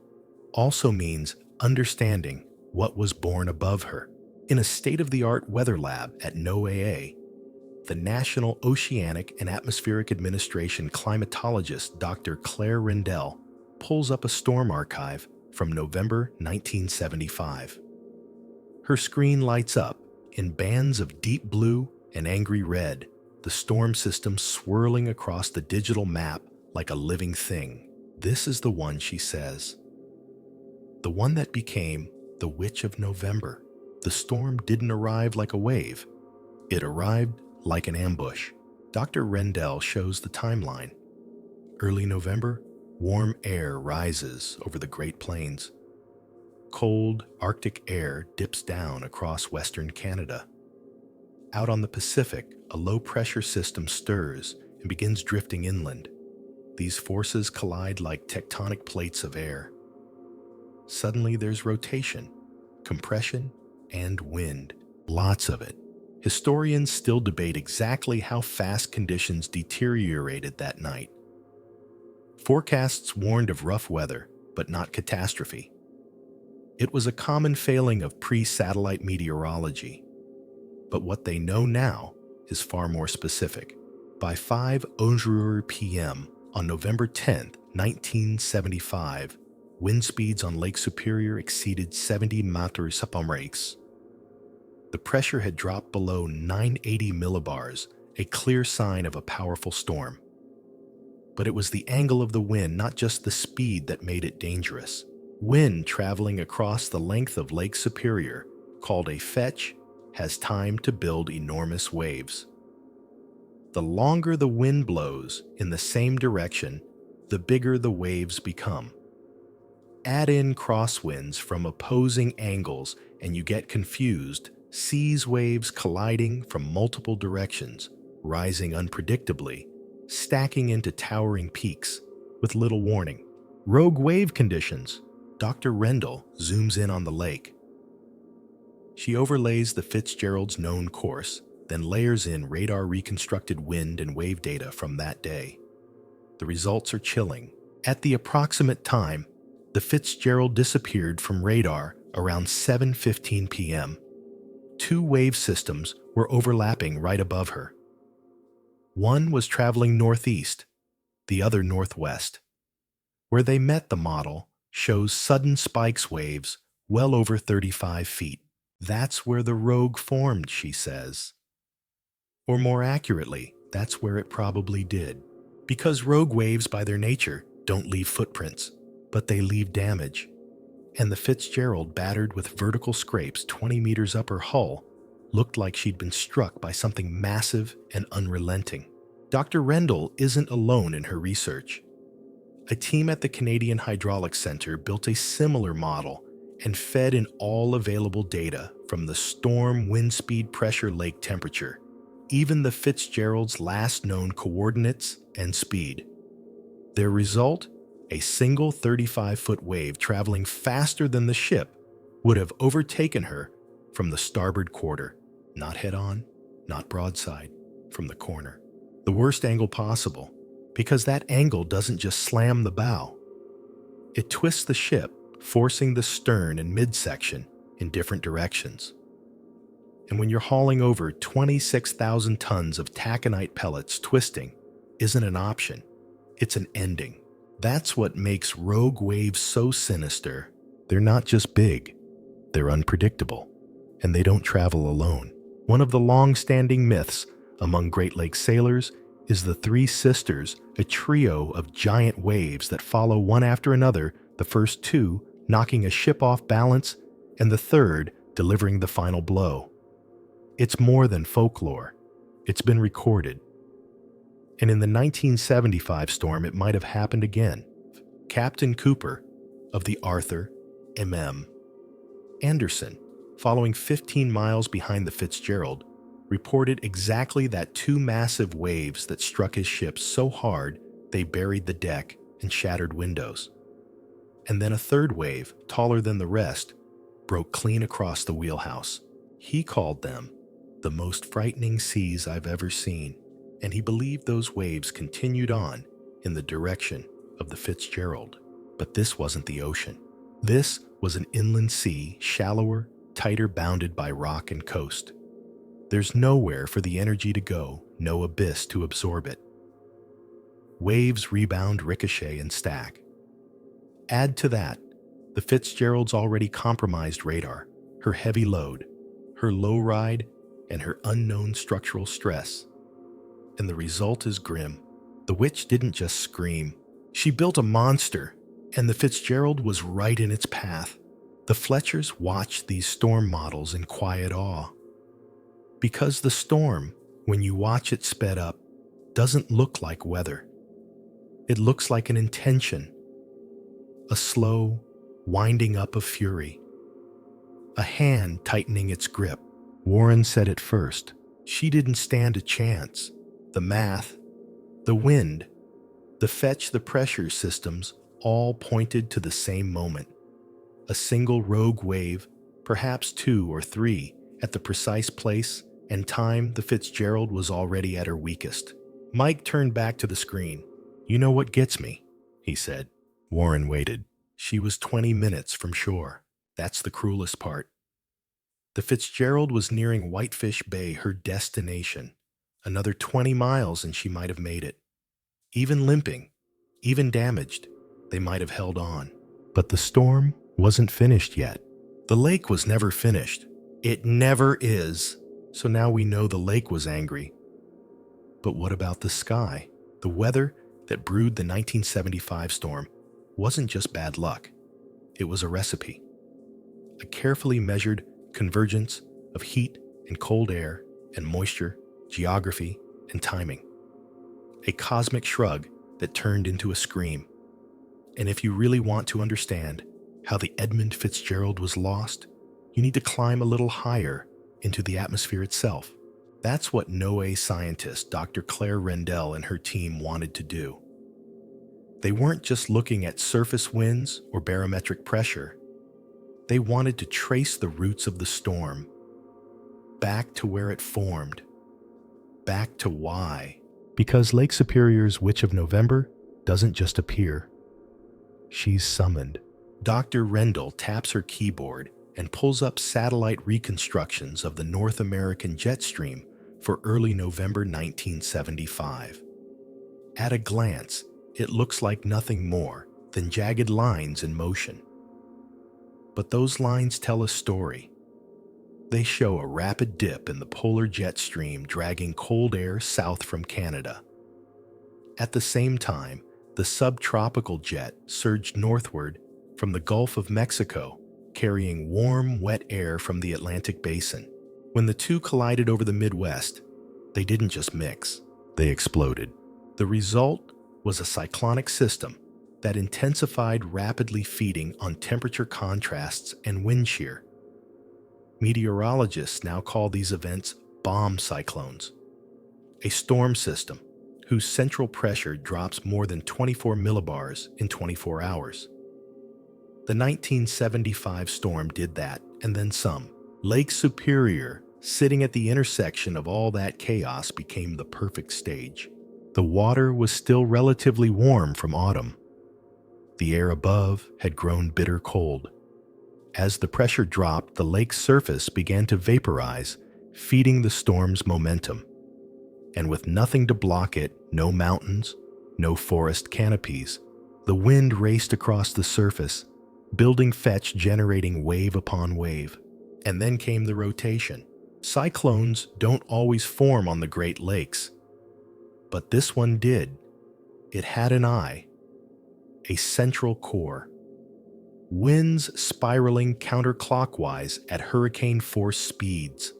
also means understanding what was born above her. In a state-of-the-art weather lab at NOAA, the National Oceanic and Atmospheric Administration climatologist Dr. Claire Rendell pulls up a storm archive from November 1975. Her screen lights up in bands of deep blue and angry red, the storm system swirling across the digital map like a living thing. This is the one, she says. The one that became the Witch of November. The storm didn't arrive like a wave. It arrived like an ambush. Dr. Rendell shows the timeline. Early November, warm air rises over the Great Plains. Cold Arctic air dips down across western Canada. Out on the Pacific, a low-pressure system stirs and begins drifting inland. These forces collide like tectonic plates of air. Suddenly there's rotation, compression, and wind. Lots of it. Historians still debate exactly how fast conditions deteriorated that night. Forecasts warned of rough weather, but not catastrophe. It was a common failing of pre-satellite meteorology. But what they know now is far more specific. By 5:00 p.m. on November 10, 1975, wind speeds on Lake Superior exceeded 70 meters per second. The pressure had dropped below 980 millibars, a clear sign of a powerful storm. But it was the angle of the wind, not just the speed, that made it dangerous. Wind traveling across the length of Lake Superior, called a fetch, has time to build enormous waves. The longer the wind blows in the same direction, the bigger the waves become. Add in crosswinds from opposing angles and you get confused, seas waves colliding from multiple directions, rising unpredictably, stacking into towering peaks with little warning. Rogue wave conditions. Dr. Rendell zooms in on the lake. She overlays the Fitzgerald's known course, then layers in radar-reconstructed wind and wave data from that day. The results are chilling. At the approximate time, the Fitzgerald disappeared from radar around 7:15 p.m. Two wave systems were overlapping right above her. One was traveling northeast, the other northwest. Where they met, the model shows sudden spikes waves well over 35 feet. That's where the rogue formed, she says. Or more accurately, that's where it probably did. Because rogue waves, by their nature, don't leave footprints, but they leave damage. And the Fitzgerald, battered with vertical scrapes 20 meters up her hull, looked like she'd been struck by something massive and unrelenting. Dr. Rendell isn't alone in her research. A team at the Canadian Hydraulics Center built a similar model and fed in all available data from the storm, wind speed, pressure, lake temperature, even the Fitzgerald's last known coordinates and speed. Their result? A single 35-foot wave traveling faster than the ship would have overtaken her from the starboard quarter, not head-on, not broadside, from the corner. The worst angle possible, because that angle doesn't just slam the bow. It twists the ship, forcing the stern and midsection in different directions. And when you're hauling over 26,000 tons of taconite pellets, twisting isn't an option, it's an ending. That's what makes rogue waves so sinister. They're not just big, they're unpredictable, and they don't travel alone. One of the long-standing myths among Great Lakes sailors is the Three Sisters, a trio of giant waves that follow one after another, the first two knocking a ship off balance, and the third delivering the final blow. It's more than folklore. It's been recorded. And in the 1975 storm, it might have happened again. Captain Cooper of the Arthur M.M. Anderson, following 15 miles behind the Fitzgerald, reported exactly that two massive waves that struck his ship so hard they buried the deck and shattered windows. And then a third wave, taller than the rest, broke clean across the wheelhouse. He called them the most frightening seas I've ever seen, and he believed those waves continued on in the direction of the Fitzgerald. But this wasn't the ocean. This was an inland sea, shallower, tighter, bounded by rock and coast. There's nowhere for the energy to go, no abyss to absorb it. Waves rebound, ricochet, and stack. Add to that the Fitzgerald's already compromised radar, her heavy load, her low ride, and her unknown structural stress. And the result is grim. The witch didn't just scream. She built a monster, and the Fitzgerald was right in its path. The Fletchers watched these storm models in quiet awe. Because the storm, when you watch it sped up, doesn't look like weather. It looks like an intention, a slow winding up of fury, a hand tightening its grip. Warren said it first. She didn't stand a chance. The math, the wind, the fetch, the pressure systems all pointed to the same moment. A single rogue wave, perhaps two or three, at the precise place and time the Fitzgerald was already at her weakest. Mike turned back to the screen. "You know what gets me?" he said. Warren waited. She was 20 minutes from shore. That's the cruelest part. The Fitzgerald was nearing Whitefish Bay, her destination. Another 20 miles and she might have made it. Even limping, even damaged, they might have held on. But the storm wasn't finished yet. The lake was never finished. It never is. So now we know the lake was angry. But what about the sky? The weather that brewed the 1975 storm wasn't just bad luck. It was a recipe. A carefully measured convergence of heat and cold air and moisture, geography and timing. A cosmic shrug that turned into a scream. And if you really want to understand how the Edmund Fitzgerald was lost, you need to climb a little higher into the atmosphere itself. That's what NOAA scientist Dr. Claire Rendell and her team wanted to do. They weren't just looking at surface winds or barometric pressure. They wanted to trace the roots of the storm, back to where it formed, back to why. Because Lake Superior's Witch of November doesn't just appear. She's summoned. Dr. Rendell taps her keyboard and pulls up satellite reconstructions of the North American jet stream for early November 1975. At a glance, it looks like nothing more than jagged lines in motion. But those lines tell a story. They show a rapid dip in the polar jet stream dragging cold air south from Canada. At the same time, the subtropical jet surged northward from the Gulf of Mexico, carrying warm, wet air from the Atlantic basin. When the two collided over the Midwest, they didn't just mix, they exploded. The result was a cyclonic system that intensified, rapidly feeding on temperature contrasts and wind shear. Meteorologists now call these events bomb cyclones, a storm system whose central pressure drops more than 24 millibars in 24 hours. The 1975 storm did that, and then some. Lake Superior, sitting at the intersection of all that chaos, became the perfect stage. The water was still relatively warm from autumn. The air above had grown bitter cold. As the pressure dropped, the lake's surface began to vaporize, feeding the storm's momentum. And with nothing to block it, no mountains, no forest canopies, the wind raced across the surface, building fetch, generating wave upon wave. And then came the rotation. Cyclones don't always form on the Great Lakes, but this one did. It had an eye, a central core. Winds spiraling counterclockwise at hurricane-force speeds.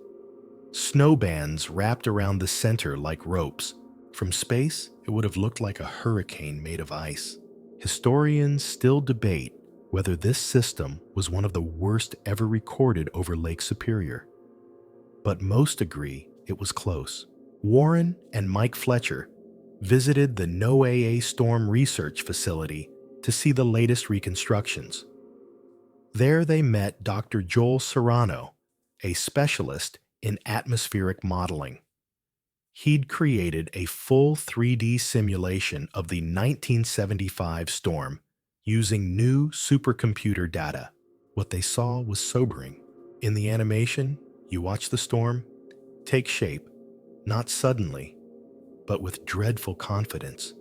Snow bands wrapped around the center like ropes. From space, it would have looked like a hurricane made of ice. Historians still debate whether this system was one of the worst ever recorded over Lake Superior. But most agree it was close. Warren and Mike Fletcher visited the NOAA Storm Research Facility to see the latest reconstructions. There they met Dr. Joel Serrano, a specialist in atmospheric modeling. He'd created a full 3D simulation of the 1975 storm using new supercomputer data. What they saw was sobering. In the animation, you watch the storm take shape, not suddenly, but with dreadful confidence.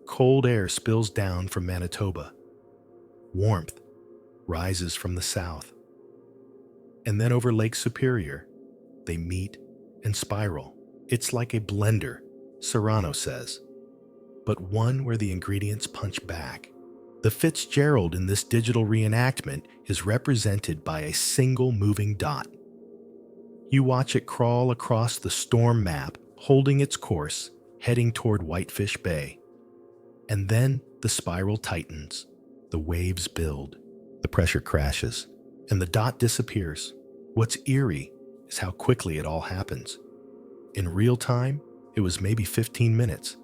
Cold air spills down from Manitoba. Warmth rises from the south. And then over Lake Superior, they meet and spiral. It's like a blender, Serrano says, but one where the ingredients punch back. The Fitzgerald in this digital reenactment is represented by a single moving dot. You watch it crawl across the storm map, holding its course, heading toward Whitefish Bay. And then the spiral tightens, the waves build, the pressure crashes, and the dot disappears. What's eerie is how quickly it all happens. In real time, it was maybe 15 minutes.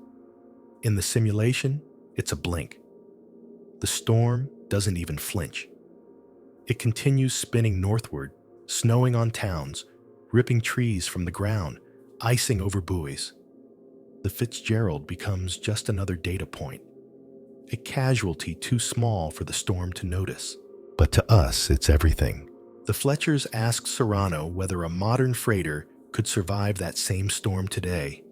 In the simulation, it's a blink. The storm doesn't even flinch. It continues spinning northward, snowing on towns, ripping trees from the ground, icing over buoys. The Fitzgerald becomes just another data point, a casualty too small for the storm to notice. But to us, it's everything. The Fletchers asked Serrano whether a modern freighter could survive that same storm today.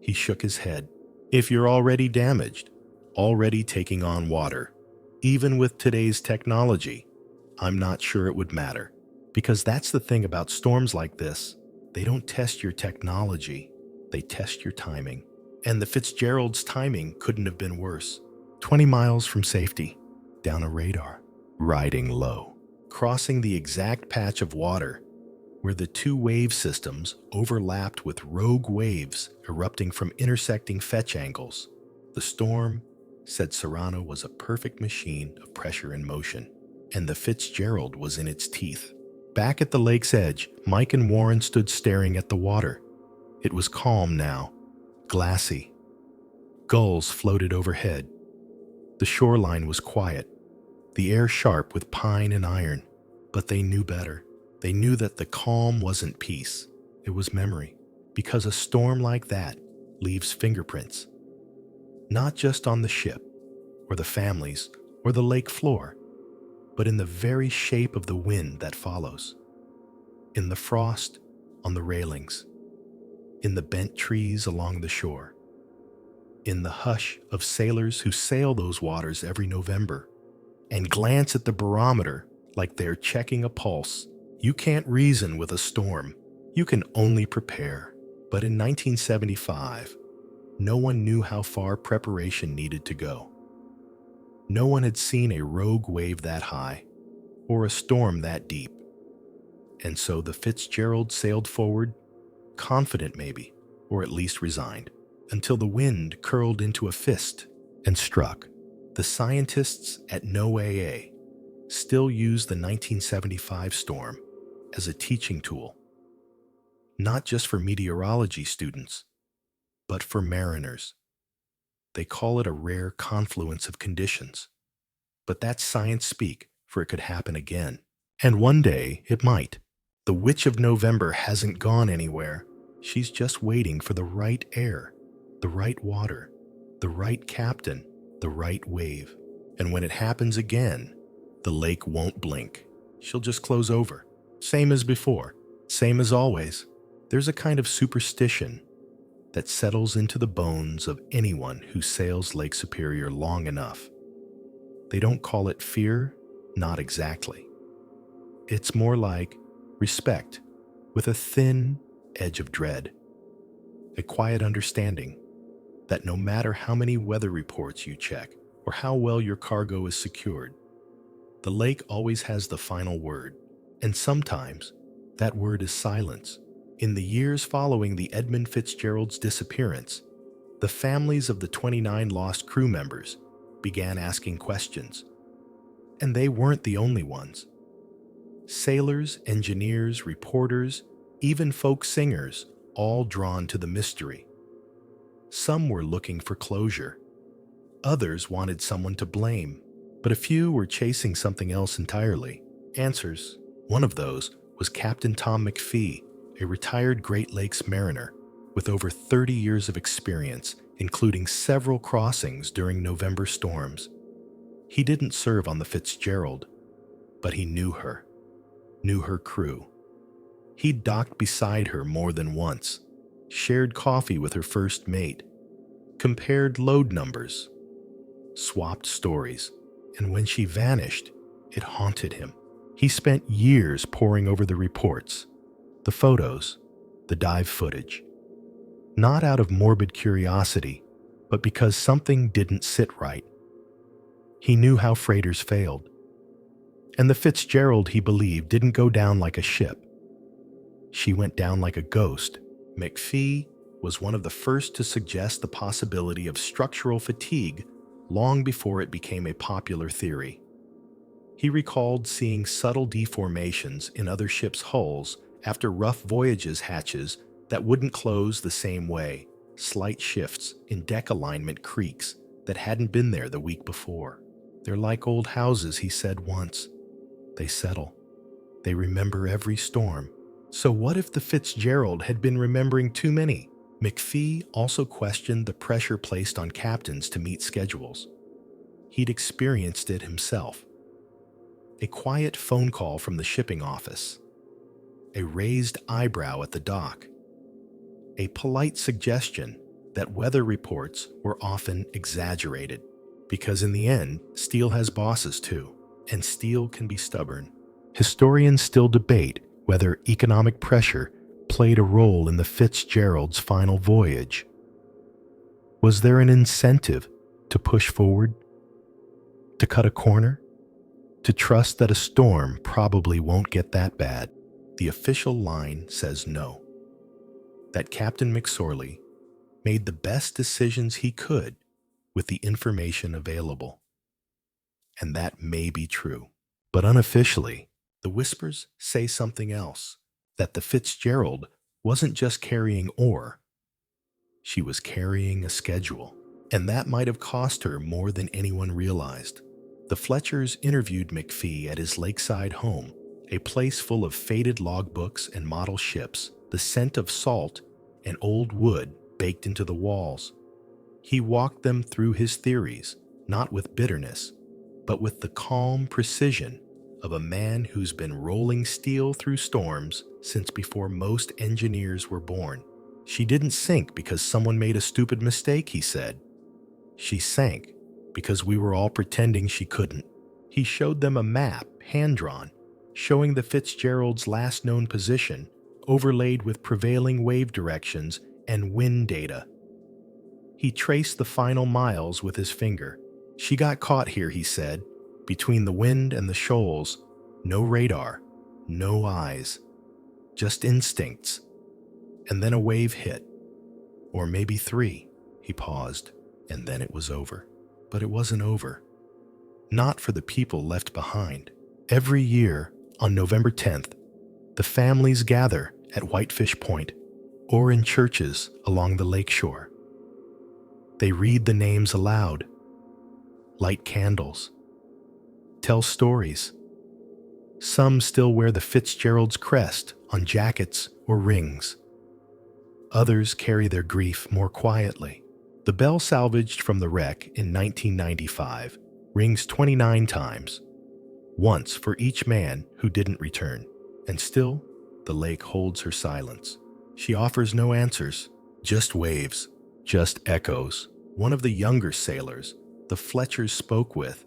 He shook his head. If you're already damaged, already taking on water, even with today's technology, I'm not sure it would matter. Because that's the thing about storms like this. They don't test your technology, they test your timing. And the Fitzgerald's timing couldn't have been worse. 20 miles from safety, down a radar, riding low, crossing the exact patch of water where the two wave systems overlapped with rogue waves erupting from intersecting fetch angles. The storm, said Serrano, was a perfect machine of pressure and motion, and the Fitzgerald was in its teeth. Back at the lake's edge, Mike and Warren stood staring at the water. It was calm now, glassy. Gulls floated overhead. The shoreline was quiet, the air sharp with pine and iron. But they knew better. They knew that the calm wasn't peace, it was memory. Because a storm like that leaves fingerprints. Not just on the ship, or the families, or the lake floor, but in the very shape of the wind that follows. In the frost on the railings. In the bent trees along the shore. In the hush of sailors who sail those waters every November and glance at the barometer like they're checking a pulse You can't reason with a storm. You can only prepare. But in 1975, no one knew how far preparation needed to go. No one had seen a rogue wave that high, or a storm that deep. And so the Fitzgerald sailed forward, confident maybe, or at least resigned, until the wind curled into a fist and struck. The scientists at NOAA still use the 1975 storm as a teaching tool, not just for meteorology students, but for mariners. They call it a rare confluence of conditions, but that's science speak, for it could happen again. And one day it might. The Witch of November hasn't gone anywhere. She's just waiting for the right air, the right water, the right captain, the right wave. And when it happens again, the lake won't blink. She'll just close over. Same as before, same as always. There's a kind of superstition that settles into the bones of anyone who sails Lake Superior long enough. They don't call it fear, not exactly. It's more like respect with a thin edge of dread. A quiet understanding that no matter how many weather reports you check or how well your cargo is secured, the lake always has the final word, and sometimes that word is silence. In the years following the Edmund Fitzgerald's disappearance, the families of the 29 lost crew members began asking questions. And they weren't the only ones. Sailors, engineers, reporters, even folk singers, all drawn to the mystery. Some were looking for closure. Others wanted someone to blame, but a few were chasing something else entirely. Answers. One of those was Captain Tom McPhee, a retired Great Lakes mariner with over 30 years of experience, including several crossings during November storms. He didn't serve on the Fitzgerald, but he knew her crew. He'd docked beside her more than once, shared coffee with her first mate, compared load numbers, swapped stories, and when she vanished, it haunted him. He spent years poring over the reports, the photos, the dive footage. Not out of morbid curiosity, but because something didn't sit right. He knew how freighters failed. And the Fitzgerald, he believed, didn't go down like a ship. She went down like a ghost. McPhee was one of the first to suggest the possibility of structural fatigue long before it became a popular theory. He recalled seeing subtle deformations in other ships' hulls after rough voyages hatches that wouldn't close the same way, slight shifts in deck alignment creaks that hadn't been there the week before. They're like old houses, he said once. They settle. They remember every storm. So what if the Fitzgerald had been remembering too many? McPhee also questioned the pressure placed on captains to meet schedules. He'd experienced it himself. A quiet phone call from the shipping office. A raised eyebrow at the dock. A polite suggestion that weather reports were often exaggerated, because in the end, steel has bosses too, and steel can be stubborn. Historians still debate whether economic pressure played a role in the Fitzgerald's final voyage. Was there an incentive to push forward? To cut a corner? To trust that a storm probably won't get that bad? The official line says no. That Captain McSorley made the best decisions he could with the information available. And that may be true. But unofficially, the whispers say something else, that the Fitzgerald wasn't just carrying ore. She was carrying a schedule, and that might have cost her more than anyone realized. The Fletchers interviewed McPhee at his lakeside home, a place full of faded logbooks and model ships, the scent of salt and old wood baked into the walls. He walked them through his theories, not with bitterness, but with the calm precision of a man who's been rolling steel through storms since before most engineers were born. She didn't sink because someone made a stupid mistake, he said. She sank because we were all pretending she couldn't. He showed them a map, hand-drawn, showing the Fitzgerald's last known position, overlaid with prevailing wave directions and wind data. He traced the final miles with his finger. She got caught here, he said, between the wind and the shoals. No radar, no eyes, just instincts. And then a wave hit. Or maybe three. He paused, and then it was over. But it wasn't over. Not for the people left behind. Every year, on November 10th, the families gather at Whitefish Point or in churches along the lakeshore. They read the names aloud, light candles, tell stories. Some still wear the Fitzgerald's crest on jackets or rings. Others carry their grief more quietly. The bell salvaged from the wreck in 1995 rings 29 times, once for each man who didn't return. And still, the lake holds her silence. She offers no answers, just waves, just echoes. One of the younger sailors the Fletchers spoke with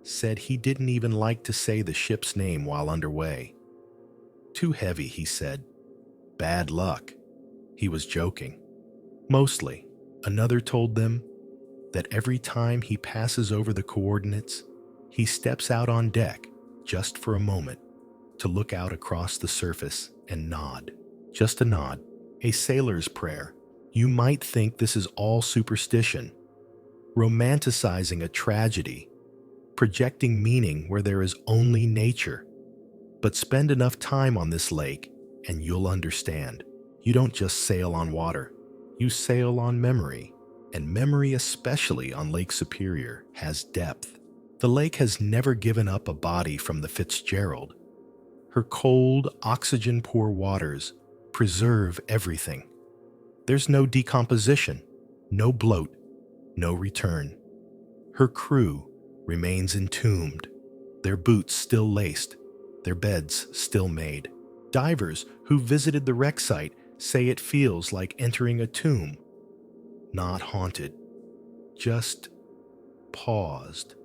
said he didn't even like to say the ship's name while underway. Too heavy, he said. Bad luck. He was joking. Mostly. Another told them that every time he passes over the coordinates, he steps out on deck just for a moment to look out across the surface and nod. Just a nod. A sailor's prayer. You might think this is all superstition, romanticizing a tragedy, projecting meaning where there is only nature. But spend enough time on this lake and you'll understand. You don't just sail on water. You sail on memory, and memory, especially on Lake Superior, has depth. The lake has never given up a body from the Fitzgerald. Her cold, oxygen-poor waters preserve everything. There's no decomposition, no bloat, no return. Her crew remains entombed, their boots still laced, their beds still made. Divers who visited the wreck site say it feels like entering a tomb. Not haunted, just paused,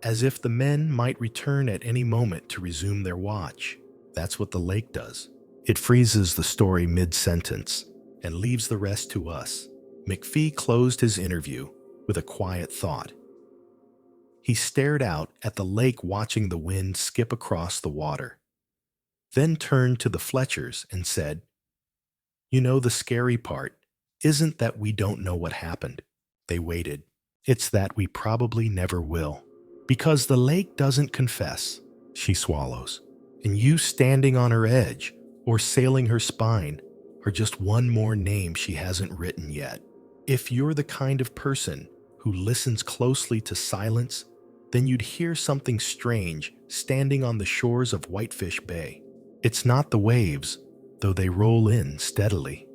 as if the men might return at any moment to resume their watch. That's what the lake does. It freezes the story mid-sentence and leaves the rest to us. McPhee closed his interview with a quiet thought. He stared out at the lake, watching the wind skip across the water, then turned to the Fletchers and said, "You know, the scary part isn't that we don't know what happened." They waited. "It's that we probably never will. Because the lake doesn't confess," she swallows. "And you standing on her edge or sailing her spine are just one more name she hasn't written yet. If you're the kind of person who listens closely to silence, then you'd hear something strange standing on the shores of Whitefish Bay. It's not the waves, though they roll in steadily.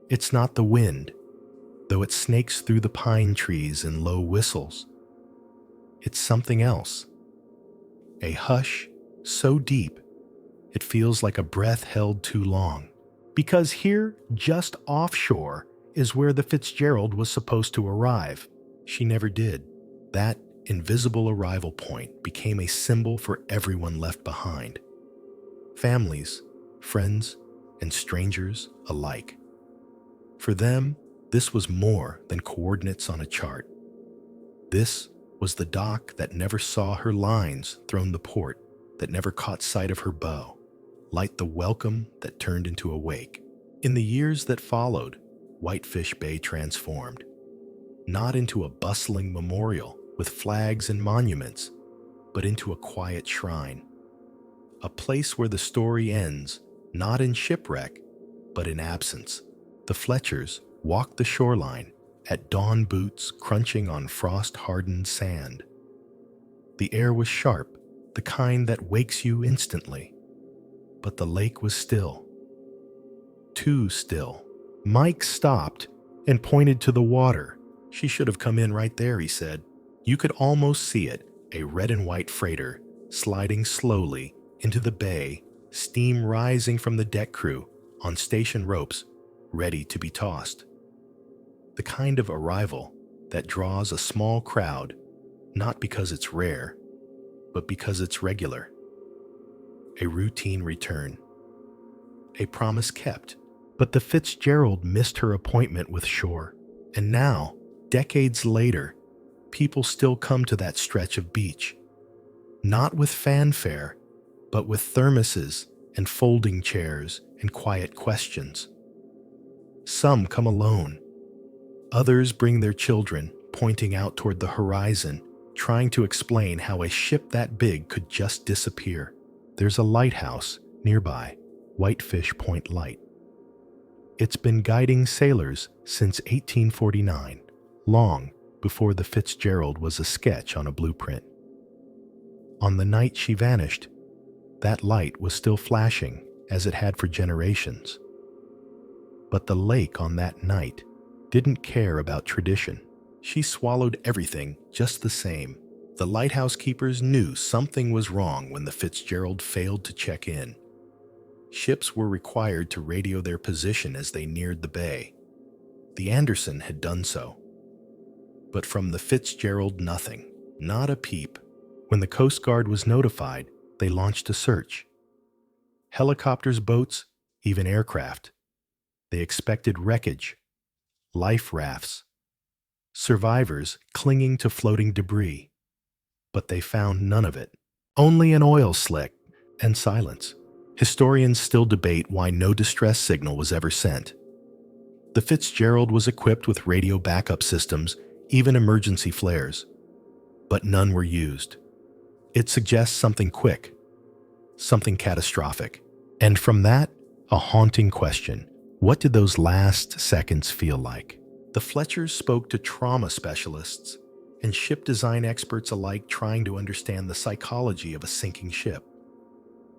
It's not the wind, though it snakes through the pine trees in low whistles. It's something else. A hush so deep, it feels like a breath held too long. Because here, just offshore, is where the Fitzgerald was supposed to arrive. She never did. That invisible arrival point became a symbol for everyone left behind. Families, friends, and strangers alike. For them, this was more than coordinates on a chart. This was the dock that never saw her lines thrown the port, that never caught sight of her bow, like the welcome that turned into a wake. In the years that followed, Whitefish Bay transformed, not into a bustling memorial with flags and monuments, but into a quiet shrine, a place where the story ends, not in shipwreck, but in absence. The Fletchers walked the shoreline at dawn boots crunching on frost-hardened sand. The air was sharp, the kind that wakes you instantly. But the lake was still. Too still. Mike stopped and pointed to the water. "She should have come in right there," he said. You could almost see it, a red and white freighter sliding slowly into the bay, steam rising from the deck crew on station ropes, ready to be tossed. The kind of arrival that draws a small crowd, not because it's rare, but because it's regular. a routine return, a promise kept. But the Fitzgerald missed her appointment with shore, and now, decades later, people still come to that stretch of beach. Not with fanfare, but with thermoses and folding chairs and quiet questions. Some come alone. Others bring their children, pointing out toward the horizon, trying to explain how a ship that big could just disappear. There's a lighthouse nearby, Whitefish Point Light. It's been guiding sailors since 1849, long before the Fitzgerald was a sketch on a blueprint. On the night she vanished, that light was still flashing as it had for generations. But the lake on that night didn't care about tradition. She swallowed everything just the same. The lighthouse keepers knew something was wrong when the Fitzgerald failed to check in. Ships were required to radio their position as they neared the bay. The Anderson had done so. But from the Fitzgerald, nothing, not a peep. When the Coast Guard was notified, they launched a search. Helicopters, boats, even aircraft. They expected wreckage, life rafts, survivors clinging to floating debris. But they found none of it. Only an oil slick and silence. Historians still debate why no distress signal was ever sent. The Fitzgerald was equipped with radio backup systems, even emergency flares, but none were used. It suggests something quick, something catastrophic. And from that, a haunting question. What did those last seconds feel like? The Fletchers spoke to trauma specialists and ship design experts alike, trying to understand the psychology of a sinking ship.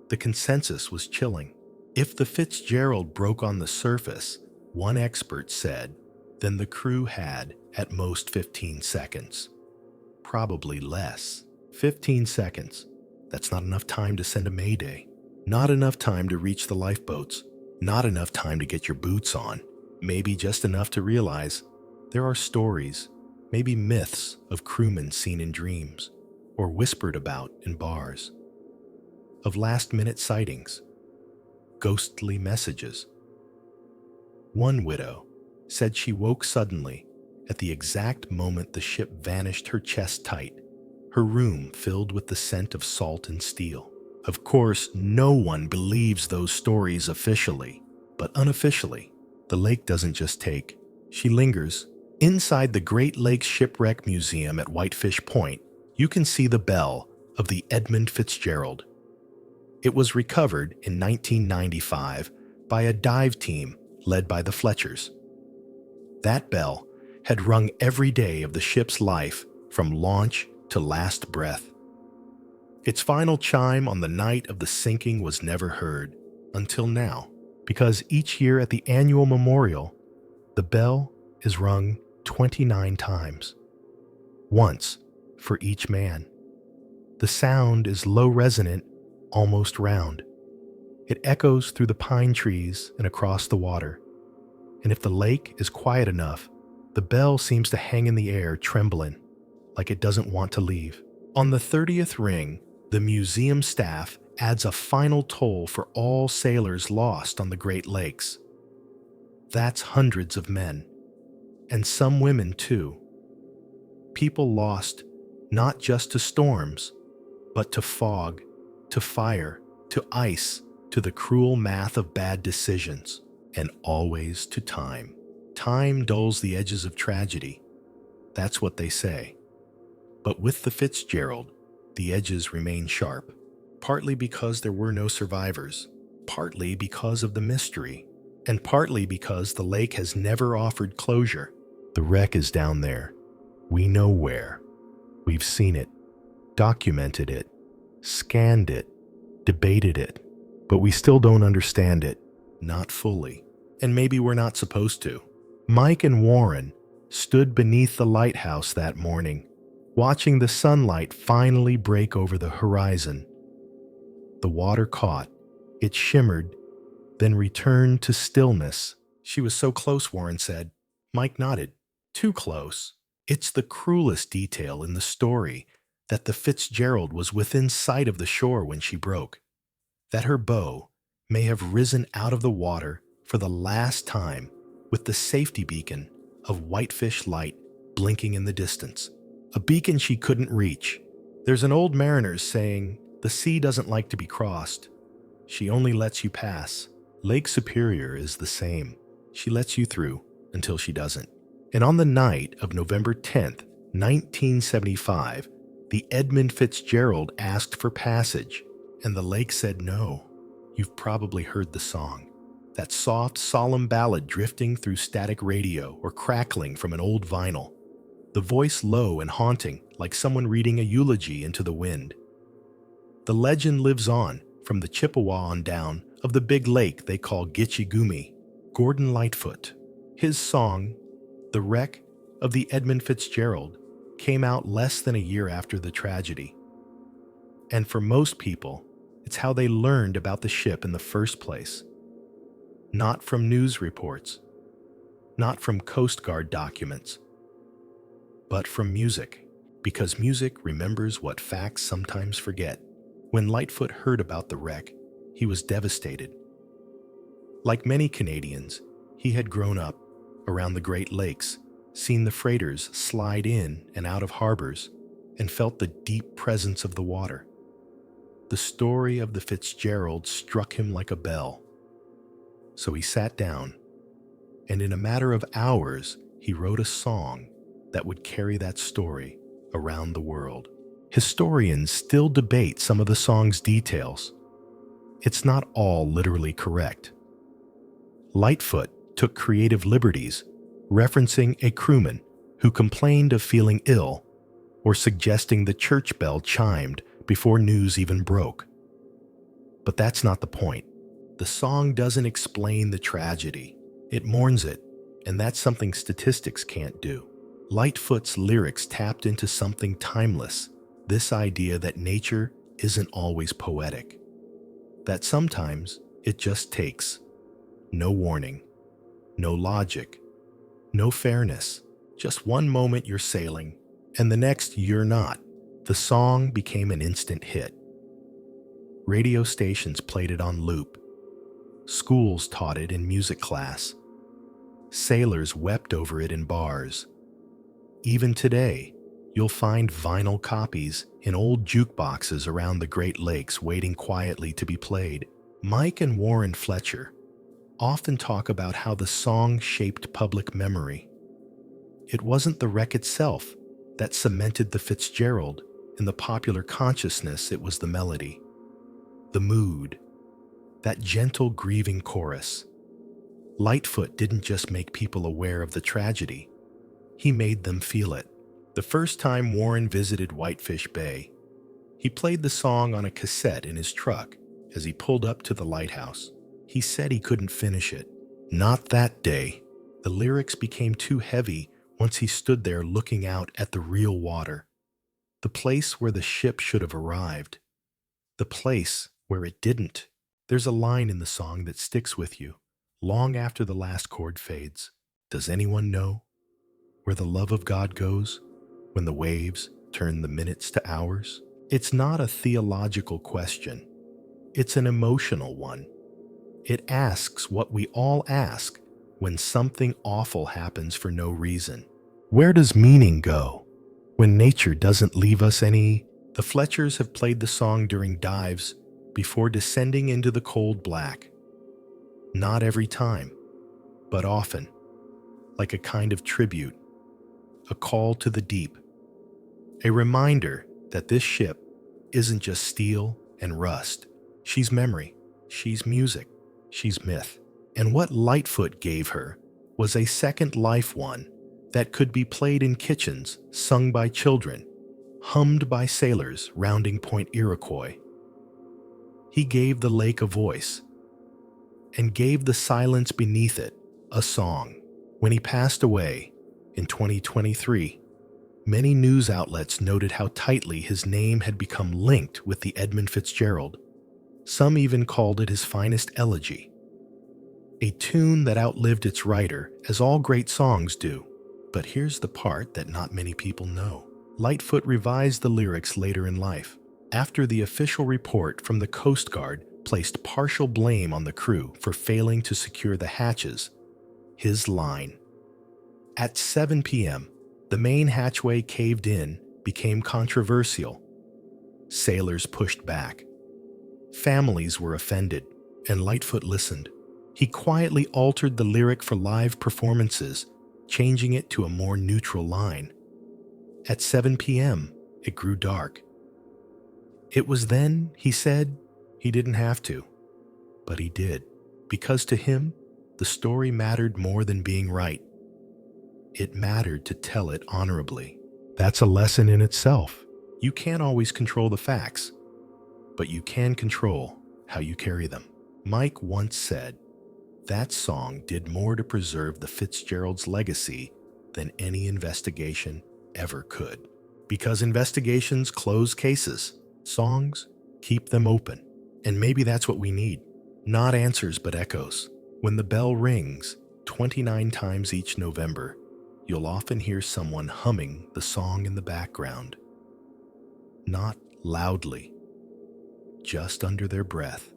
The consensus was chilling. If the Fitzgerald broke on the surface, one expert said, then the crew had, at most, 15 seconds. Probably less. 15 seconds. That's not enough time to send a mayday. Not enough time to reach the lifeboats. Not enough time to get your boots on. Maybe just enough to realize there are stories, maybe myths of crewmen seen in dreams or whispered about in bars, of last-minute sightings, ghostly messages. One widow said she woke suddenly at the exact moment the ship vanished, her chest tight, her room filled with the scent of salt and steel. Of course, no one believes those stories officially, but unofficially, the lake doesn't just take. She lingers. Inside the Great Lakes Shipwreck Museum at Whitefish Point, you can see the bell of the Edmund Fitzgerald. It was recovered in 1995 by a dive team led by the Fletchers. That bell had rung every day of the ship's life from launch to last breath. Its final chime on the night of the sinking was never heard, until now, because each year at the annual memorial, the bell is rung 29 times, once for each man. The sound is low resonant, almost round. It echoes through the pine trees and across the water. And if the lake is quiet enough, the bell seems to hang in the air, trembling, like it doesn't want to leave. On the 30th ring, the museum staff adds a final toll for all sailors lost on the Great Lakes. That's hundreds of men, and some women too. People lost not just to storms, but to fog, to fire, to ice, to the cruel math of bad decisions, and always to time. Time dulls the edges of tragedy. That's what they say. But with the Fitzgerald, the edges remain sharp, partly because there were no survivors, partly because of the mystery, and partly because the lake has never offered closure. The wreck is down there. We know where. We've seen it, documented it, scanned it, debated it, but we still don't understand it, not fully, and maybe we're not supposed to. Mike and Warren stood beneath the lighthouse that morning, watching the sunlight finally break over the horizon. The water caught, it shimmered, then returned to stillness. She was so close, Warren said. Mike nodded. Too close. It's the cruelest detail in the story that the Fitzgerald was within sight of the shore when she broke. that her bow may have risen out of the water for the last time with the safety beacon of whitefish light blinking in the distance. A beacon she couldn't reach. There's an old mariner's saying, "The sea doesn't like to be crossed. She only lets you pass." Lake Superior is the same. She lets you through until she doesn't. And on the night of November 10th, 1975, the Edmund Fitzgerald asked for passage, and the lake said no. You've probably heard the song. That soft, solemn ballad drifting through static radio or crackling from an old vinyl. The voice low and haunting, like someone reading a eulogy into the wind. The legend lives on, from the Chippewa on down, of the big lake they call Gitche Gumee, Gordon Lightfoot. His song, "The Wreck of the Edmund Fitzgerald," came out less than a year after the tragedy. And for most people, it's how they learned about the ship in the first place. Not from news reports, not from Coast Guard documents, but from music, because music remembers what facts sometimes forget. When Lightfoot heard about the wreck, he was devastated. Like many Canadians, he had grown up around the Great Lakes, seen the freighters slide in and out of harbors, and felt the deep presence of the water. The story of the Fitzgerald struck him like a bell. So he sat down, and in a matter of hours, he wrote a song that would carry that story around the world. Historians still debate some of the song's details. It's not all literally correct. Lightfoot took creative liberties, referencing a crewman who complained of feeling ill or suggesting the church bell chimed before news even broke. But that's not the point. The song doesn't explain the tragedy. It mourns it, and that's something statistics can't do. Lightfoot's lyrics tapped into something timeless, this idea that nature isn't always poetic, that sometimes it just takes no warning, no logic, no fairness, just one moment you're sailing, and the next you're not. The song became an instant hit. Radio stations played it on loop. Schools taught it in music class. Sailors wept over it in bars. Even today, you'll find vinyl copies in old jukeboxes around the Great Lakes waiting quietly to be played. Mike and Warren Fletcher often talk about how the song shaped public memory. It wasn't the wreck itself that cemented the Fitzgerald in the popular consciousness, it was the melody, the mood, that gentle grieving chorus. Lightfoot didn't just make people aware of the tragedy, he made them feel it. The first time Warren visited Whitefish Bay, he played the song on a cassette in his truck as he pulled up to the lighthouse. He said he couldn't finish it. Not that day. The lyrics became too heavy once he stood there looking out at the real water. The place where the ship should have arrived. The place where it didn't. There's a line in the song that sticks with you, long after the last chord fades. Does anyone know where the love of God goes when the waves turn the minutes to hours? It's not a theological question. It's an emotional one. It asks what we all ask when something awful happens for no reason. Where does meaning go when nature doesn't leave us any? The Fletchers have played the song during dives before descending into the cold black. Not every time, but often, like a kind of tribute, a call to the deep, a reminder that this ship isn't just steel and rust. She's memory, she's music, she's myth. And what Lightfoot gave her was a second life, one that could be played in kitchens, sung by children, hummed by sailors rounding Point Iroquois. He gave the lake a voice and gave the silence beneath it a song. When he passed away in 2023, many news outlets noted how tightly his name had become linked with the Edmund Fitzgerald. Some even called it his finest elegy, a tune that outlived its writer, as all great songs do. But here's the part that not many people know. Lightfoot revised the lyrics later in life, after the official report from the Coast Guard placed partial blame on the crew for failing to secure the hatches, his line. At 7 p.m., the main hatchway caved in became controversial. Sailors pushed back. Families were offended, and Lightfoot listened. He quietly altered the lyric for live performances, changing it to a more neutral line. At 7 p.m., it grew dark. It was then, he said, he didn't have to. But he did, because to him, the story mattered more than being right. It mattered to tell it honorably. That's a lesson in itself. You can't always control the facts, but you can control how you carry them. Mike once said, that song did more to preserve the Fitzgerald's legacy than any investigation ever could. Because investigations close cases, songs keep them open. And maybe that's what we need. Not answers, but echoes. When the bell rings 29 times each November, you'll often hear someone humming the song in the background. Not loudly, just under their breath.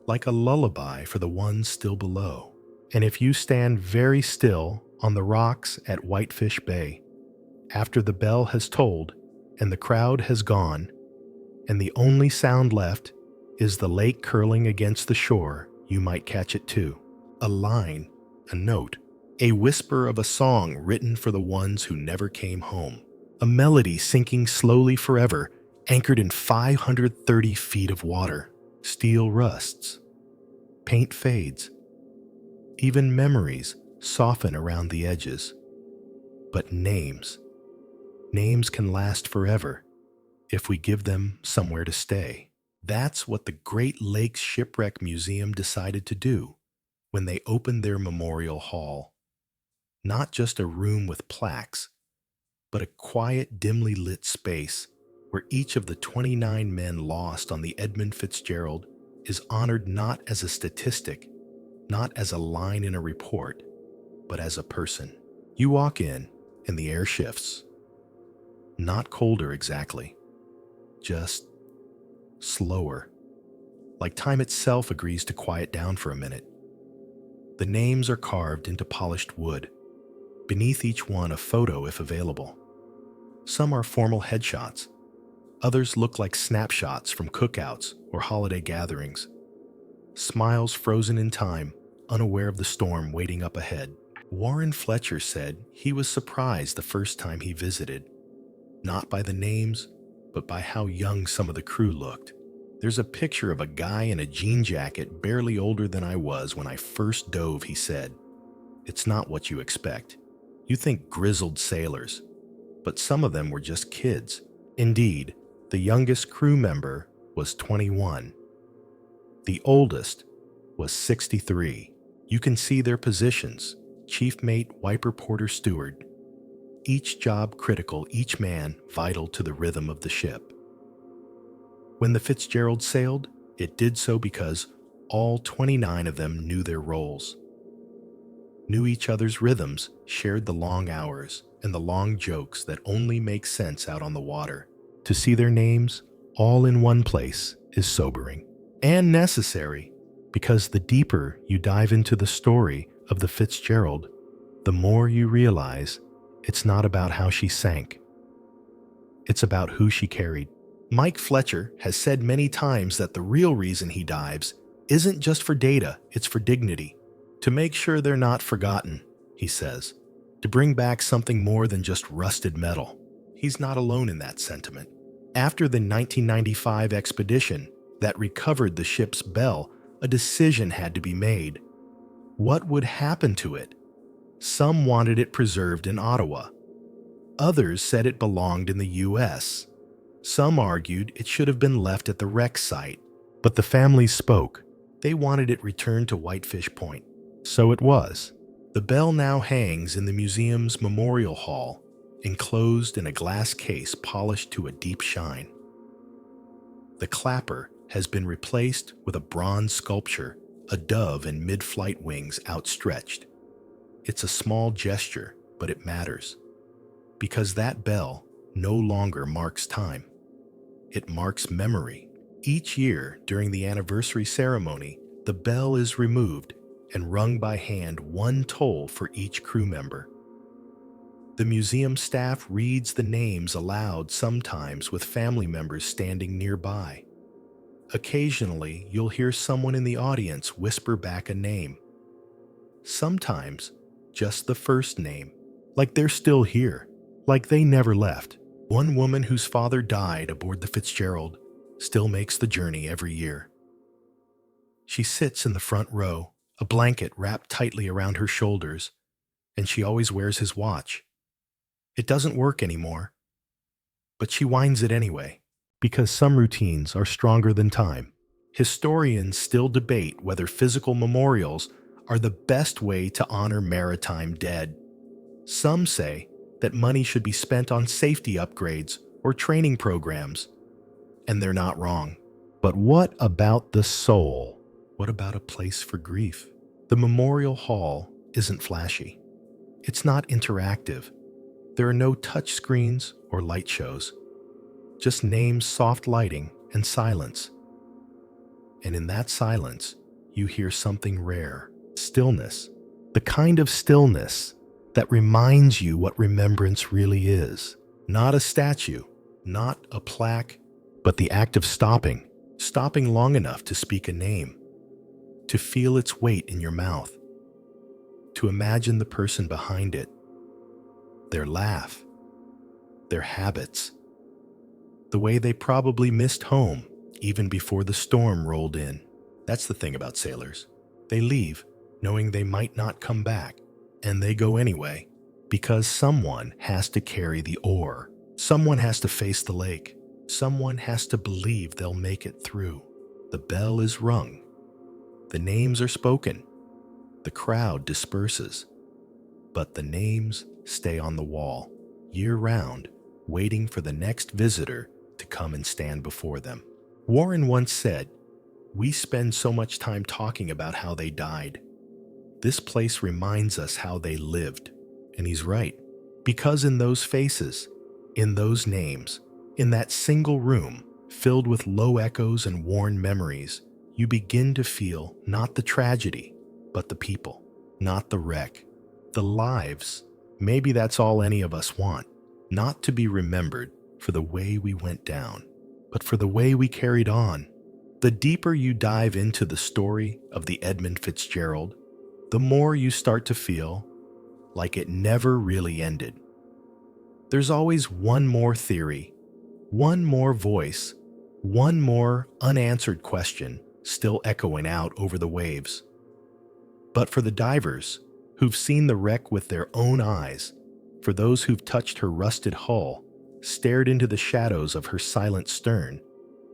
Like a lullaby for the ones still below. And if you stand very still on the rocks at Whitefish Bay, after the bell has tolled and the crowd has gone, and the only sound left is the lake curling against the shore, you might catch it too. A line, a note, a whisper of a song written for the ones who never came home. A melody sinking slowly forever, anchored in 530 feet of water. Steel rusts. Paint fades. Even memories soften around the edges. But names can last forever if we give them somewhere to stay. That's what the Great Lakes Shipwreck Museum decided to do when they opened their memorial hall. Not just a room with plaques, but a quiet, dimly lit space where each of the 29 men lost on the Edmund Fitzgerald is honored not as a statistic, not as a line in a report, but as a person. You walk in, and the air shifts. Not colder exactly, just slower, like time itself agrees to quiet down for a minute. The names are carved into polished wood. Beneath each one, a photo if available. Some are formal headshots. Others look like snapshots from cookouts or holiday gatherings. Smiles frozen in time, unaware of the storm waiting up ahead. Warren Fletcher said he was surprised the first time he visited, not by the names, but by how young some of the crew looked. There's a picture of a guy in a jean jacket barely older than I was when I first dove, he said. It's not what you expect. You think grizzled sailors, but some of them were just kids. Indeed, the youngest crew member was 21. The oldest was 63. You can see their positions: chief mate, wiper, porter, steward. Each job critical, each man vital to the rhythm of the ship. When the Fitzgerald sailed, it did so because all 29 of them knew their roles, knew each other's rhythms, shared the long hours and the long jokes that only make sense out on the water. To see their names all in one place is sobering and necessary, because the deeper you dive into the story of the Fitzgerald, the more you realize it's not about how she sank. It's about who she carried. Mike Fletcher has said many times that the real reason he dives isn't just for data, it's for dignity. To make sure they're not forgotten, he says. To bring back something more than just rusted metal. He's not alone in that sentiment. After the 1995 expedition that recovered the ship's bell, a decision had to be made. What would happen to it? Some wanted it preserved in Ottawa. Others said it belonged in the U.S. Some argued it should have been left at the wreck site. But the families spoke. They wanted it returned to Whitefish Point. So it was. The bell now hangs in the museum's memorial hall, enclosed in a glass case polished to a deep shine. The clapper has been replaced with a bronze sculpture, a dove in mid-flight wings outstretched. It's a small gesture, but it matters. Because that bell no longer marks time. It marks memory. Each year, during the anniversary ceremony, the bell is removed and rung by hand, one toll for each crew member. The museum staff reads the names aloud, sometimes with family members standing nearby. Occasionally, you'll hear someone in the audience whisper back a name. Sometimes, just the first name, like they're still here, like they never left. One woman whose father died aboard the Fitzgerald still makes the journey every year. She sits in the front row, a blanket wrapped tightly around her shoulders, and she always wears his watch. It doesn't work anymore, but she winds it anyway, because some routines are stronger than time. Historians still debate whether physical memorials are the best way to honor maritime dead. Some say that money should be spent on safety upgrades or training programs, and they're not wrong. But what about the soul? What about a place for grief? The memorial hall isn't flashy. It's not interactive. There are no touch screens or light shows, just names, soft lighting, and silence. And in that silence, you hear something rare: stillness. The kind of stillness that reminds you what remembrance really is. Not a statue, not a plaque, but the act of stopping long enough to speak a name, to feel its weight in your mouth, to imagine the person behind it, their laugh, their habits, the way they probably missed home even before the storm rolled in. That's the thing about sailors. They leave knowing they might not come back, and they go anyway, because someone has to carry the oar. Someone has to face the lake. Someone has to believe they'll make it through. The bell is rung. The names are spoken. The crowd disperses. But the names stay on the wall, year-round, waiting for the next visitor to come and stand before them. Warren once said, "We spend so much time talking about how they died. This place reminds us how they lived." And he's right, because in those faces, in those names, in that single room filled with low echoes and worn memories, you begin to feel not the tragedy, but the people, not the wreck, the lives. Maybe that's all any of us want, not to be remembered for the way we went down, but for the way we carried on. The deeper you dive into the story of the Edmund Fitzgerald, the more you start to feel like it never really ended. There's always one more theory, one more voice, one more unanswered question still echoing out over the waves. But for the divers who've seen the wreck with their own eyes, for those who've touched her rusted hull, stared into the shadows of her silent stern,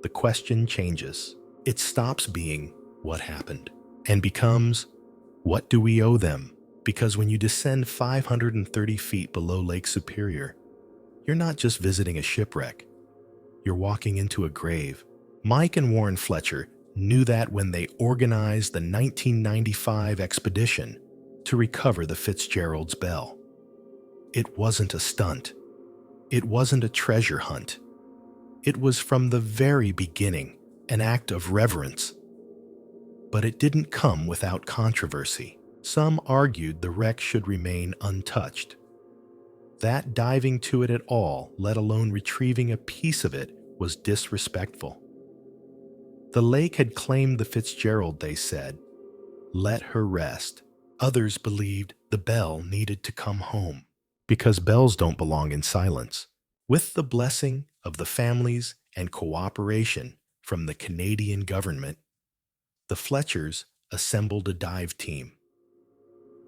the question changes. It stops being "what happened?" and becomes "what do we owe them?" Because when you descend 530 feet below Lake Superior, you're not just visiting a shipwreck. You're walking into a grave. Mike and Warren Fletcher knew that when they organized the 1995 expedition to recover the Fitzgerald's bell. It wasn't a stunt. It wasn't a treasure hunt. It was from the very beginning an act of reverence. But it didn't come without controversy. Some argued the wreck should remain untouched. That diving to it at all, let alone retrieving a piece of it, was disrespectful. The lake had claimed the Fitzgerald, they said. Let her rest. Others believed the bell needed to come home, because bells don't belong in silence. With the blessing of the families and cooperation from the Canadian government, the Fletchers assembled a dive team.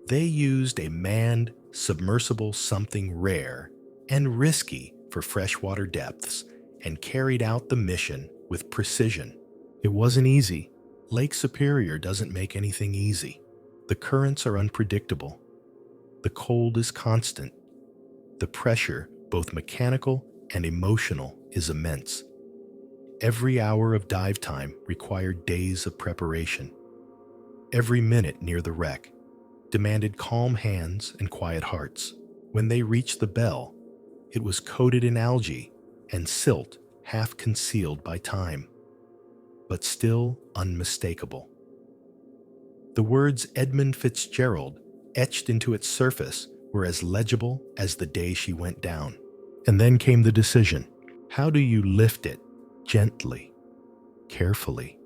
They used a manned, submersible something rare and risky for freshwater depths and carried out the mission with precision. It wasn't easy. Lake Superior doesn't make anything easy. The currents are unpredictable. The cold is constant. The pressure, both mechanical and emotional, is immense. Every hour of dive time required days of preparation. Every minute near the wreck demanded calm hands and quiet hearts. When they reached the bell, it was coated in algae and silt half concealed by time. but still unmistakable. The words Edmund Fitzgerald etched into its surface were as legible as the day she went down. And then came the decision. How do you lift it? Gently, carefully,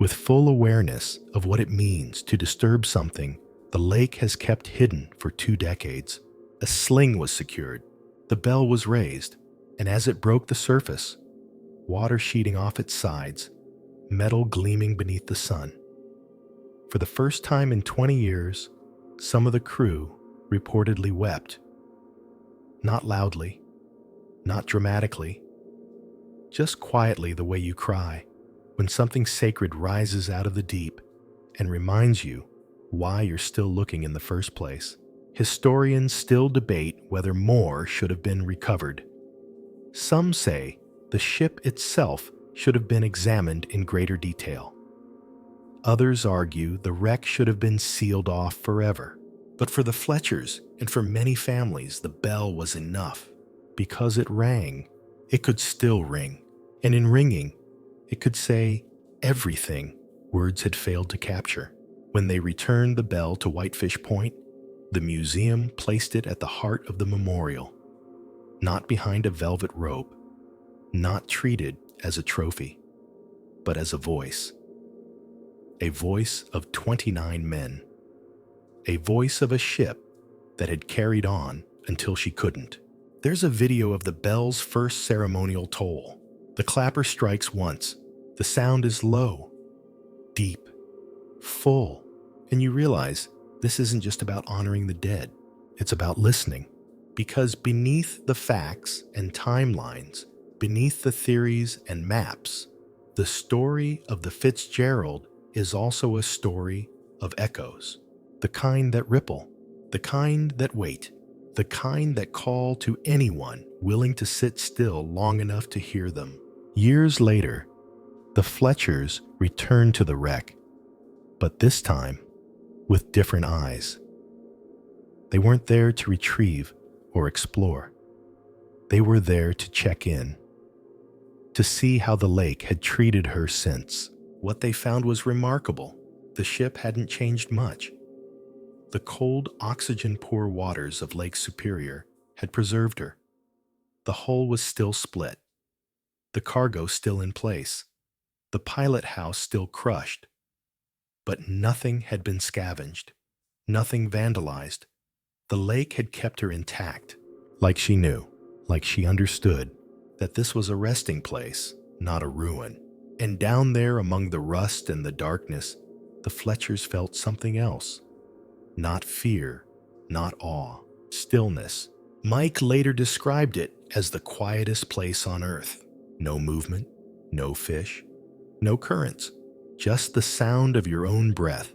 with full awareness of what it means to disturb something the lake has kept hidden for 2 decades. A sling was secured, the bell was raised, and as it broke the surface, water sheeting off its sides, metal gleaming beneath the sun. For the first time in 20 years, some of the crew reportedly wept. Not loudly, not dramatically, just quietly the way you cry when something sacred rises out of the deep and reminds you why you're still looking in the first place. Historians still debate whether more should have been recovered. Some say the ship itself should have been examined in greater detail. Others argue the wreck should have been sealed off forever. But for the Fletchers and for many families, the bell was enough. Because it rang, it could still ring. And in ringing, it could say everything words had failed to capture. When they returned the bell to Whitefish Point, the museum placed it at the heart of the memorial, not behind a velvet robe, not treated as a trophy, but as a voice of 29 men, a voice of a ship that had carried on until she couldn't. There's a video of the bell's first ceremonial toll. The clapper strikes once. The sound is low, deep, full, and you realize this isn't just about honoring the dead. It's about listening. Because beneath the facts and timelines, beneath the theories and maps, the story of the Fitzgerald is also a story of echoes. The kind that ripple, the kind that wait, the kind that call to anyone willing to sit still long enough to hear them. Years later, the Fletchers returned to the wreck, but this time with different eyes. They weren't there to retrieve or explore. They were there to check in, to see how the lake had treated her since. What they found was remarkable. The ship hadn't changed much. The cold, oxygen-poor waters of Lake Superior had preserved her. The hull was still split, the cargo still in place, the pilot house still crushed. But nothing had been scavenged, nothing vandalized. The lake had kept her intact, like she knew, like she understood, that this was a resting place, not a ruin. And down there among the rust and the darkness, the Fletchers felt something else. Not fear, not awe, stillness. Mike later described it as the quietest place on earth. No movement, no fish, no currents, just the sound of your own breath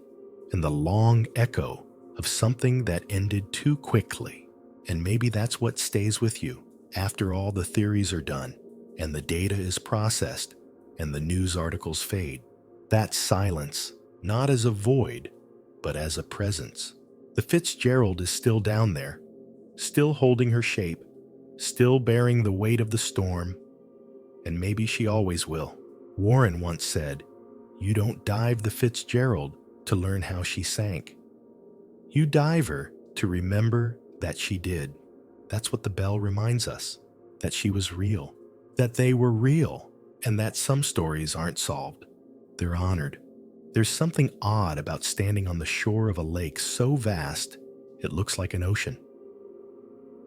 and the long echo of something that ended too quickly. And maybe that's what stays with you after all the theories are done and the data is processed and the news articles fade. That silence, not as a void, but as a presence. The Fitzgerald is still down there, still holding her shape, still bearing the weight of the storm, and maybe she always will. Warren once said, "You don't dive the Fitzgerald to learn how she sank. You dive her to remember that she did." That's what the bell reminds us, that she was real, that they were real, and that some stories aren't solved. They're honored. There's something odd about standing on the shore of a lake so vast it looks like an ocean.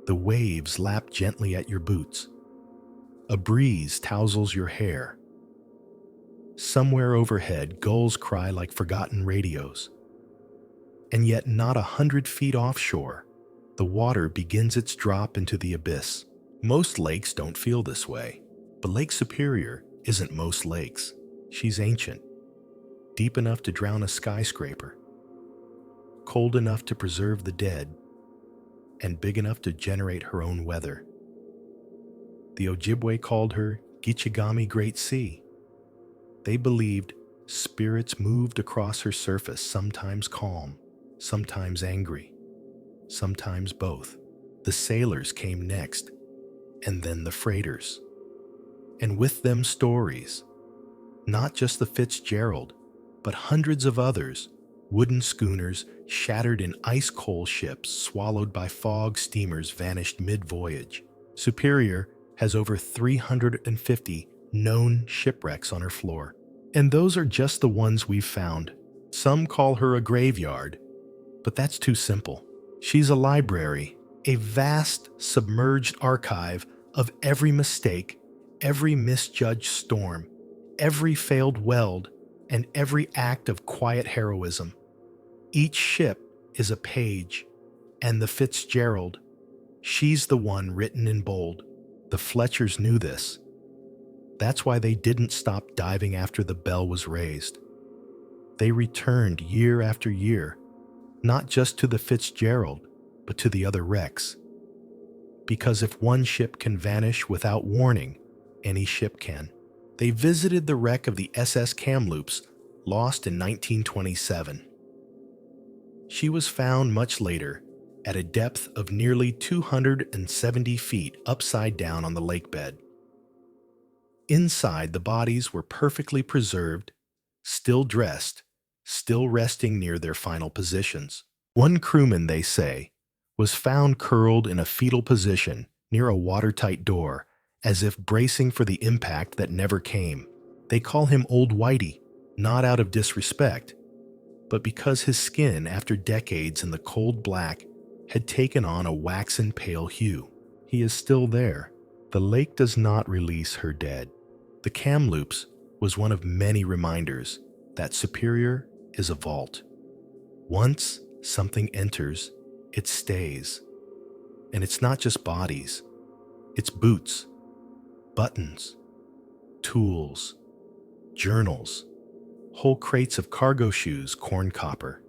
The waves lap gently at your boots. A breeze tousles your hair. Somewhere overhead, gulls cry like forgotten radios. And yet not 100 feet offshore, the water begins its drop into the abyss. Most lakes don't feel this way, but Lake Superior isn't most lakes. She's ancient, deep enough to drown a skyscraper, cold enough to preserve the dead, and big enough to generate her own weather. The Ojibwe called her Gichigami Great Sea. They believed spirits moved across her surface, sometimes calm, sometimes angry, sometimes both. The sailors came next, and then the freighters. And with them stories. Not just the Fitzgerald, but hundreds of others, wooden schooners shattered in ice-cold ships swallowed by fog steamers vanished mid-voyage. Superior has over 350 known shipwrecks on her floor. And those are just the ones we've found. Some call her a graveyard, but that's too simple. She's a library, a vast, submerged archive of every mistake, every misjudged storm, every failed weld, and every act of quiet heroism. Each ship is a page, and the Fitzgerald, she's the one written in bold. The Fletchers knew this. That's why they didn't stop diving after the bell was raised. They returned year after year, not just to the Fitzgerald, but to the other wrecks. Because if one ship can vanish without warning, any ship can. They visited the wreck of the SS Kamloops, lost in 1927. She was found much later, at a depth of nearly 270 feet upside down on the lake bed. Inside, the bodies were perfectly preserved, still dressed, still resting near their final positions. One crewman, they say, was found curled in a fetal position near a watertight door, as if bracing for the impact that never came. They call him Old Whitey, not out of disrespect, but because his skin, after decades in the cold black, had taken on a waxen pale hue. He is still there. The lake does not release her dead. The Kamloops was one of many reminders that Superior is a vault. Once something enters, it stays. And it's not just bodies. It's boots, buttons, tools, journals, whole crates of cargo shoes, corn copper,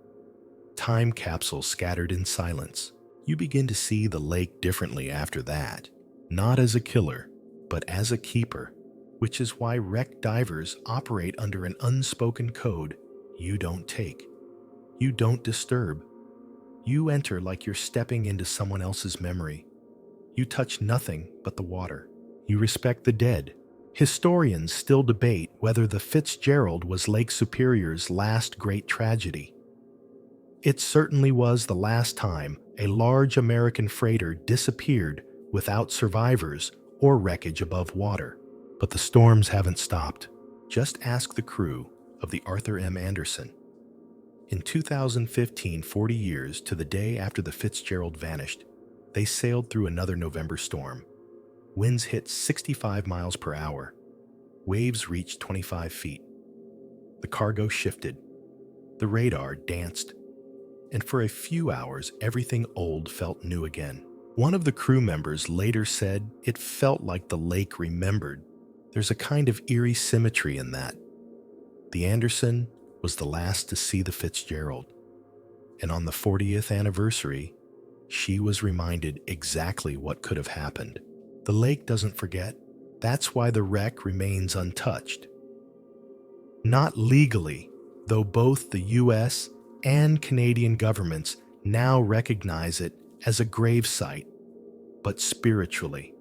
time capsules scattered in silence. You begin to see the lake differently after that. Not as a killer, but as a keeper, which is why wreck divers operate under an unspoken code. You don't take. You don't disturb. You enter like you're stepping into someone else's memory. You touch nothing but the water. You respect the dead. Historians still debate whether the Fitzgerald was Lake Superior's last great tragedy. It certainly was the last time a large American freighter disappeared without survivors or wreckage above water. But the storms haven't stopped. Just ask the crew of the Arthur M. Anderson. In 2015, 40 years to the day after the Fitzgerald vanished, they sailed through another November storm. Winds hit 65 miles per hour. Waves reached 25 feet. The cargo shifted. The radar danced. And for a few hours, everything old felt new again. One of the crew members later said it felt like the lake remembered. There's a kind of eerie symmetry in that. The Anderson was the last to see the Fitzgerald. And on the 40th anniversary, she was reminded exactly what could have happened. The lake doesn't forget. That's why the wreck remains untouched. Not legally, though both the US and Canadian governments now recognize it as a grave site, but spiritually.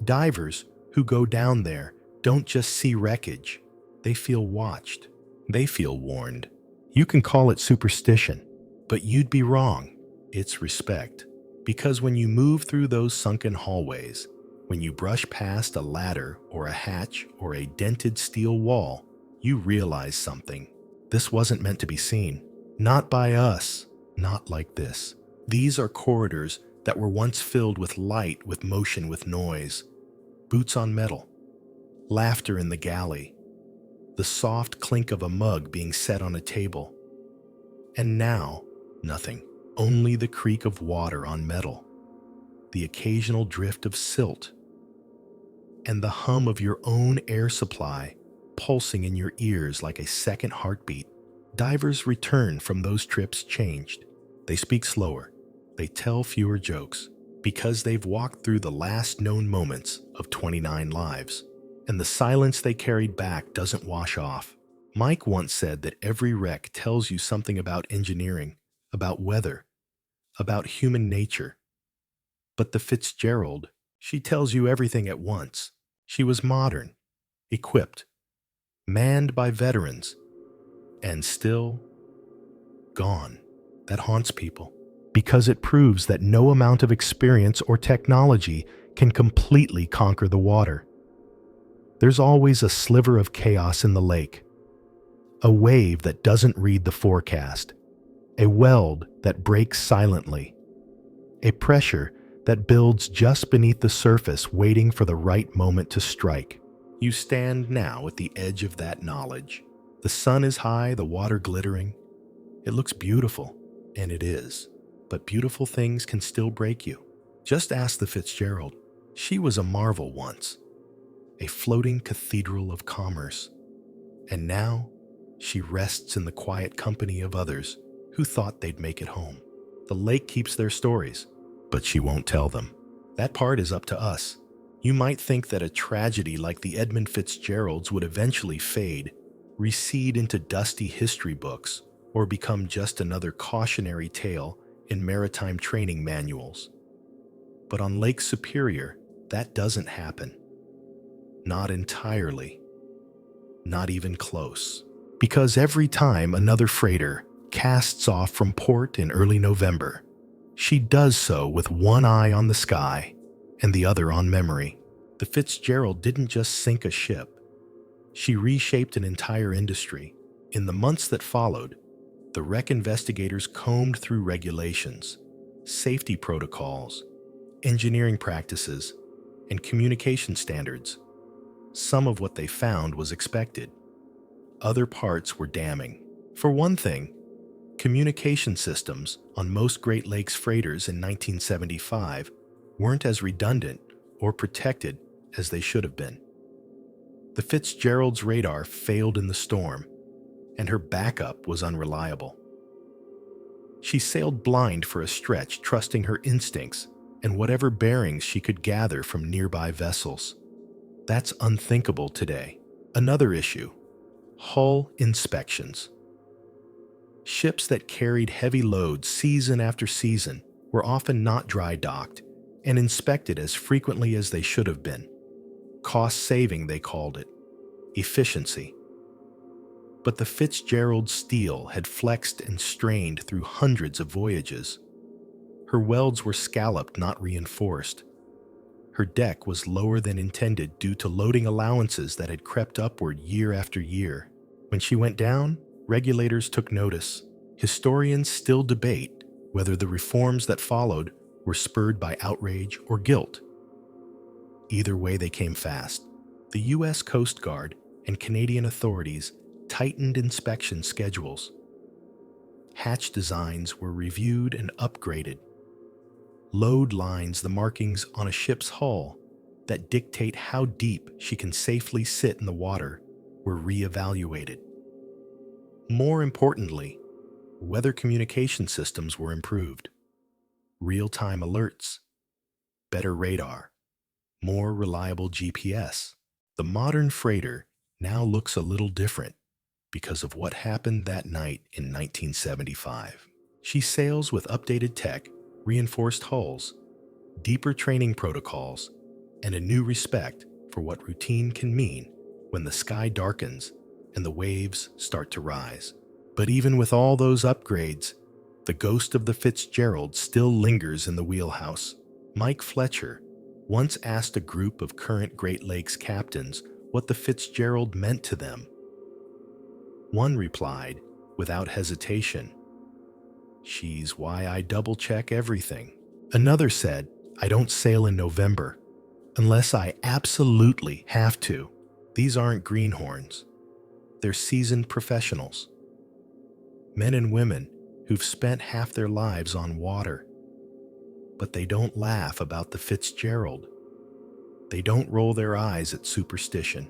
Divers who go down there don't just see wreckage, they feel watched, they feel warned. You can call it superstition, but you'd be wrong. It's respect. Because when you move through those sunken hallways, when you brush past a ladder or a hatch or a dented steel wall, you realize something. This wasn't meant to be seen. Not by us. Not like this. These are corridors that were once filled with light, with motion, with noise. Boots on metal. Laughter in the galley. The soft clink of a mug being set on a table. And now, nothing. Only the creak of water on metal. The occasional drift of silt. And the hum of your own air supply pulsing in your ears like a second heartbeat. Divers return from those trips changed. They speak slower. They tell fewer jokes because they've walked through the last known moments of 29 lives. And the silence they carried back doesn't wash off. Mike once said that every wreck tells you something about engineering, about weather, about human nature. But the Fitzgerald, she tells you everything at once. She was modern, equipped, manned by veterans, and still gone. That haunts people because it proves that no amount of experience or technology can completely conquer the water. There's always a sliver of chaos in the lake, a wave that doesn't read the forecast, a weld that breaks silently, a pressure that builds just beneath the surface waiting for the right moment to strike. You stand now at the edge of that knowledge. The sun is high, the water glittering. It looks beautiful, and it is. But beautiful things can still break you. Just ask the Fitzgerald. She was a marvel once, a floating cathedral of commerce. And now, she rests in the quiet company of others who thought they'd make it home. The lake keeps their stories, but she won't tell them. That part is up to us. You might think that a tragedy like the Edmund Fitzgerald's would eventually fade, recede into dusty history books, or become just another cautionary tale in maritime training manuals. But on Lake Superior, that doesn't happen. Not entirely. Not even close. Because every time another freighter casts off from port in early November, she does so with one eye on the sky and the other on memory. The Fitzgerald didn't just sink a ship. She reshaped an entire industry. In the months that followed, the wreck investigators combed through regulations, safety protocols, engineering practices, and communication standards. Some of what they found was expected. Other parts were damning. For one thing, communication systems on most Great Lakes freighters in 1975 weren't as redundant or protected as they should have been. The Fitzgerald's radar failed in the storm, and her backup was unreliable. She sailed blind for a stretch, trusting her instincts and whatever bearings she could gather from nearby vessels. That's unthinkable today. Another issue: hull inspections. Ships that carried heavy loads season after season were often not dry docked and inspected as frequently as they should have been. Cost saving, they called it. Efficiency. But the Fitzgerald steel had flexed and strained through hundreds of voyages. Her welds were scalloped, not reinforced. Her deck was lower than intended due to loading allowances that had crept upward year after year. When she went down, regulators took notice. Historians still debate whether the reforms that followed were spurred by outrage or guilt. Either way, they came fast. The U.S. Coast Guard and Canadian authorities tightened inspection schedules. Hatch designs were reviewed and upgraded. Load lines, the markings on a ship's hull that dictate how deep she can safely sit in the water, were reevaluated. More importantly, weather communication systems were improved. Real-time alerts, better radar, more reliable GPS. The modern freighter now looks a little different because of what happened that night in 1975. She sails with updated tech, reinforced hulls, deeper training protocols, and a new respect for what routine can mean when the sky darkens and the waves start to rise. But even with all those upgrades, the ghost of the Fitzgerald still lingers in the wheelhouse. Mike Fletcher once asked a group of current Great Lakes captains what the Fitzgerald meant to them. One replied, without hesitation, "She's why I double-check everything." Another said, "I don't sail in November unless I absolutely have to." These aren't greenhorns. They're seasoned professionals. Men and women who've spent half their lives on water. But they don't laugh about the Fitzgerald. They don't roll their eyes at superstition.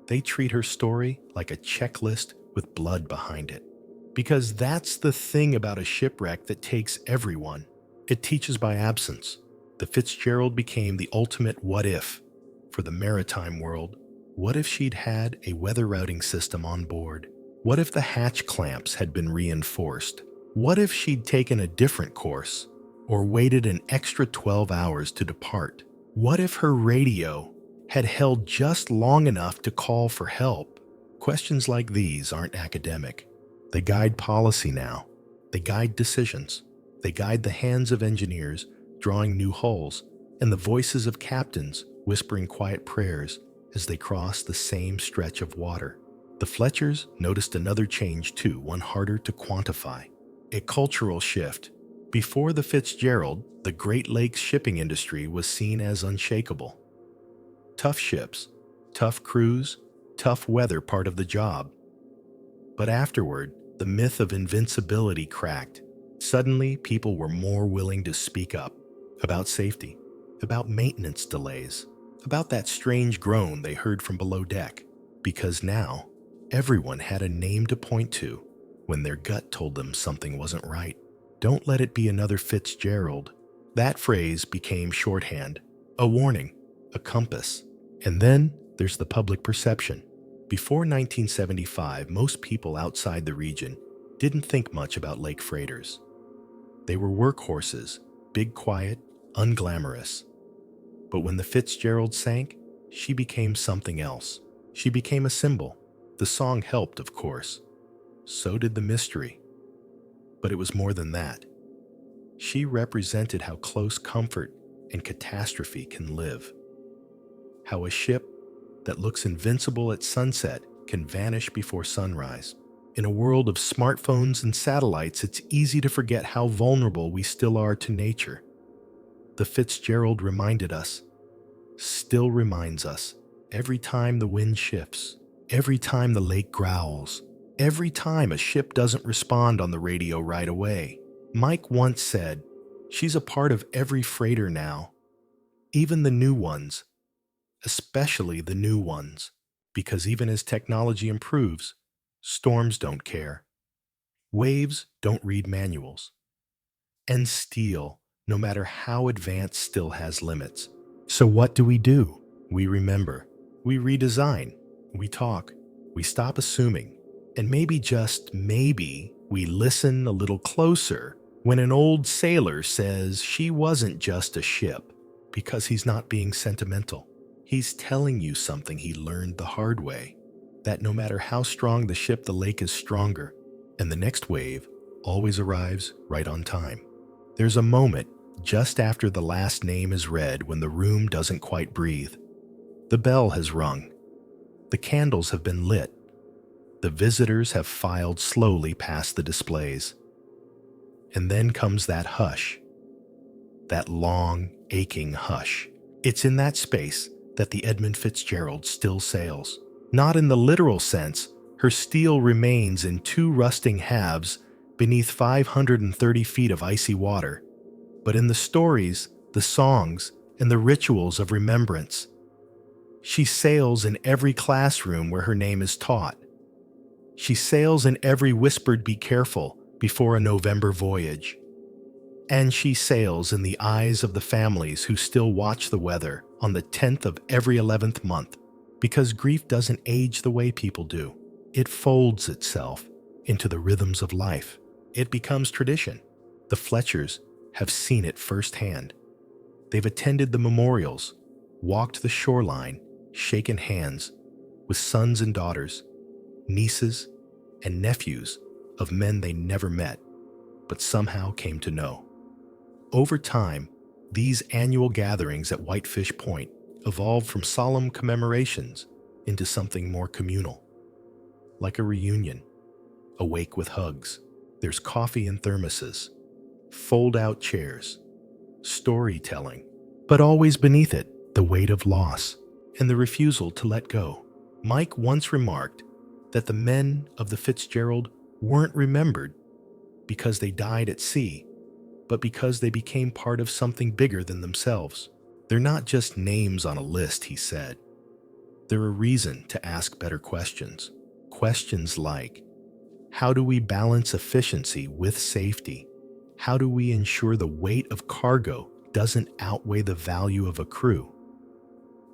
They treat her story like a checklist with blood behind it. Because that's the thing about a shipwreck that takes everyone. It teaches by absence. The Fitzgerald became the ultimate what if for the maritime world. What if she'd had a weather routing system on board? What if the hatch clamps had been reinforced? What if she'd taken a different course or waited an extra 12 hours to depart? What if her radio had held just long enough to call for help? Questions like these aren't academic. They guide policy now. They guide decisions. They guide the hands of engineers drawing new hulls and the voices of captains whispering quiet prayers as they cross the same stretch of water. The Fletchers noticed another change too, one harder to quantify. A cultural shift. Before the Fitzgerald, the Great Lakes shipping industry was seen as unshakable. Tough ships, tough crews, tough weather part of the job. But afterward, the myth of invincibility cracked. Suddenly, people were more willing to speak up about safety, about maintenance delays, about that strange groan they heard from below deck, because now everyone had a name to point to when their gut told them something wasn't right. Don't let it be another Fitzgerald. That phrase became shorthand, a warning, a compass. And then there's the public perception. Before 1975, most people outside the region didn't think much about lake freighters. They were workhorses, big, quiet, unglamorous. But when the Fitzgerald sank, she became something else. She became a symbol. The song helped, of course. So did the mystery. But it was more than that. She represented how close comfort and catastrophe can live. How a ship that looks invincible at sunset can vanish before sunrise. In a world of smartphones and satellites, it's easy to forget how vulnerable we still are to nature. The Fitzgerald reminded us, still reminds us, every time the wind shifts, every time the lake growls, every time a ship doesn't respond on the radio right away. Mike once said, "She's a part of every freighter now, even the new ones, especially the new ones, because even as technology improves, storms don't care. Waves don't read manuals. And steel, no matter how advanced, still has limits. So what do? We remember. We redesign. We talk. We stop assuming. And maybe, just maybe, we listen a little closer when an old sailor says she wasn't just a ship, because he's not being sentimental. He's telling you something he learned the hard way, that no matter how strong the ship, the lake is stronger, and the next wave always arrives right on time. There's a moment just after the last name is read when the room doesn't quite breathe. The bell has rung. The candles have been lit. The visitors have filed slowly past the displays. And then comes that hush. That long, aching hush. It's in that space that the Edmund Fitzgerald still sails. Not in the literal sense, her steel remains in two rusting halves beneath 530 feet of icy water, but in the stories, the songs, and the rituals of remembrance. She sails in every classroom where her name is taught. She sails in every whispered "be careful" before a November voyage. And she sails in the eyes of the families who still watch the weather on the 10th of every 11th month, because grief doesn't age the way people do. It folds itself into the rhythms of life. It becomes tradition. The Fletchers have seen it firsthand. They've attended the memorials, walked the shoreline, shaken hands with sons and daughters, nieces and nephews of men they never met, but somehow came to know. Over time, these annual gatherings at Whitefish Point evolved from solemn commemorations into something more communal, like a reunion, a wake with hugs. There's coffee in thermoses, fold-out chairs, storytelling, but always beneath it, the weight of loss and the refusal to let go. Mike once remarked that the men of the Fitzgerald weren't remembered because they died at sea, but because they became part of something bigger than themselves. They're not just names on a list, he said. They're a reason to ask better questions. Questions like, how do we balance efficiency with safety? How do we ensure the weight of cargo doesn't outweigh the value of a crew?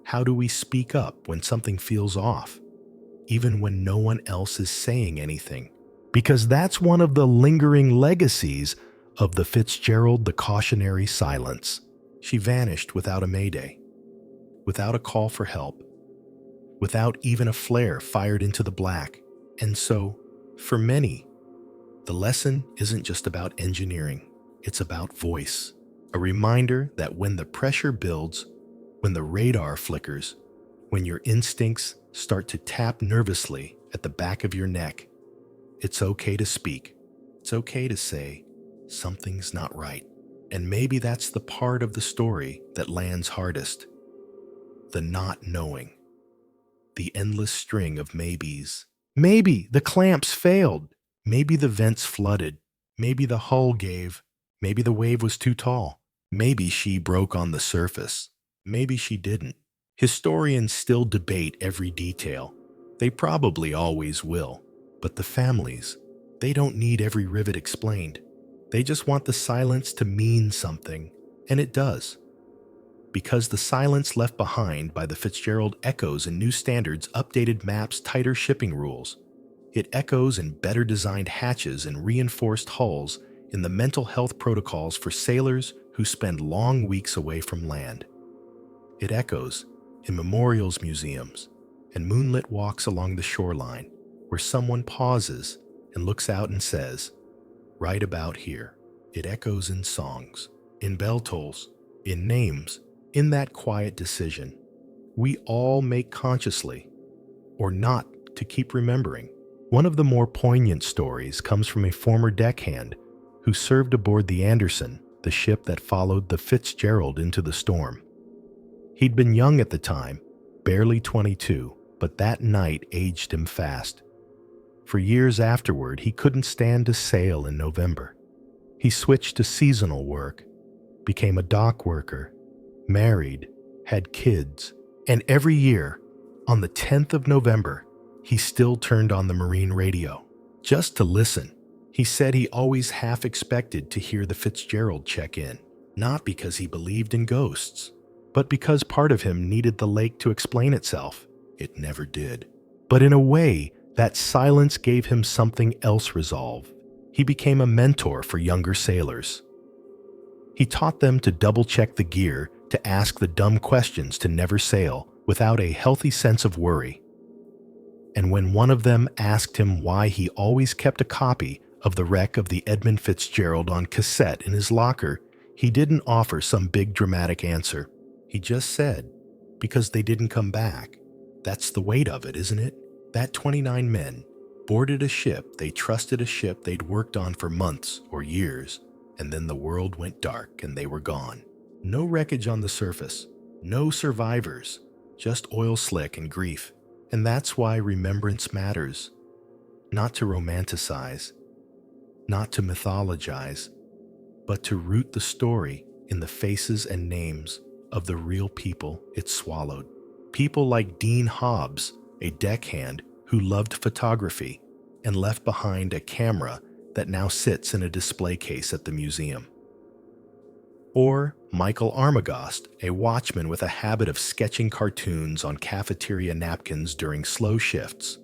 How do we speak up when something feels off, even when no one else is saying anything? Because that's one of the lingering legacies of the Fitzgerald, the cautionary silence. She vanished without a mayday, without a call for help, without even a flare fired into the black. And so, for many, the lesson isn't just about engineering, it's about voice. A reminder that when the pressure builds, when the radar flickers, when your instincts start to tap nervously at the back of your neck, it's okay to speak. It's okay to say, something's not right. And maybe that's the part of the story that lands hardest. The not knowing. The endless string of maybes. Maybe the clamps failed. Maybe the vents flooded. Maybe the hull gave. Maybe the wave was too tall. Maybe she broke on the surface. Maybe she didn't. Historians still debate every detail. They probably always will. But the families, they don't need every rivet explained. They just want the silence to mean something, and it does. Because the silence left behind by the Fitzgerald echoes in new standards, updated maps, tighter shipping rules. It echoes in better designed hatches and reinforced hulls, in the mental health protocols for sailors who spend long weeks away from land. It echoes in memorials museums and moonlit walks along the shoreline where someone pauses and looks out and says, right about here. It echoes in songs, in bell tolls, in names, in that quiet decision we all make consciously or not to keep remembering. One of the more poignant stories comes from a former deckhand who served aboard the Anderson, the ship that followed the Fitzgerald into the storm. He'd been young at the time, barely 22, but that night aged him fast. For years afterward, he couldn't stand to sail in November. He switched to seasonal work, became a dock worker, married, had kids, and every year, on the 10th of November, he still turned on the marine radio, just to listen. He said he always half expected to hear the Fitzgerald check in, not because he believed in ghosts, but because part of him needed the lake to explain itself. It never did. But in a way, that silence gave him something else resolve. He became a mentor for younger sailors. He taught them to double-check the gear, to ask the dumb questions, to never sail without a healthy sense of worry. And when one of them asked him why he always kept a copy of the wreck of the Edmund Fitzgerald on cassette in his locker, he didn't offer some big dramatic answer. He just said, because they didn't come back. That's the weight of it, isn't it? That 29 men boarded a ship, they trusted a ship they'd worked on for months or years, and then the world went dark and they were gone. No wreckage on the surface, no survivors, just oil slick and grief. And that's why remembrance matters. Not to romanticize, not to mythologize, but to root the story in the faces and names of the real people it swallowed. People like Dean Hobbs, a deckhand who loved photography and left behind a camera that now sits in a display case at the museum. Or Michael Armagost, a watchman with a habit of sketching cartoons on cafeteria napkins during slow shifts.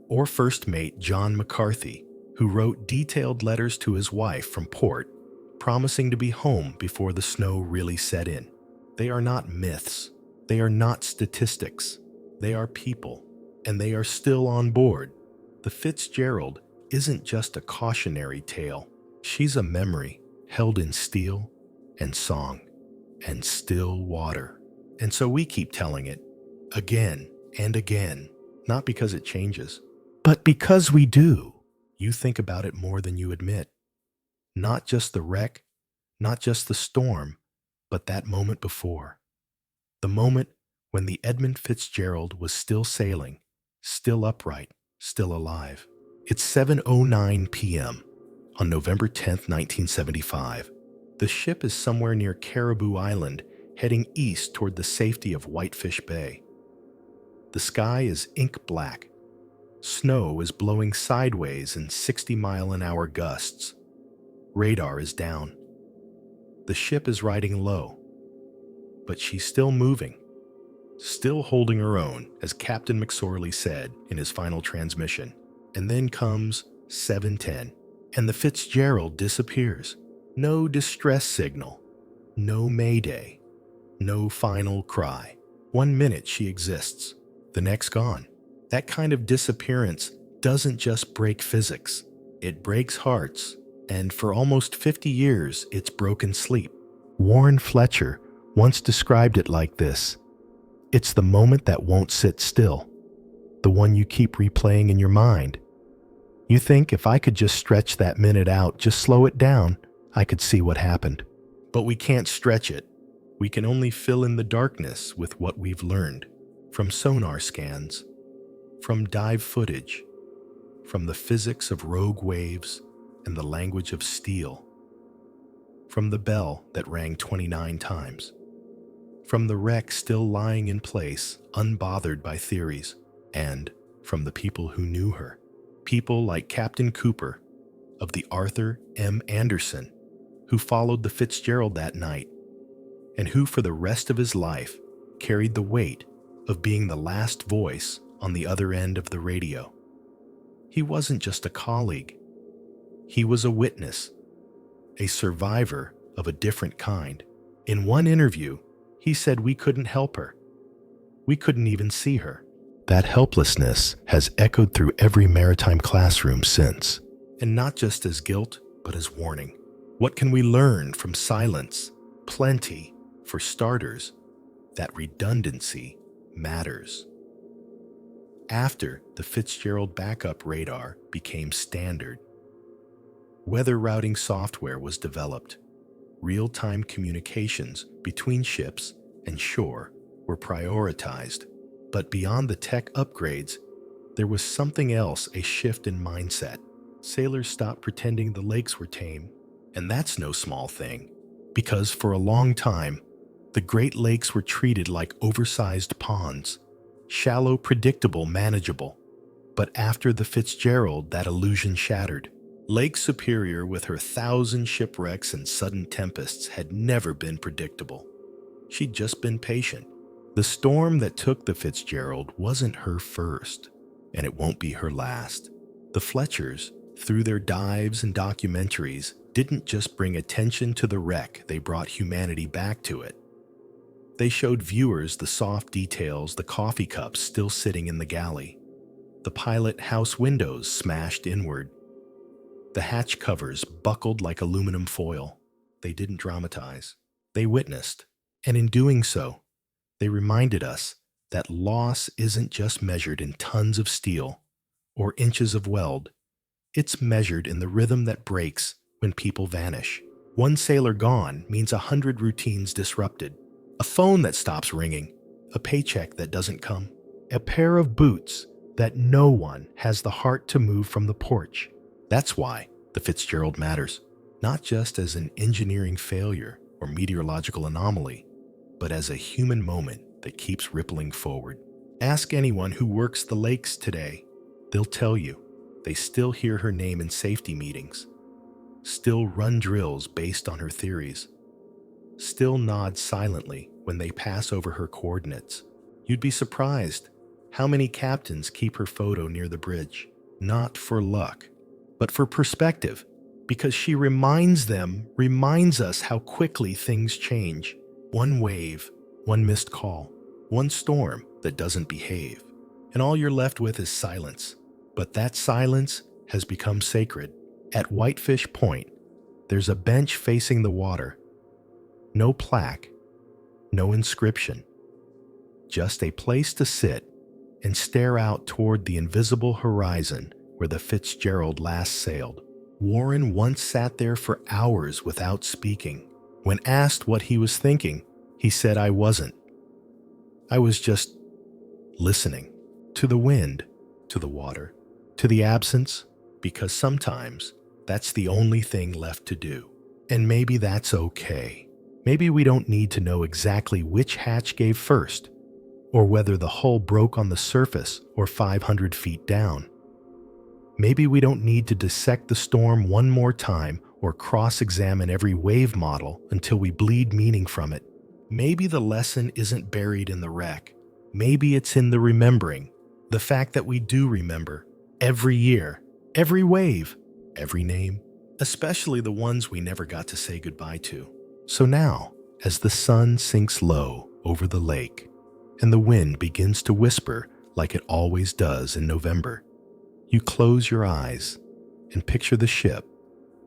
Or First Mate John McCarthy, who wrote detailed letters to his wife from port, promising to be home before the snow really set in. They are not myths. They are not statistics. They are people, and they are still on board. The Fitzgerald isn't just a cautionary tale. She's a memory held in steel and song and still water. And so we keep telling it again and again, not because it changes, but because we do. You think about it more than you admit. Not just the wreck, not just the storm, but that moment before. The moment when the Edmund Fitzgerald was still sailing, still upright, still alive. It's 7:09 p.m. on November 10th, 1975. The ship is somewhere near Caribou Island, heading east toward the safety of Whitefish Bay. The sky is ink black. Snow is blowing sideways in 60-mile-an-hour gusts. Radar is down. The ship is riding low, but she's still moving, still holding her own, as Captain McSorley said in his final transmission. And then comes 7:10, and the Fitzgerald disappears. No distress signal, no mayday, no final cry. 1 minute she exists, the next gone. That kind of disappearance doesn't just break physics, it breaks hearts, and for almost 50 years, it's broken sleep. Warren Fletcher once described it like this: it's the moment that won't sit still, the one you keep replaying in your mind. You think, if I could just stretch that minute out, just slow it down, I could see what happened. But we can't stretch it. We can only fill in the darkness with what we've learned from sonar scans, from dive footage, from the physics of rogue waves and the language of steel, from the bell that rang 29 times, from the wreck still lying in place, unbothered by theories, and from the people who knew her. People like Captain Cooper of the Arthur M. Anderson, who followed the Fitzgerald that night, and who for the rest of his life carried the weight of being the last voice on the other end of the radio. He wasn't just a colleague. He was a witness, a survivor of a different kind. In one interview, he said we couldn't help her. We couldn't even see her. That helplessness has echoed through every maritime classroom since, and not just as guilt, but as warning. What can we learn from silence? Plenty. For starters, that redundancy matters. After the Fitzgerald backup radar became standard, weather routing software was developed. Real-time communications between ships and shore were prioritized. But beyond the tech upgrades, there was something else, a shift in mindset. Sailors stopped pretending the lakes were tame, and that's no small thing, because for a long time, the Great Lakes were treated like oversized ponds, shallow, predictable, manageable. But after the Fitzgerald, that illusion shattered. Lake Superior, with her 1,000 shipwrecks and sudden tempests, had never been predictable. She'd just been patient. The storm that took the Fitzgerald wasn't her first, and it won't be her last. The Fletchers, through their dives and documentaries, didn't just bring attention to the wreck, they brought humanity back to it. They showed viewers the soft details, the coffee cups still sitting in the galley, the pilot house windows smashed inward, the hatch covers buckled like aluminum foil. They didn't dramatize. They witnessed, and in doing so, they reminded us that loss isn't just measured in tons of steel or inches of weld. It's measured in the rhythm that breaks when people vanish. One sailor gone means 100 routines disrupted. A phone that stops ringing, a paycheck that doesn't come, a pair of boots that no one has the heart to move from the porch. That's why the Fitzgerald matters, not just as an engineering failure or meteorological anomaly, but as a human moment that keeps rippling forward. Ask anyone who works the lakes today. They'll tell you they still hear her name in safety meetings, still run drills based on her theories, still nod silently when they pass over her coordinates. You'd be surprised how many captains keep her photo near the bridge, not for luck, but for perspective, because she reminds us how quickly things change. One wave, one missed call, one storm that doesn't behave, and all you're left with is silence. But that silence has become sacred. At Whitefish Point, there's a bench facing the water. No plaque, no inscription, just a place to sit and stare out toward the invisible horizon where the Fitzgerald last sailed. Warren once sat there for hours without speaking. When asked what he was thinking, he said, "I wasn't. I was just listening to the wind, to the water, to the absence, because sometimes that's the only thing left to do. And maybe that's okay. Maybe we don't need to know exactly which hatch gave first, or whether the hull broke on the surface or 500 feet down. Maybe we don't need to dissect the storm one more time or cross-examine every wave model until we bleed meaning from it. Maybe the lesson isn't buried in the wreck. Maybe it's in the remembering, the fact that we do remember every year, every wave, every name, especially the ones we never got to say goodbye to. So now, as the sun sinks low over the lake and the wind begins to whisper like it always does in November. You close your eyes and picture the ship,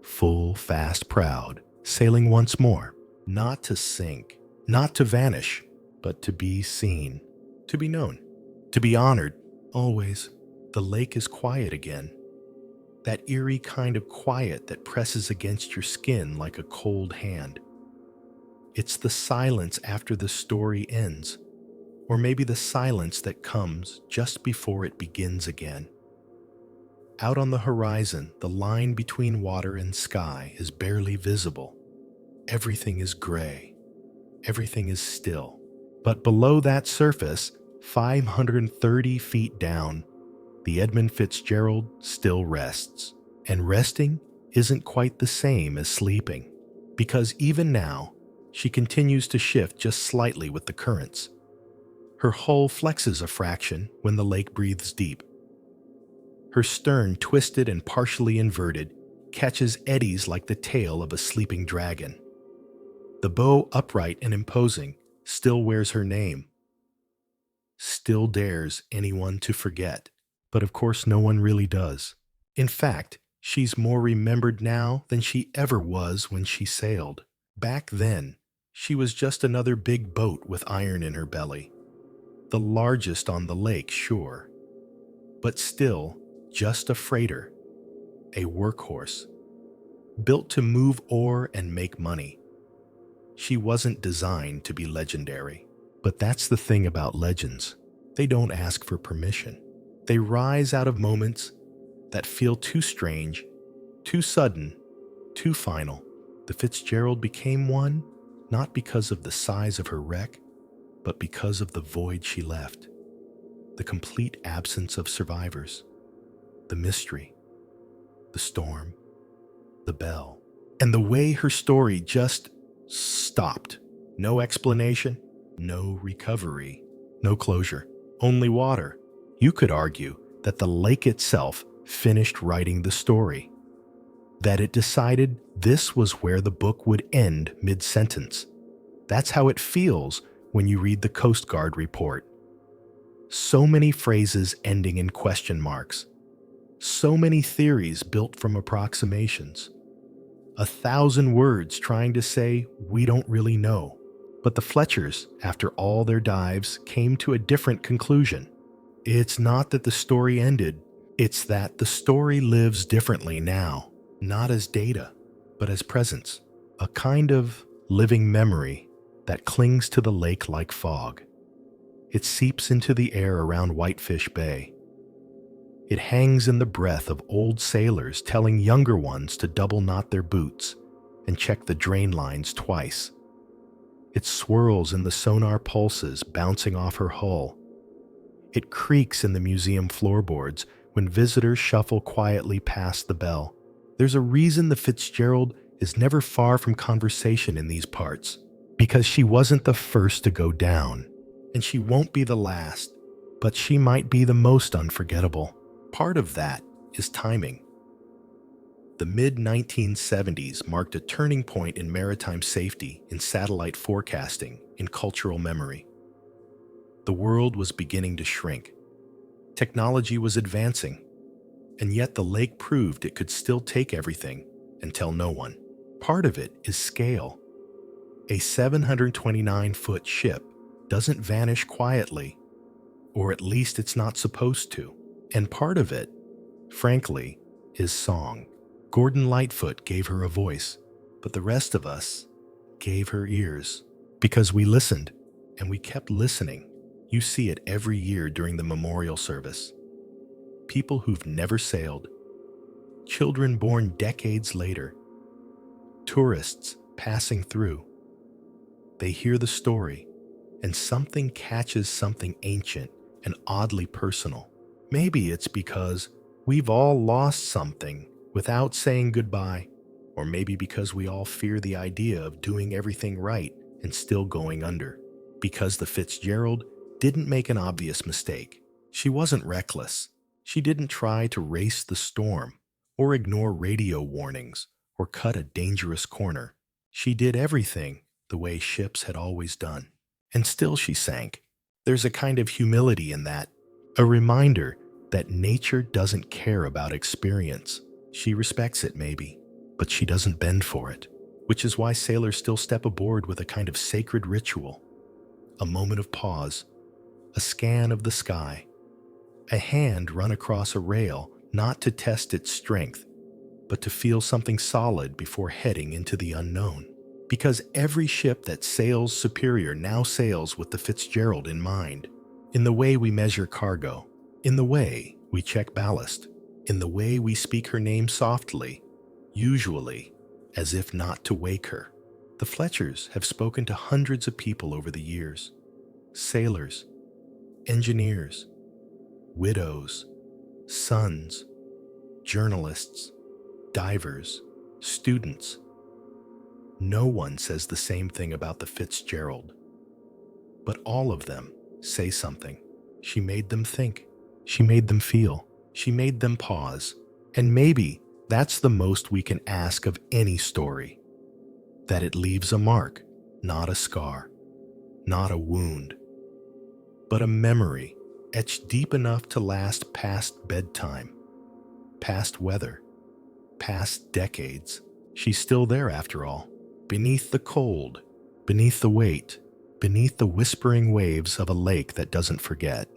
full, fast, proud, sailing once more, not to sink, not to vanish, but to be seen, to be known, to be honored. Always, the lake is quiet again. That eerie kind of quiet that presses against your skin like a cold hand. It's the silence after the story ends, or maybe the silence that comes just before it begins again. Out on the horizon, the line between water and sky is barely visible. Everything is gray. Everything is still. But below that surface, 530 feet down, the Edmund Fitzgerald still rests. And resting isn't quite the same as sleeping, because even now, she continues to shift just slightly with the currents. Her hull flexes a fraction when the lake breathes deep. Her stern, twisted and partially inverted, catches eddies like the tail of a sleeping dragon. The bow, upright and imposing, still wears her name. Still dares anyone to forget. But of course no one really does. In fact, she's more remembered now than she ever was when she sailed. Back then, she was just another big boat with iron in her belly. The largest on the lake, sure. But still, just a freighter. A workhorse. Built to move ore and make money. She wasn't designed to be legendary. But that's the thing about legends. They don't ask for permission. They rise out of moments that feel too strange, too sudden, too final. The Fitzgerald became one, not because of the size of her wreck, but because of the void she left. The complete absence of survivors. The mystery. The storm. The bell. And the way her story just stopped. No explanation, no recovery, no closure, only water. You could argue that the lake itself finished writing the story, that it decided this was where the book would end mid-sentence. That's how it feels when you read the Coast Guard report. So many phrases ending in question marks. So many theories built from approximations. 1,000 words trying to say we don't really know. But the Fletchers, after all their dives, came to a different conclusion. It's not that the story ended, it's that the story lives differently now, not as data, but as presence, a kind of living memory that clings to the lake like fog. It seeps into the air around Whitefish Bay. It hangs in the breath of old sailors telling younger ones to double knot their boots and check the drain lines twice. It swirls in the sonar pulses bouncing off her hull. It creaks in the museum floorboards when visitors shuffle quietly past the bell. There's a reason the Fitzgerald is never far from conversation in these parts, because she wasn't the first to go down, and she won't be the last, but she might be the most unforgettable. Part of that is timing. The mid-1970s marked a turning point in maritime safety, in satellite forecasting, in cultural memory. The world was beginning to shrink. Technology was advancing, and yet the lake proved it could still take everything and tell no one. Part of it is scale. A 729-foot ship doesn't vanish quietly, or at least it's not supposed to. And part of it, frankly, is song. Gordon Lightfoot gave her a voice, but the rest of us gave her ears, because we listened, and we kept listening. You see it every year during the memorial service. People who've never sailed, children born decades later, tourists passing through. They hear the story, and something catches something ancient and oddly personal. Maybe it's because we've all lost something without saying goodbye, or maybe because we all fear the idea of doing everything right and still going under. Because the Fitzgerald didn't make an obvious mistake. She wasn't reckless. She didn't try to race the storm, or ignore radio warnings, or cut a dangerous corner. She did everything the way ships had always done. And still she sank. There's a kind of humility in that, A reminder that nature doesn't care about experience. She respects it, maybe, but she doesn't bend for it, which is why sailors still step aboard with a kind of sacred ritual. A moment of pause, a scan of the sky, a hand run across a rail, not to test its strength, but to feel something solid before heading into the unknown. Because every ship that sails Superior now sails with the Fitzgerald in mind. In the way we measure cargo, in the way we check ballast, in the way we speak her name softly, usually as if not to wake her. The Fletchers have spoken to hundreds of people over the years. Sailors, engineers, widows, sons, journalists, divers, students. No one says the same thing about the Fitzgerald. But all of them say something. She made them think. She made them feel. She made them pause. And maybe that's the most we can ask of any story. That it leaves a mark, not a scar, not a wound, but a memory etched deep enough to last past bedtime, past weather, past decades. She's still there after all, beneath the cold, beneath the weight, beneath the whispering waves of a lake that doesn't forget.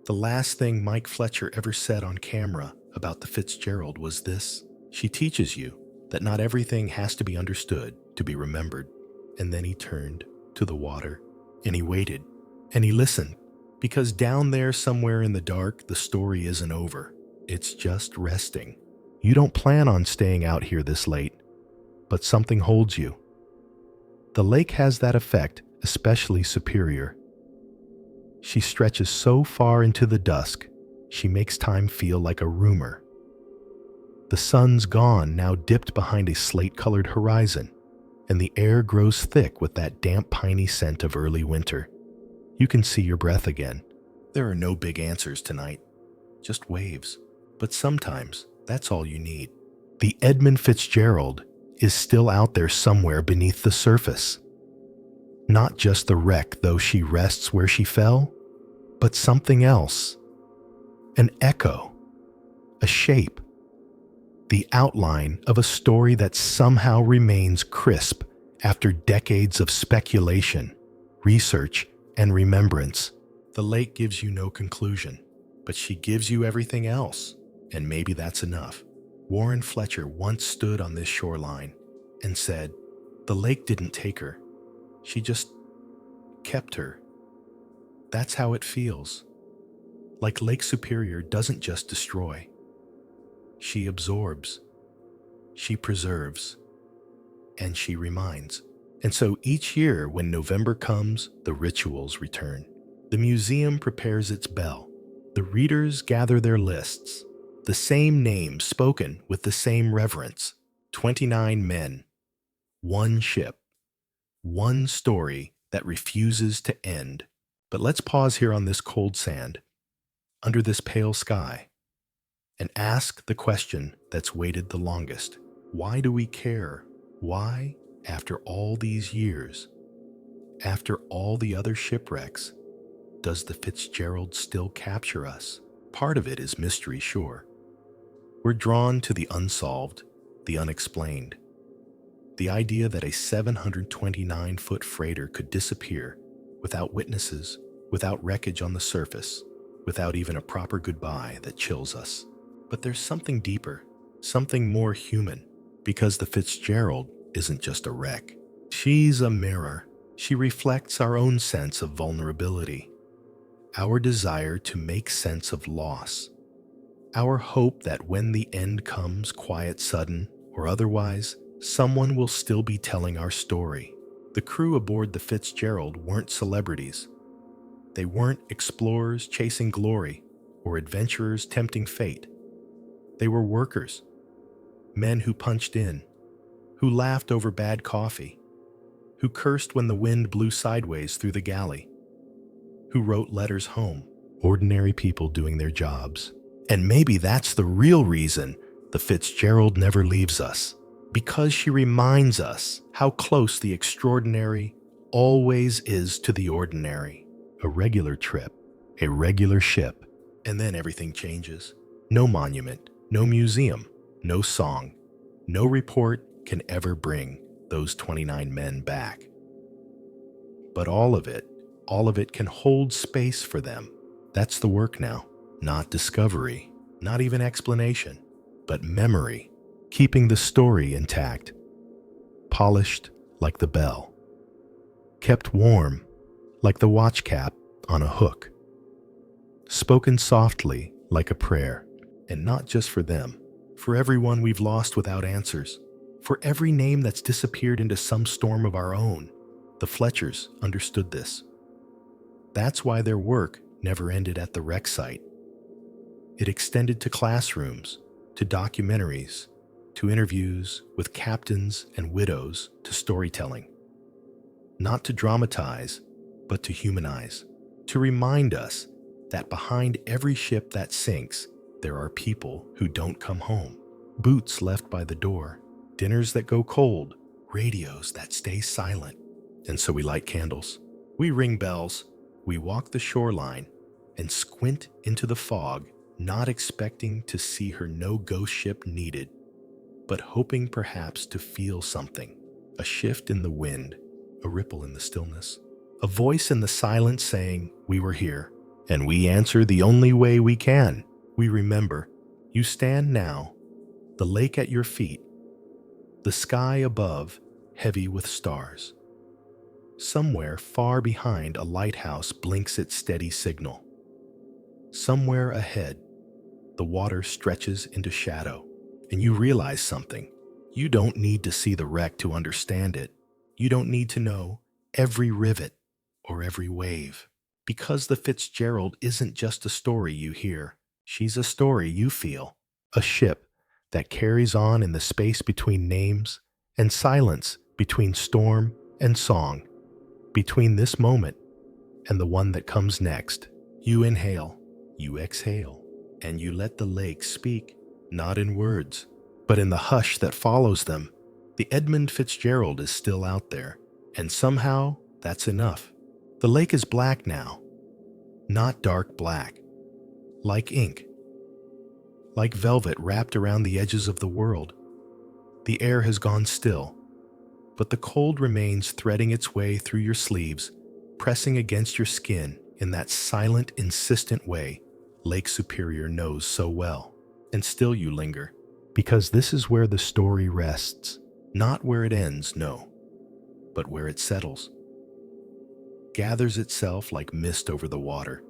The last thing Mike Fletcher ever said on camera about the Fitzgerald was this: she teaches you that not everything has to be understood to be remembered. And then he turned to the water, and he waited, and he listened, because down there somewhere in the dark, the story isn't over. It's just resting. You don't plan on staying out here this late, but something holds you. The lake has that effect, especially Superior. She stretches so far into the dusk, she makes time feel like a rumor. The sun's gone, now dipped behind a slate-colored horizon, and the air grows thick with that damp, piney scent of early winter. You can see your breath again. There are no big answers tonight, just waves. But sometimes, that's all you need. The Edmund Fitzgerald is still out there somewhere beneath the surface. Not just the wreck, though she rests where she fell, but something else. An echo, a shape, the outline of a story that somehow remains crisp after decades of speculation, research, and remembrance. The lake gives you no conclusion, but she gives you everything else, and maybe that's enough. Warren Fletcher once stood on this shoreline and said, "The lake didn't take her, she just kept her." That's how it feels. Like Lake Superior doesn't just destroy. She absorbs, she preserves, and she reminds. And so each year when November comes, the rituals return. The museum prepares its bell. The readers gather their lists. The same names spoken with the same reverence. 29 men, one ship, one story that refuses to end. But let's pause here on this cold sand, under this pale sky, and ask the question that's waited the longest. Why do we care? Why, after all these years, after all the other shipwrecks, does the Fitzgerald still capture us? Part of it is mystery, sure. We're drawn to the unsolved, the unexplained. The idea that a 729-foot freighter could disappear without witnesses, without wreckage on the surface, without even a proper goodbye, that chills us. But there's something deeper, something more human, because the Fitzgerald isn't just a wreck. She's a mirror. She reflects our own sense of vulnerability, our desire to make sense of loss, our hope that when the end comes, quiet, sudden, or otherwise, someone will still be telling our story. The crew aboard the Fitzgerald weren't celebrities. They weren't explorers chasing glory or adventurers tempting fate. They were workers, men who punched in, who laughed over bad coffee, who cursed when the wind blew sideways through the galley, who wrote letters home, ordinary people doing their jobs. And maybe that's the real reason the Fitzgerald never leaves us, because she reminds us how close the extraordinary always is to the ordinary. A regular trip, a regular ship, And then everything changes. No monument, no museum, no song, no report can ever bring those 29 men back. But all of it can hold space for them. That's the work now. Not discovery, not even explanation, but memory, keeping the story intact, polished like the bell, kept warm like the watch cap on a hook, spoken softly like a prayer, and not just for them, for everyone we've lost without answers, for every name that's disappeared into some storm of our own. The Fletchers understood this. That's why their work never ended at the wreck site. It extended to classrooms, to documentaries, to interviews with captains and widows, to storytelling. Not to dramatize, but to humanize, to remind us that behind every ship that sinks, there are people who don't come home, boots left by the door, dinners that go cold, radios that stay silent. And so we light candles, we ring bells, we walk the shoreline and squint into the fog, not expecting to see her no-ghost ship needed, but hoping perhaps to feel something, a shift in the wind, a ripple in the stillness, a voice in the silence saying, "We were here," and we answer the only way we can. We remember. You stand now, the lake at your feet, the sky above, heavy with stars. Somewhere far behind, a lighthouse blinks its steady signal. Somewhere ahead, the water stretches into shadow, and you realize something. You don't need to see the wreck to understand it. You don't need to know every rivet or every wave, because the Fitzgerald isn't just a story you hear. She's a story you feel, a ship that carries on in the space between names and silence, between storm and song, between this moment and the one that comes next. You inhale, you exhale, and you let the lake speak, not in words, but in the hush that follows them. The Edmund Fitzgerald is still out there, and somehow that's enough. The lake is black now, not dark black, like ink, like velvet wrapped around the edges of the world. The air has gone still, but the cold remains threading its way through your sleeves, pressing against your skin in that silent, insistent way Lake Superior knows so well. And still you linger, because this is where the story rests, not where it ends, no, but where it settles, gathers itself like mist over the water.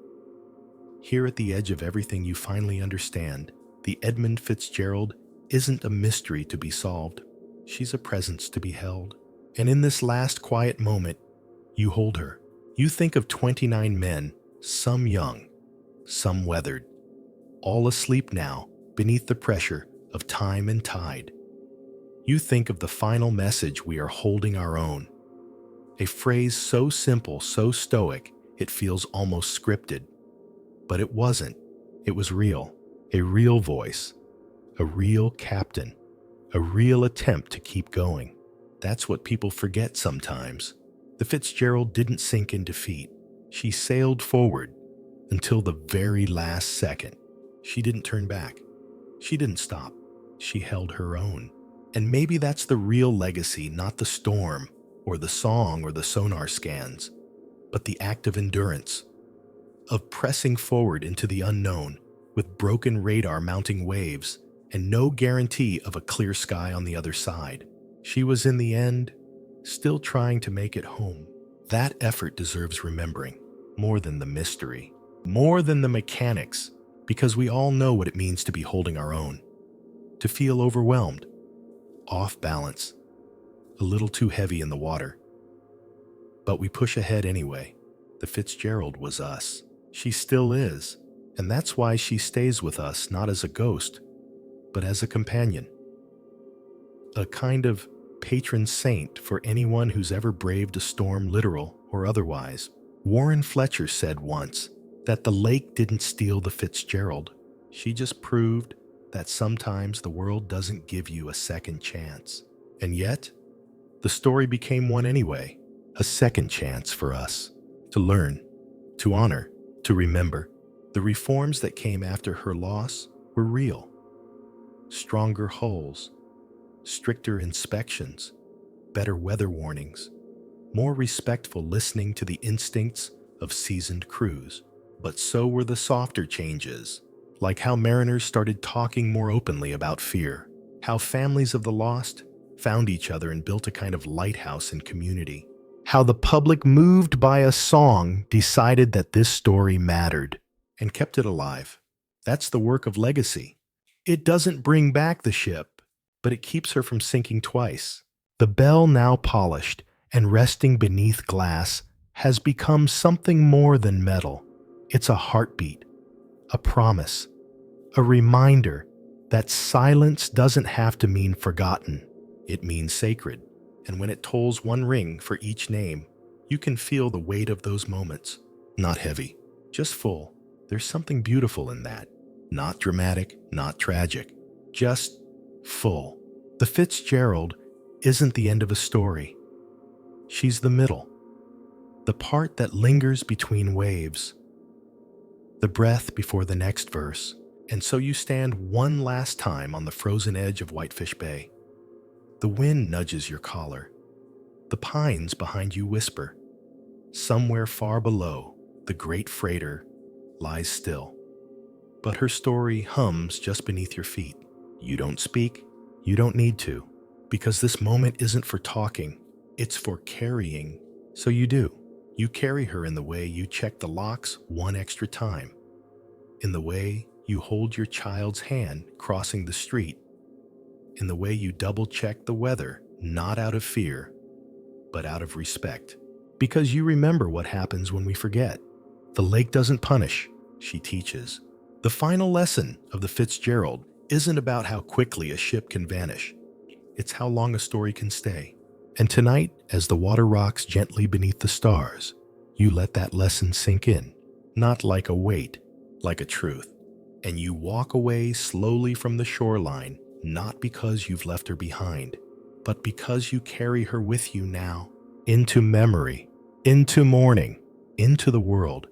Here at the edge of everything you finally understand, the Edmund Fitzgerald isn't a mystery to be solved. She's a presence to be held. And in this last quiet moment, you hold her. You think of 29 men, some young, some weathered, all asleep now beneath the pressure of time and tide. You think of the final message, we are holding our own. A phrase so simple, so stoic, it feels almost scripted. But it wasn't. It was real. A real voice. A real captain. A real attempt to keep going. That's what people forget sometimes. The Fitzgerald didn't sink in defeat. She sailed forward until the very last second. She didn't turn back. She didn't stop. She held her own. And maybe that's the real legacy, not the storm, or the song, or the sonar scans, but the act of endurance, of pressing forward into the unknown with broken radar mounting waves and no guarantee of a clear sky on the other side. She was, in the end, still trying to make it home. That effort deserves remembering, more than the mystery, more than the mechanics, because we all know what it means to be holding our own, to feel overwhelmed, off balance, a little too heavy in the water. But we push ahead anyway. The Fitzgerald was us. She still is, and that's why she stays with us, not as a ghost, but as a companion. A kind of patron saint for anyone who's ever braved a storm, literal or otherwise. Warren Fletcher said once that the lake didn't steal the Fitzgerald. She just proved that sometimes the world doesn't give you a second chance. And yet, the story became one anyway, a second chance for us to learn, to honor, to remember. The reforms that came after her loss were real. Stronger hulls, stricter inspections, better weather warnings, more respectful listening to the instincts of seasoned crews. But so were the softer changes, like how mariners started talking more openly about fear, how families of the lost found each other and built a kind of lighthouse in community, how the public, moved by a song, decided that this story mattered and kept it alive. That's the work of legacy. It doesn't bring back the ship, but it keeps her from sinking twice. The bell, now polished and resting beneath glass, has become something more than metal. It's a heartbeat, a promise, a reminder that silence doesn't have to mean forgotten. It means sacred. And when it tolls one ring for each name, you can feel the weight of those moments. Not heavy, just full. There's something beautiful in that. Not dramatic, not tragic, just full. The Fitzgerald isn't the end of a story. She's the middle, the part that lingers between waves, the breath before the next verse. And so you stand one last time on the frozen edge of Whitefish Bay. The wind nudges your collar. The pines behind you whisper. Somewhere far below, the great freighter lies still. But her story hums just beneath your feet. You don't speak. You don't need to. Because this moment isn't for talking. It's for carrying. So you do. You carry her in the way you check the locks one extra time. In the way you hold your child's hand crossing the street. In the way you double-check the weather, not out of fear, but out of respect. Because you remember what happens when we forget. The lake doesn't punish, she teaches. The final lesson of the Fitzgerald isn't about how quickly a ship can vanish. It's how long a story can stay. And tonight, as the water rocks gently beneath the stars, you let that lesson sink in, not like a weight, like a truth. And you walk away slowly from the shoreline, not because you've left her behind, but because you carry her with you now, into memory, into mourning, into the world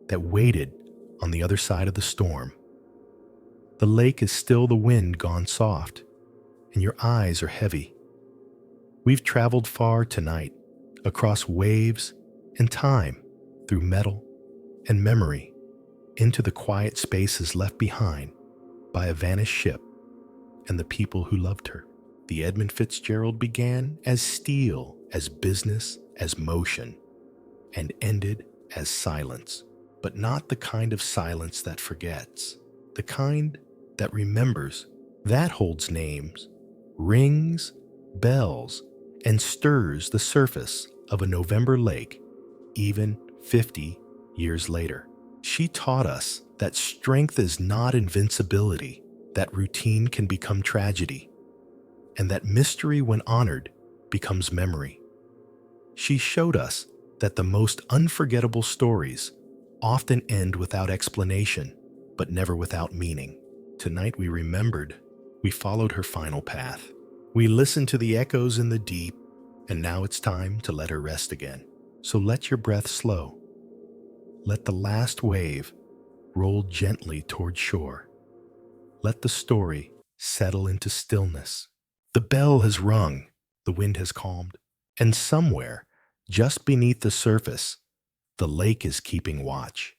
that waited on the other side of the storm. The lake is still the wind gone soft, and your eyes are heavy. We've traveled far tonight, across waves and time, through metal and memory, into the quiet spaces left behind by a vanished ship and the people who loved her. The Edmund Fitzgerald began as steel, as business, as motion, and ended as silence. But not the kind of silence that forgets, the kind that remembers, that holds names, rings, bells, and stirs the surface of a November lake, even 50 years later. She taught us that strength is not invincibility, that routine can become tragedy, and that mystery, when honored, becomes memory. She showed us that the most unforgettable stories often end without explanation, but never without meaning. Tonight we remembered, we followed her final path. We listened to the echoes in the deep, and now it's time to let her rest again. So let your breath slow. Let the last wave roll gently toward shore. Let the story settle into stillness. The bell has rung, the wind has calmed, and somewhere, just beneath the surface, the lake is keeping watch.